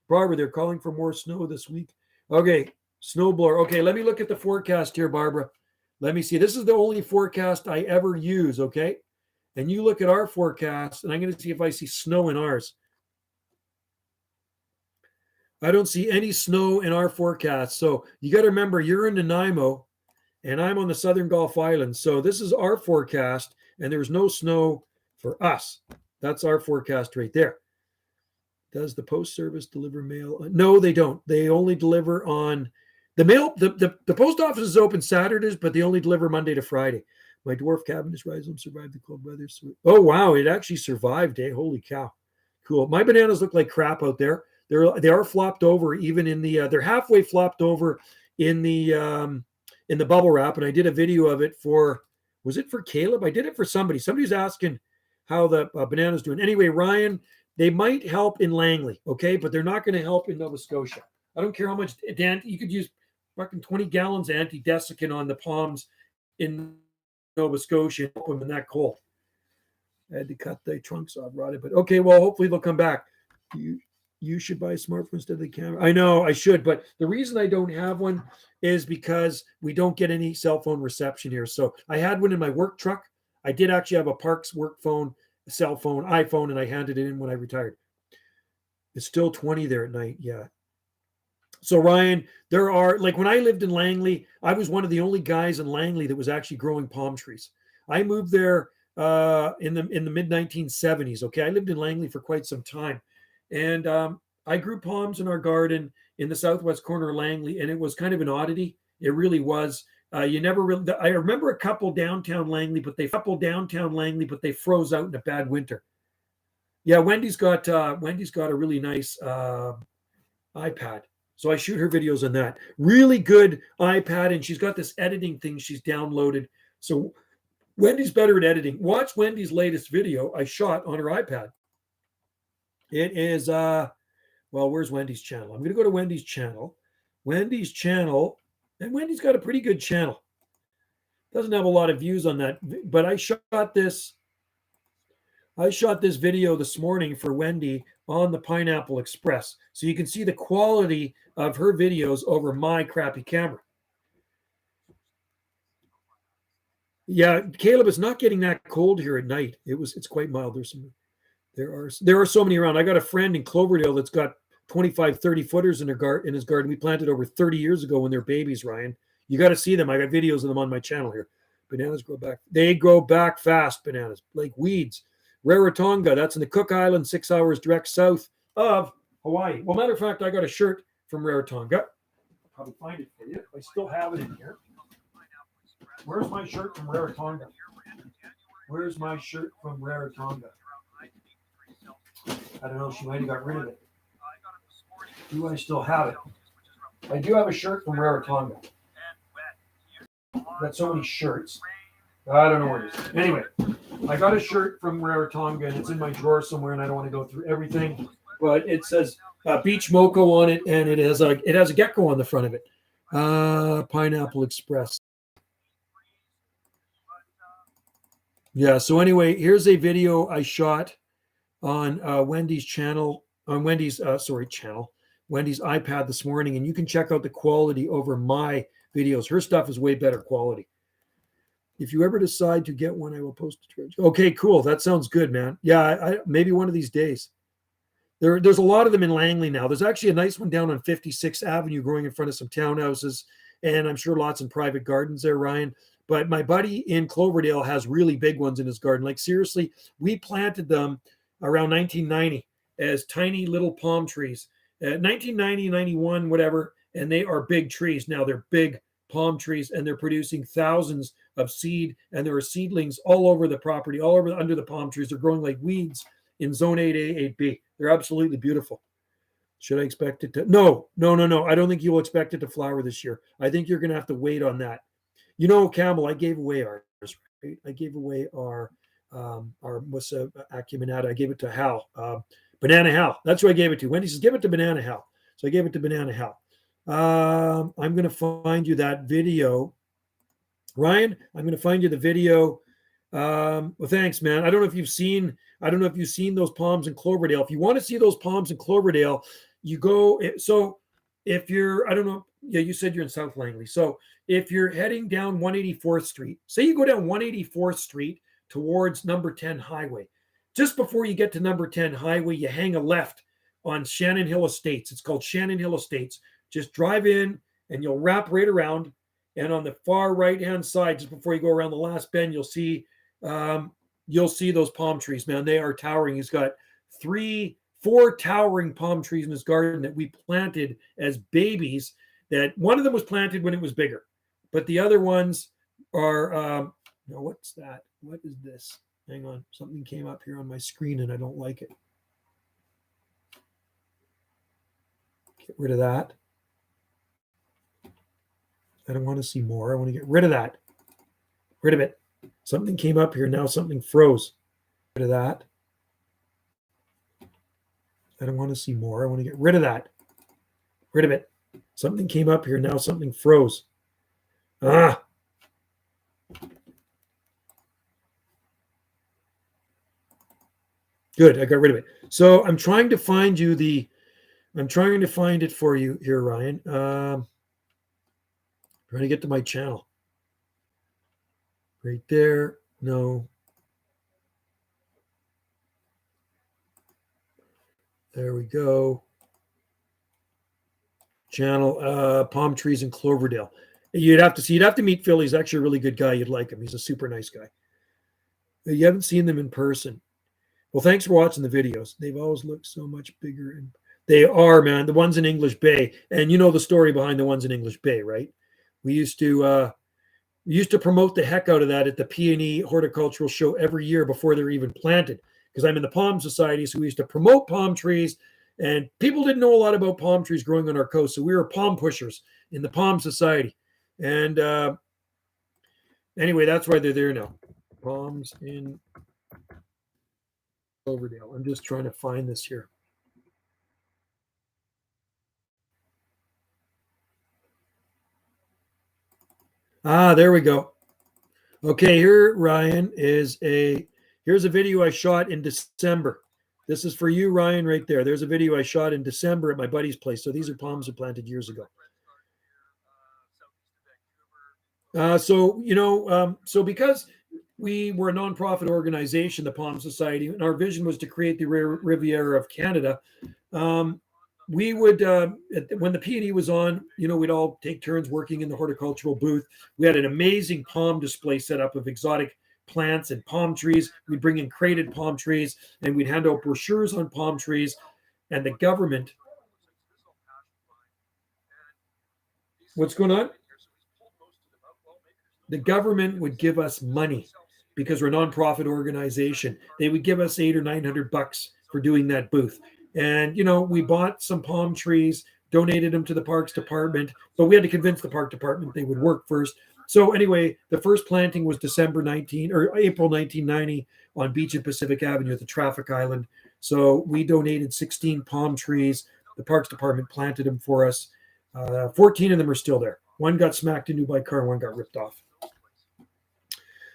Barbara, they're calling for more snow this week. Okay, snowblower. Okay, let me look at the forecast here, Barbara. Let me see. This is the only forecast I ever use, okay? And you look at our forecast, and I'm going to see if I see snow in ours. I don't see any snow in our forecast. So you got to remember, you're in Nanaimo, and I'm on the Southern Gulf Islands. So this is our forecast, and there's no snow for us. That's our forecast right there. Does the post service deliver mail? No, they don't. They only deliver on the mail. The post office is open Saturdays, but they only deliver Monday to Friday. My dwarf cabinet rhizome survived the cold weather. Oh, wow. It actually survived, eh? Holy cow. Cool. My bananas look like crap out there. They are flopped over even in the, they're halfway flopped over in the bubble wrap. And I did a video of it was it for Caleb? I did it for somebody. Somebody's asking how the banana's doing. Anyway, Ryan, they might help in Langley, okay? But they're not going to help in Nova Scotia. I don't care how much, Dan, you could use fucking 20 gallons of anti-desiccant on the palms in Nova Scotia and help them in that cold. I had to cut the trunks off, rotted, but okay, well, hopefully they'll come back. You should buy a smartphone instead of the camera. I know I should, but the reason I don't have one is because we don't get any cell phone reception here. So I had one in my work truck. I did actually have a Parks work phone, cell phone, iPhone, and I handed it in when I retired. It's still 20 there at night. Yeah. So Ryan, there are, like when I lived in Langley, I was one of the only guys in Langley that was actually growing palm trees. I moved there in the mid 1970s. Okay. I lived in Langley for quite some time. And I grew palms in our garden in the southwest corner of Langley, and it was kind of an oddity. It really was. You never really. I remember a couple downtown Langley, but they froze out in a bad winter. Yeah, Wendy's got a really nice iPad, so I shoot her videos on that. Really good iPad, and she's got this editing thing she's downloaded. So Wendy's better at editing. Watch Wendy's latest video I shot on her iPad. It is, well, where's Wendy's channel? I'm going to go to Wendy's channel. Wendy's channel, and Wendy's got a pretty good channel. Doesn't have a lot of views on that, but I shot this video this morning for Wendy on the Pineapple Express. So you can see the quality of her videos over my crappy camera. Yeah, Caleb, it's not getting that cold here at night. It's quite mild. There are so many around. I got a friend in Cloverdale that's got 25, 30 footers in his garden. We planted over 30 years ago when they're babies, Ryan. You got to see them. I got videos of them on my channel here. Bananas grow back. They grow back fast, bananas, like weeds. Rarotonga, that's in the Cook Islands, 6 hours direct south of Hawaii. Well, matter of fact, I got a shirt from Rarotonga. I'll probably find it for you. I still have it in here. Where's my shirt from Rarotonga? Where's my shirt from Rarotonga? I don't know. She might have got rid of it. Do I still have it? I do have a shirt from Rarotonga. Got so many shirts. I don't know where it is. Anyway, I got a shirt from Rarotonga, and it's in my drawer somewhere, and I don't want to go through everything. But it says Beach Moco on it, and it has a gecko on the front of it. Pineapple Express. Yeah. So anyway, here's a video I shot on Wendy's channel, on Wendy's iPad this morning, and you can check out the quality over my videos. Her stuff is way better quality. If you ever decide to get one, I will post it. Okay, cool. That sounds good, man. Yeah, maybe one of these days. There's a lot of them in Langley now. There's actually a nice one down on 56th Avenue growing in front of some townhouses, and I'm sure lots in private gardens there, Ryan. But my buddy in Cloverdale has really big ones in his garden. Like seriously, we planted them around 1990 as tiny little palm trees. 1990, 91, whatever, and they are big trees. Now they're big palm trees, and they're producing thousands of seed, and there are seedlings all over the property, all over under the palm trees. They're growing like weeds in zone 8A, 8B. They're absolutely beautiful. Should I expect it to? No. I don't think you'll expect it to flower this year. I think you're going to have to wait on that. You know, Camel, I gave away ours. Right? I gave away our Acuminata. I gave it to Hal. Banana Hal. That's who I gave it to. Wendy says, give it to Banana Hal. So I gave it to Banana Hal. I'm going to find you that video. Ryan, I'm going to find you the video. Well, thanks, man. I don't know if you've seen those palms in Cloverdale. If you want to see those palms in Cloverdale, you go. So if you're, I don't know. Yeah, you said you're in South Langley. So if you're heading down 184th Street, say you go down 184th Street towards number 10 Highway. Just before you get to number 10 Highway, you hang a left on Shannon Hill Estates. It's called Shannon Hill Estates. Just drive in and you'll wrap right around. And on the far right-hand side, just before you go around the last bend, you'll see those palm trees, man. They are towering. He's got 4 towering palm trees in his garden that we planted as babies. That one of them was planted when it was bigger, but the other ones are, what's that? What is this? Hang on. Something came up here on my screen and I don't like it. Get rid of that. I don't want to see more. I want to get rid of that. Rid of it. Something came up here. Now something froze. Rid of that. I don't want to see more. I want to get rid of that. Rid of it. Something came up here. Now something froze. Good. I got rid of it. So I'm trying to find it for you here, Ryan. Trying to get to my channel. Right there. No. There we go. Channel, palm trees in Cloverdale. You'd have to meet Phil. He's actually a really good guy. You'd like him. He's a super nice guy. You haven't seen them in person. Well, thanks for watching the videos. They've always looked so much bigger. And they are, man. The ones in English Bay. And you know the story behind the ones in English Bay, right? We used to promote the heck out of that at the P&E Horticultural Show every year before they're even planted. Because I'm in the Palm Society, so we used to promote palm trees. And people didn't know a lot about palm trees growing on our coast. So we were palm pushers in the Palm Society. And anyway, that's why they're there now. palms in Cloverdale. I'm just trying to find this here. Ah, there we go. Okay, here, Ryan, here's a video I shot in December. This is for you, Ryan, right there. There's a video I shot in December at my buddy's place. So these are palms I planted years ago. So because we were a nonprofit organization, the Palm Society, and our vision was to create the Riviera of Canada. We would, when the P&E was on, we'd all take turns working in the horticultural booth. We had an amazing palm display set up of exotic plants and palm trees. We'd bring in crated palm trees, and we'd hand out brochures on palm trees. And the government, what's going on? The government would give us money because we're a nonprofit organization. They would give us $800 or $900 for doing that booth. And, we bought some palm trees, donated them to the Parks Department, but we had to convince the Park Department they would work first. So anyway, the first planting was April 1990 on Beach and Pacific Avenue at the traffic island. So we donated 16 palm trees. The Parks Department planted them for us. 14 of them are still there. One got smacked into by a car, and one got ripped off.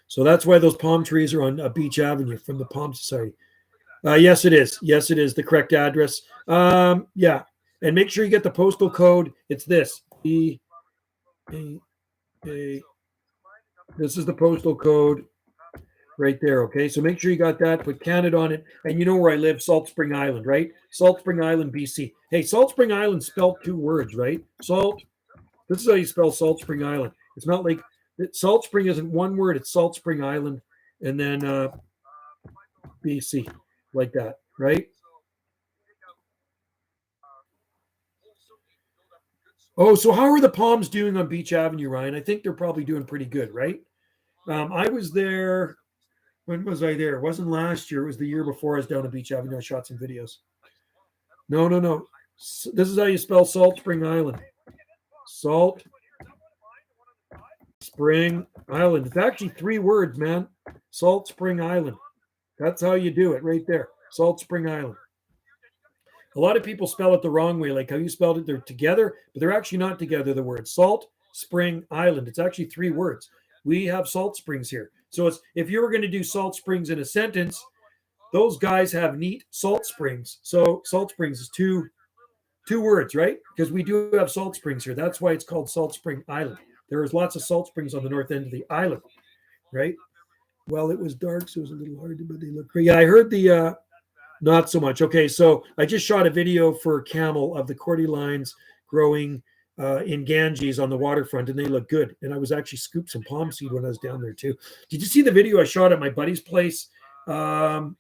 So that's why those palm trees are on Beach Avenue from the Palm Society. Yes, it is. Yes, it is the correct address. Yeah. And make sure you get the postal code. It's this. This is the postal code right there. Okay. So make sure you got that. Put Canada on it. And you know where I live, Salt Spring Island, right? Salt Spring Island, BC. Hey, Salt Spring Island spelled 2 words, right? Salt. This is how you spell Salt Spring Island. It's not like Salt Spring isn't one word. It's Salt Spring Island. And then BC. Like that, right? Oh, so how are the palms doing on Beach Avenue, Ryan? I think they're probably doing pretty good, right? I was there. When was I there? It wasn't last year. It was the year before. I was down at Beach Avenue. I shot some videos. No. This is how you spell Salt Spring Island. Salt Spring Island. It's actually 3 words, man. Salt Spring Island. That's how you do it right there. Salt Spring Island. A lot of people spell it the wrong way, like how you spelled it. They're together, but they're actually not together, the word. Salt Spring Island. It's actually 3 words. We have salt springs here. So it's if you were going to do salt springs in a sentence, those guys have neat salt springs. So salt springs is two words, right? Because we do have salt springs here. That's why it's called Salt Spring Island. There is lots of salt springs on the north end of the island, right? Well, it was dark, so it was a little hard, but they look great. Yeah, I heard the not so much. Okay, so I just shot a video for Camel of the cordyline growing in Ganges on the waterfront, and they look good. And I was actually scooped some palm seed when I was down there too. Did you see the video I shot at my buddy's place earlier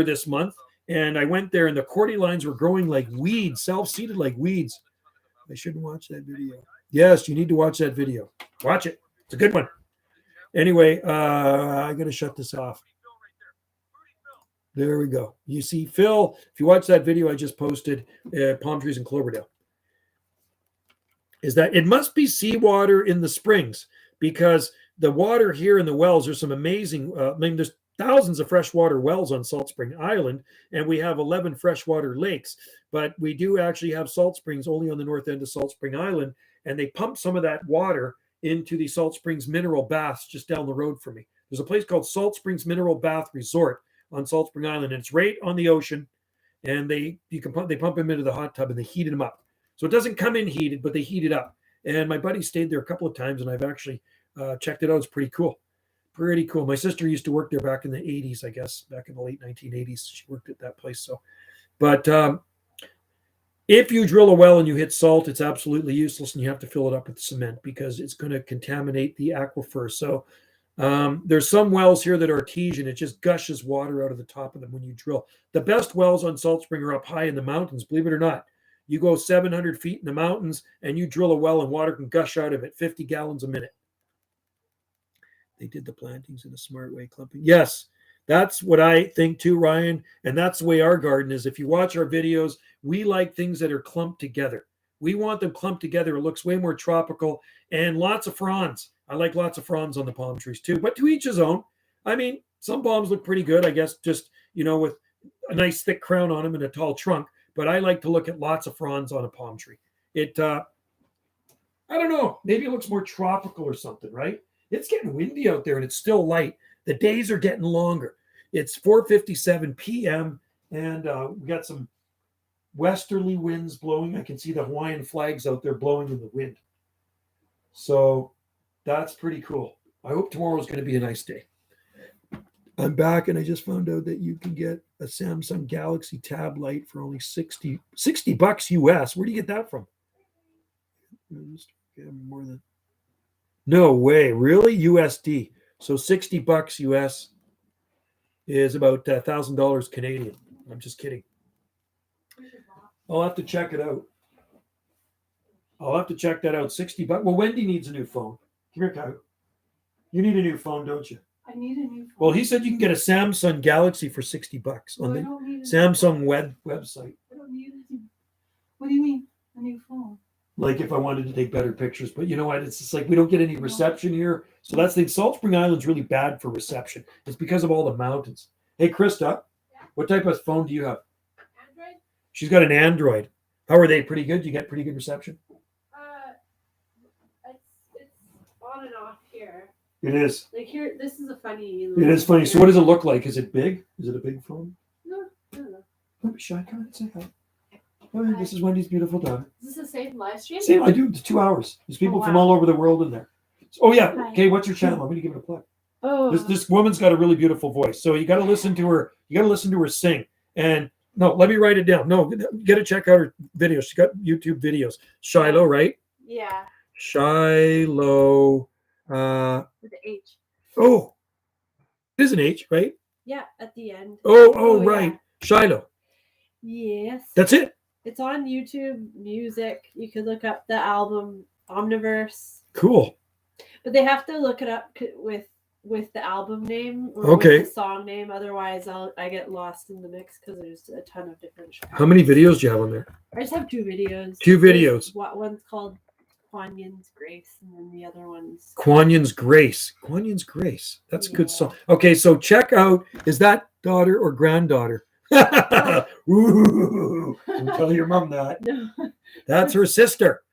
this month? And I went there, and the cordyline were growing like weeds, self-seeded like weeds. I shouldn't watch that video. Yes, you need to watch that video. Watch it. It's a good one. Anyway, I got to shut this off. There we go. You see, Phil, if you watch that video I just posted, palm trees in Cloverdale, is that it must be seawater in the springs because the water here in the wells, there's some amazing, there's thousands of freshwater wells on Salt Spring Island, and we have 11 freshwater lakes, but we do actually have salt springs only on the north end of Salt Spring Island, and they pump some of that water into the Salt Springs Mineral Baths just down the road from me. There's a place called Salt Springs Mineral Bath Resort on Salt Spring Island, and it's right on the ocean. And they pump them into the hot tub and they heat them up. So it doesn't come in heated, but they heat it up. And my buddy stayed there a couple of times, and I've actually checked it out. It's pretty cool. Pretty cool. My sister used to work there back in the 80s, I guess, back in the late 1980s. She worked at that place. So, but if you drill a well and you hit salt, it's absolutely useless, and you have to fill it up with cement because it's going to contaminate the aquifer. So there's some wells here that are artesian. It just gushes water out of the top of them when you drill. The best wells on Salt Spring are up high in the mountains, believe it or not. You go 700 feet in the mountains and you drill a well and water can gush out of it, 50 gallons a minute. They did the plantings in a smart way, clumping. Yes, that's what I think too, Ryan. And that's the way our garden is. If you watch our videos, we like things that are clumped together. We want them clumped together. It looks way more tropical and lots of fronds. I like lots of fronds on the palm trees too, but to each his own. I mean, some palms look pretty good, I guess, just, with a nice thick crown on them and a tall trunk. But I like to look at lots of fronds on a palm tree. I don't know, maybe it looks more tropical or something, right? It's getting windy out there and it's still light. The days are getting longer. It's 4:57 p.m. and we got some westerly winds blowing. I can see the Hawaiian flags out there blowing in the wind. So that's pretty cool. I hope tomorrow is going to be a nice day. I'm back and I just found out that you can get a Samsung Galaxy Tab Lite for only $60 US. Where do you get that from? More than no way, really? USD. So $60 US is about $1,000 Canadian. I'm just kidding. I'll have to check it out. I'll have to check that out. $60. Well, Wendy needs a new phone. Come here, Kyle. You need a new phone, don't you? I need a new phone. Well, he said you can get a Samsung Galaxy for $60 on I the don't need a Samsung website. I don't need a new. What do you mean, a new phone? Like if I wanted to take better pictures, but you know what? It's just like we don't get any reception here. So that's the Salt Spring Island's really bad for reception. It's because of all the mountains. Hey, Krista, what type of phone do you have? Android? She's got an Android. How are they? Pretty good? You get pretty good reception? It's on and off here. It is. Like here, this is a funny. It is funny. So what does it look like? Is it big? Is it a big phone? No, no. Don't be shy. Come on, say hi. Hi, this is Wendy's beautiful daughter. Is this the same live stream? Same, I do. It's 2 hours. There's people from wow. all over the world in there. Oh yeah. Hi. Okay, what's your channel? I'm going to give it a plug. Oh, This woman's got a really beautiful voice. So you got to listen to her. You got to listen to her sing. And no, let me write it down. No, you got to check out her videos. She's got YouTube videos. Shiloh, right? yeah, Shiloh. with the H. Oh, it is an H, right? Yeah, at the end. Oh, yeah. right. Shiloh. Yes. That's it. It's on YouTube Music. You could look up the album Omniverse, Cool. but they have to look it up with the album name or Okay. with the song name. Otherwise, I get lost in the mix because there's a ton of different. How many videos do you have on there? I just have 2 videos. Two videos. One's called Kuan Yin's Grace, and then the other one's Kuan Yin's Grace. Kuan Yin's Grace. That's a good Yeah. song. Okay, so check out, is that daughter or granddaughter? Ooh, don't tell your mom that. No. That's her sister.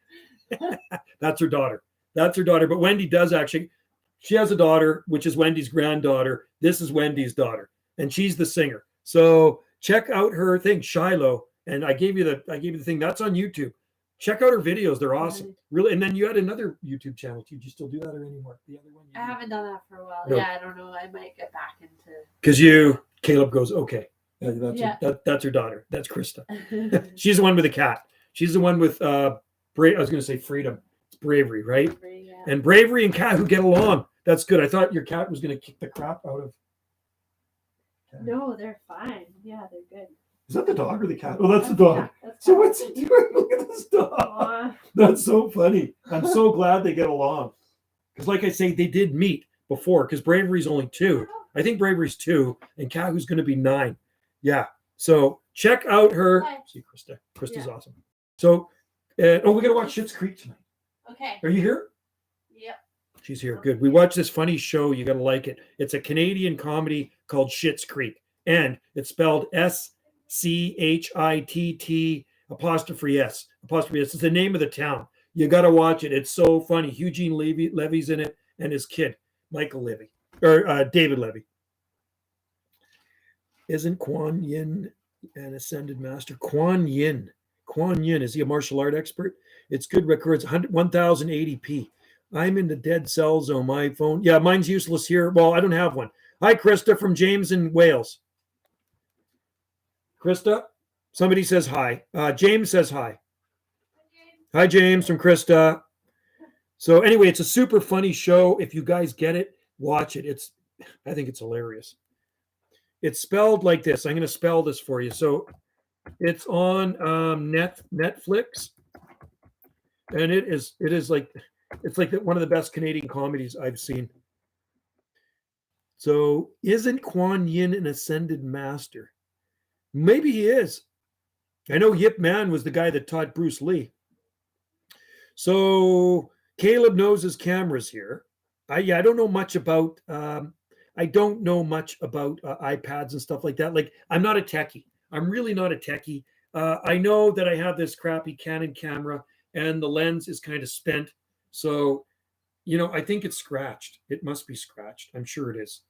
That's her daughter. That's her daughter. But Wendy does actually, she has a daughter, which is Wendy's granddaughter. This is Wendy's daughter, and she's the singer. So check out her thing, Shiloh. And I gave you the thing that's on YouTube. Check out her videos; they're awesome, really. And then you had another YouTube channel too. Do you still do that or anymore? The other one? I haven't done that for a while. No. Yeah, I don't know. I might get back into. Because Caleb goes, okay. That's her daughter. That's Krista. She's the one with the cat. She's the one with I was going to say freedom. It's bravery, right? Yeah. And bravery and cat who get along. That's good. I thought your cat was going to kick the crap out of. No, they're fine. Yeah, they're good. Is that the dog or the cat? Oh, that's the dog. Yeah, that's So fine. what's he doing? Look at this dog. Aw. That's so funny. I'm so glad they get along. Because like I say, they did meet before because Bravery's only 2. I think Bravery's 2 and Kahu's going to be 9. Yeah. So check out her. Hi. See Krista. Krista's Yeah. awesome. So, we got to watch Schitt's Creek tonight. Okay. Are you here? Yep. She's here. Good. We watched this funny show. You got to like it. It's a Canadian comedy called Schitt's Creek. And it's spelled SCHITT apostrophe S. It's the name of the town. You got to watch it. It's so funny. Eugene Levy's in it and his kid, Michael Levy, or David Levy. Isn't Kuan Yin an ascended master? Kuan Yin, is he a martial art expert? It's good records, 1080p. I'm in the dead cell zone. My phone, yeah, mine's useless here. Well, I don't have one. Hi, Krista from James in Wales. Krista, somebody says hi. James says hi. Hi, James from Krista. So anyway, it's a super funny show. If you guys get it, watch it. I think it's hilarious. It's spelled like this. I'm going to spell this for you. So it's on Netflix, and it's like one of the best Canadian comedies I've seen. So isn't Kuan Yin an ascended master? Maybe he is. I know Yip Man was the guy that taught Bruce Lee. So Caleb knows his cameras here. I don't know much about iPads and stuff like that. Like, I'm not a techie. I'm really not a techie. I know that I have this crappy Canon camera and the lens is kind of spent. So, I think it's scratched. It must be scratched. I'm sure it is.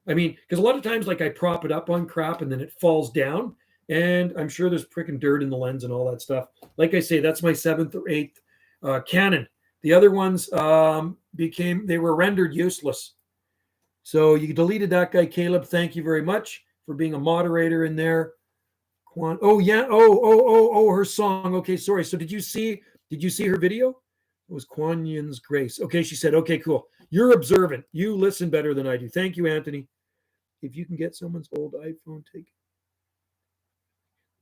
I mean, because a lot of times, like, I prop it up on crap and then it falls down, and I'm sure there's freaking dirt in the lens and all that stuff. Like I say, that's my 7th or 8th Canon. The other ones they were rendered useless. So you deleted that guy, Caleb. Thank you very much for being a moderator in there. Oh yeah. Oh, her song. Okay, sorry. So did you see her video? It was Kuan Yin's Grace. Okay, she said, okay, cool. You're observant. You listen better than I do. Thank you, Anthony. If you can get someone's old iPhone, take it.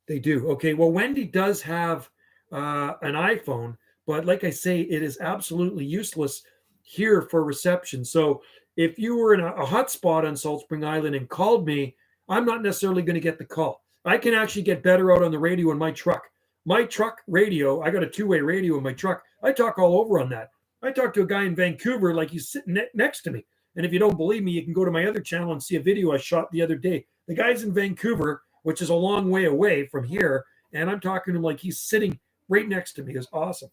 They do. Okay, well, Wendy does have an iPhone, but like I say, it is absolutely useless here for reception. So if you were in a hotspot on Salt Spring Island and called me, I'm not necessarily going to get the call. I can actually get better out on the radio in my truck. My truck radio, I got a 2-way radio in my truck. I talk all over on that. I talked to a guy in Vancouver like he's sitting next to me. And if you don't believe me, you can go to my other channel and see a video I shot the other day. The guy's in Vancouver, which is a long way away from here. And I'm talking to him like he's sitting right next to me. It's awesome.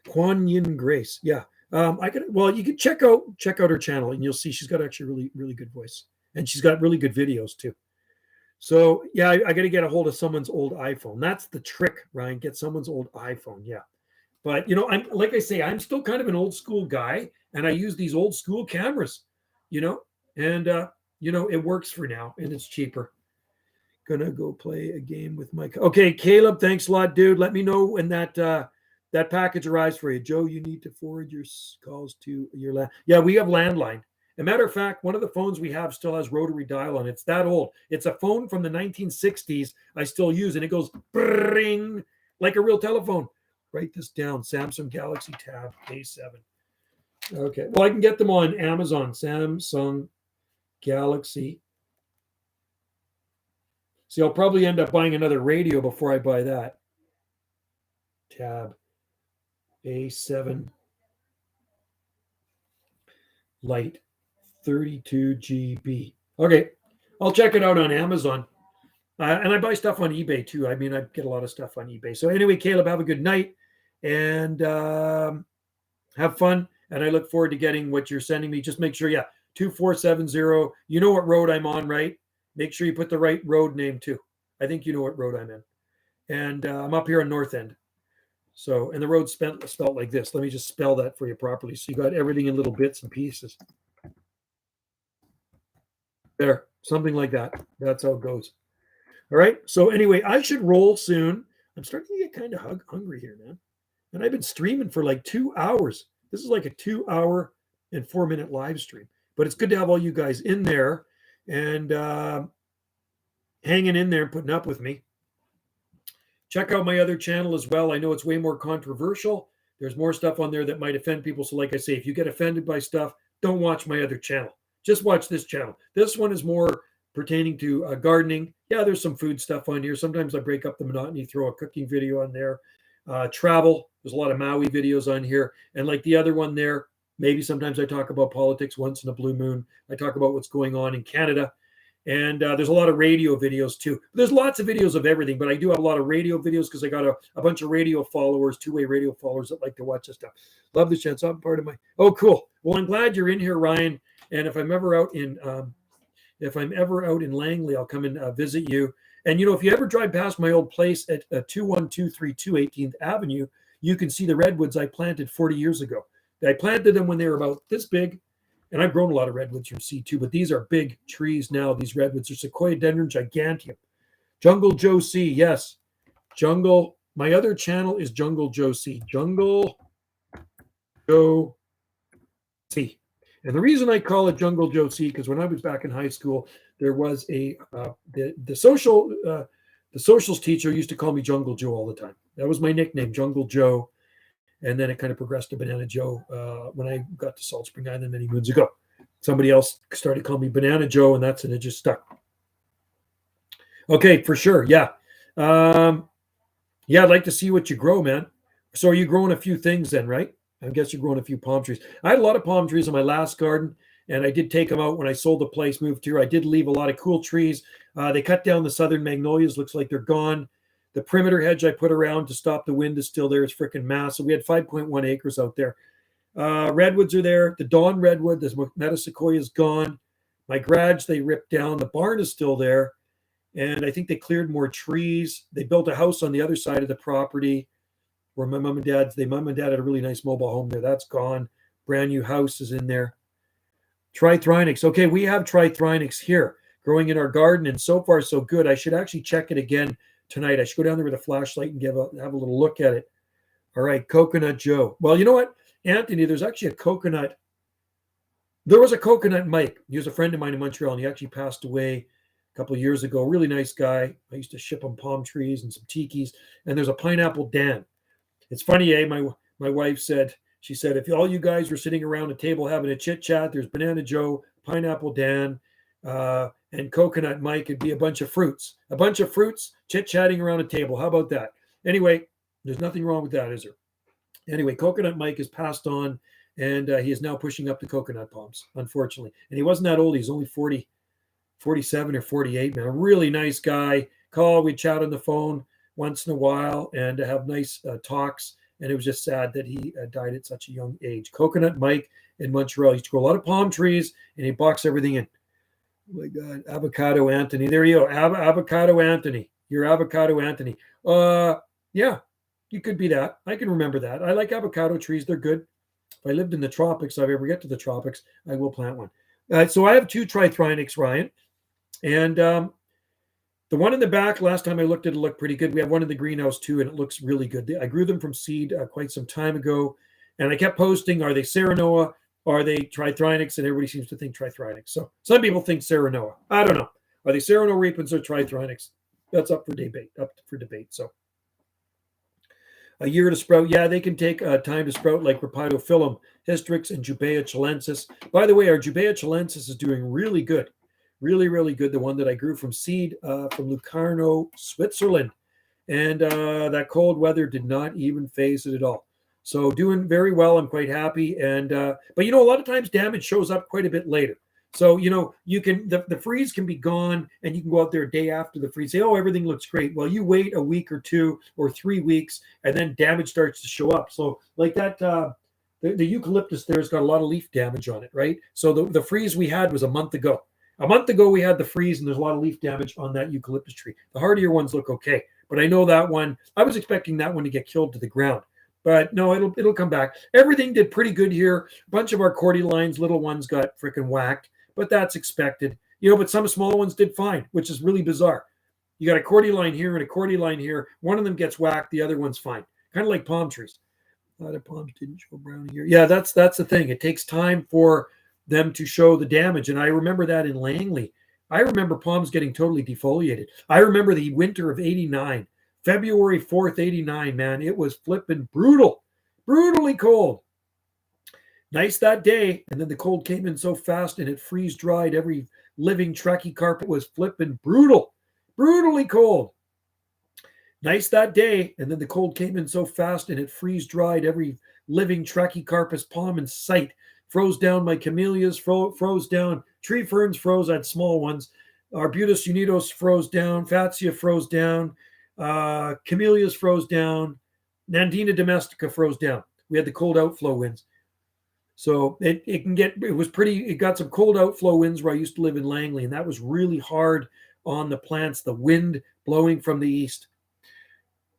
Kuan Yin Grace. Yeah. You can check out her channel and you'll see she's got actually really, really good voice. And she's got really good videos too. So yeah, I got to get a hold of someone's old iPhone. That's the trick, Ryan. Get someone's old iPhone. Yeah. But I'm like I say, I'm still kind of an old school guy, and I use these old school cameras, and it works for now, and it's cheaper. Gonna go play a game with my. Okay, Caleb, thanks a lot, dude. Let me know when that package arrives for you, Joe. You need to forward your calls to your land. Yeah, we have landline. As a matter of fact, one of the phones we have still has rotary dial on it. It's that old. It's a phone from the 1960s I still use, and it goes ring like a real telephone. Write this down. Samsung Galaxy Tab A7. Okay. Well, I can get them on Amazon. Samsung Galaxy. See, I'll probably end up buying another radio before I buy that. Tab A7 Lite 32 GB. Okay. I'll check it out on Amazon. And I buy stuff on eBay too. I mean, I get a lot of stuff on eBay. So anyway, Caleb, have a good night. And have fun. And I look forward to getting what you're sending me. Just make sure, 2470. You know what road I'm on, right? Make sure you put the right road name too. I think you know what road I'm in. And I'm up here on North End. So, and the road's spelled like this. Let me just spell that for you properly. So you got everything in little bits and pieces. There, something like that. That's how it goes. All right. So anyway, I should roll soon. I'm starting to get kind of hungry here, man. And I've been streaming for like 2 hours. This is like a 2-hour and 4-minute live stream. But it's good to have all you guys in there and hanging in there and putting up with me. Check out my other channel as well. I know it's way more controversial. There's more stuff on there that might offend people. So like I say, if you get offended by stuff, don't watch my other channel. Just watch this channel. This one is more pertaining to gardening. Yeah, there's some food stuff on here. Sometimes I break up the monotony, throw a cooking video on there. Travel. There's a lot of Maui videos on here. And like the other one there, maybe sometimes I talk about politics once in a blue moon. I talk about what's going on in Canada. And there's a lot of radio videos too. There's lots of videos of everything, but I do have a lot of radio videos because I got a bunch of radio followers, 2-way radio followers that like to watch this stuff. Love this chance. I'm part of my. Oh, cool. Well, I'm glad you're in here, Ryan. And if I'm ever out in Langley, I'll come and visit you. And if you ever drive past my old place at 21232 18th Avenue, you can see the redwoods I planted 40 years ago. I planted them when they were about this big. And I've grown a lot of redwoods from seed too, but these are big trees now. These redwoods are Sequoiadendron giganteum. Jungle Joe C. Yes. Jungle. My other channel is Jungle Joe C. Jungle Joe C. And the reason I call it Jungle Joe C, because when I was back in high school, there was the socials teacher used to call me Jungle Joe all the time. That was my nickname, Jungle Joe. And then it kind of progressed to Banana Joe when I got to Salt Spring Island many moons ago. Somebody else started calling me Banana Joe, and it just stuck. Okay, for sure. Yeah. I'd like to see what you grow, man. So are you growing a few things then, right? I guess you're growing a few palm trees. I had a lot of palm trees in my last garden, and I did take them out when I sold the place, moved here. I did leave a lot of cool trees. They cut down the southern magnolias. Looks like they're gone. The perimeter hedge I put around to stop the wind is still there. It's freaking massive. We had 5.1 acres out there. Redwoods are there. The dawn redwood, the metasequoia is gone. My garage they ripped down. The barn is still there. And I think they cleared more trees. They built a house on the other side of the property where my mom and dad had a really nice mobile home there. That's gone. Brand new house is in there. Trithrinics. Okay, we have trithrinics here growing in our garden, and so far so good. I should actually check it again tonight. I should go down there with a flashlight and have a little look at it. All right, Coconut Joe. Well, you know what, Anthony, there's actually a coconut. There was a coconut Mike. He was a friend of mine in Montreal, and he actually passed away a couple of years ago. Really nice guy. I used to ship him palm trees and some tikis. And there's a pineapple Dan. It's funny, my wife said, she said, if all you guys were sitting around a table having a chit chat, there's Banana Joe, Pineapple Dan, and Coconut Mike. It'd be a bunch of fruits chit chatting around a table. How about that? Anyway, there's nothing wrong with that, is there? Anyway, Coconut Mike has passed on, and he is now pushing up the coconut palms, unfortunately. And he wasn't that old. He's only 47 or 48, man. A really nice guy. We'd chat on the phone once in a while and have nice talks. And it was just sad that he died at such a young age. Coconut Mike in Montreal. He used to grow a lot of palm trees, and he boxed everything in. Oh my God, Avocado Anthony. There you go. Avocado Anthony. You're Avocado Anthony. Yeah, you could be that. I can remember that. I like avocado trees. They're good. If I lived in the tropics, if I ever get to the tropics, I will plant one. So I have 2 trithrinics, Ryan. And the one in the back, last time I looked at it, looked pretty good. We have one in the greenhouse too, and it looks really good. I grew them from seed quite some time ago. And I kept posting, are they Serenoa? Are they trithrinics? And everybody seems to think trithrinics. So some people think Serenoa. I don't know. Are they Serenoa repens or trithrinics? That's up for debate. So a year to sprout. Yeah, they can take time to sprout, like Rapidophyllum hystrix and Jubea chilensis. By the way, our Jubea chilensis is doing really good. Really, really good. The one that I grew from seed from Locarno, Switzerland. And that cold weather did not even phase it at all. So doing very well. I'm quite happy. And but, a lot of times damage shows up quite a bit later. So, you can, the freeze can be gone, and you can go out there a day after the freeze, say, oh, everything looks great. Well, you wait a week or 2 or 3 weeks, and then damage starts to show up. So like that, the eucalyptus there's got a lot of leaf damage on it, right? So the freeze we had was a month ago. A month ago, we had the freeze, and there's a lot of leaf damage on that eucalyptus tree. The hardier ones look okay. But I know that one, I was expecting that one to get killed to the ground. But no, it'll come back. Everything did pretty good here. A bunch of our cordylines, little ones, got freaking whacked. But that's expected. But some small ones did fine, which is really bizarre. You got a cordyline here and a cordyline here. One of them gets whacked. The other one's fine. Kind of like palm trees. A lot of palms didn't show brown here. Yeah, that's the thing. It takes time for them to show the damage. And I remember that in Langley. I remember palms getting totally defoliated. I remember the winter of 89, February 4th, 89, man. It was flipping brutal, brutally cold. Nice that day. And then the cold came in so fast and it freeze dried every living trachycarp. It was flipping brutally cold. Nice that day. And then the cold came in so fast and it freeze dried every living Trachycarpus palm in sight. Froze down my camellias, froze down tree ferns, froze. I had small ones. Arbutus unidos froze down. Fatsia froze down. Camellias froze down. Nandina domestica froze down. We had the cold outflow winds. So it got some cold outflow winds where I used to live in Langley, and that was really hard on the plants, the wind blowing from the east.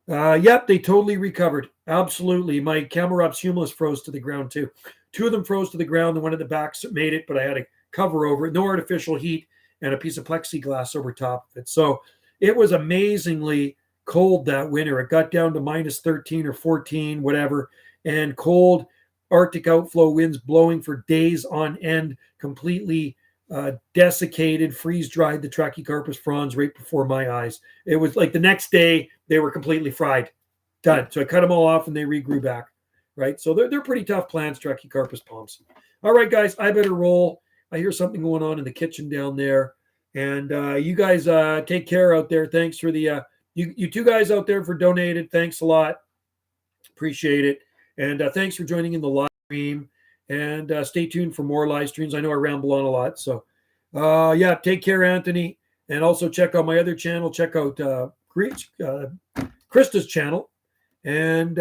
Yep, they totally recovered. Absolutely. My Camerops humilis froze to the ground too. 2 of them froze to the ground. The one at the back made it, but I had a cover over it. No artificial heat and a piece of plexiglass over top of it. So it was amazingly cold that winter. It got down to minus 13 or 14, whatever, and cold Arctic outflow winds blowing for days on end, completely desiccated, freeze-dried the Trachycarpus fronds right before my eyes. It was like the next day, they were completely fried. Done. So I cut them all off and they regrew back, right? So they're pretty tough plants, Trachycarpus palms. All right, guys, I better roll. I hear something going on in the kitchen down there. And you guys take care out there. Thanks for the, you 2 guys out there for donated. Thanks a lot. Appreciate it. And thanks for joining in the live stream. And stay tuned for more live streams. I know I ramble on a lot. So, yeah, take care, Anthony. And also check out my other channel. Check out Krista's channel. And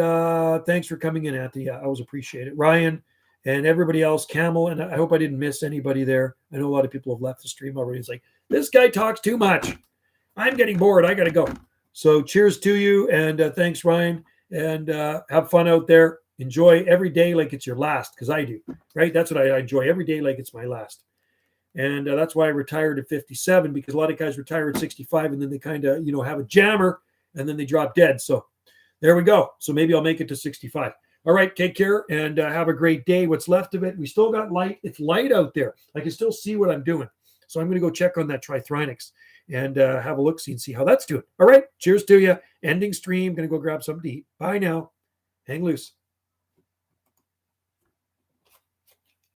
thanks for coming in, Anthony. I always appreciate it. Ryan and everybody else, Camel. And I hope I didn't miss anybody there. I know a lot of people have left the stream already. It's like, this guy talks too much. I'm getting bored. I got to go. So cheers to you. And thanks, Ryan. And have fun out there. Enjoy every day like it's your last, because I do, right? That's what I enjoy, every day like it's my last. And that's why I retired at 57, because a lot of guys retire at 65 and then they kind of, have a jammer and then they drop dead. So there we go. So maybe I'll make it to 65. All right, take care and have a great day. What's left of it. We still got light. It's light out there. I can still see what I'm doing. So I'm going to go check on that Trithronyx and have a look-see and see how that's doing. All right, cheers to you. Ending stream. Going to go grab something to eat. Bye now. Hang loose.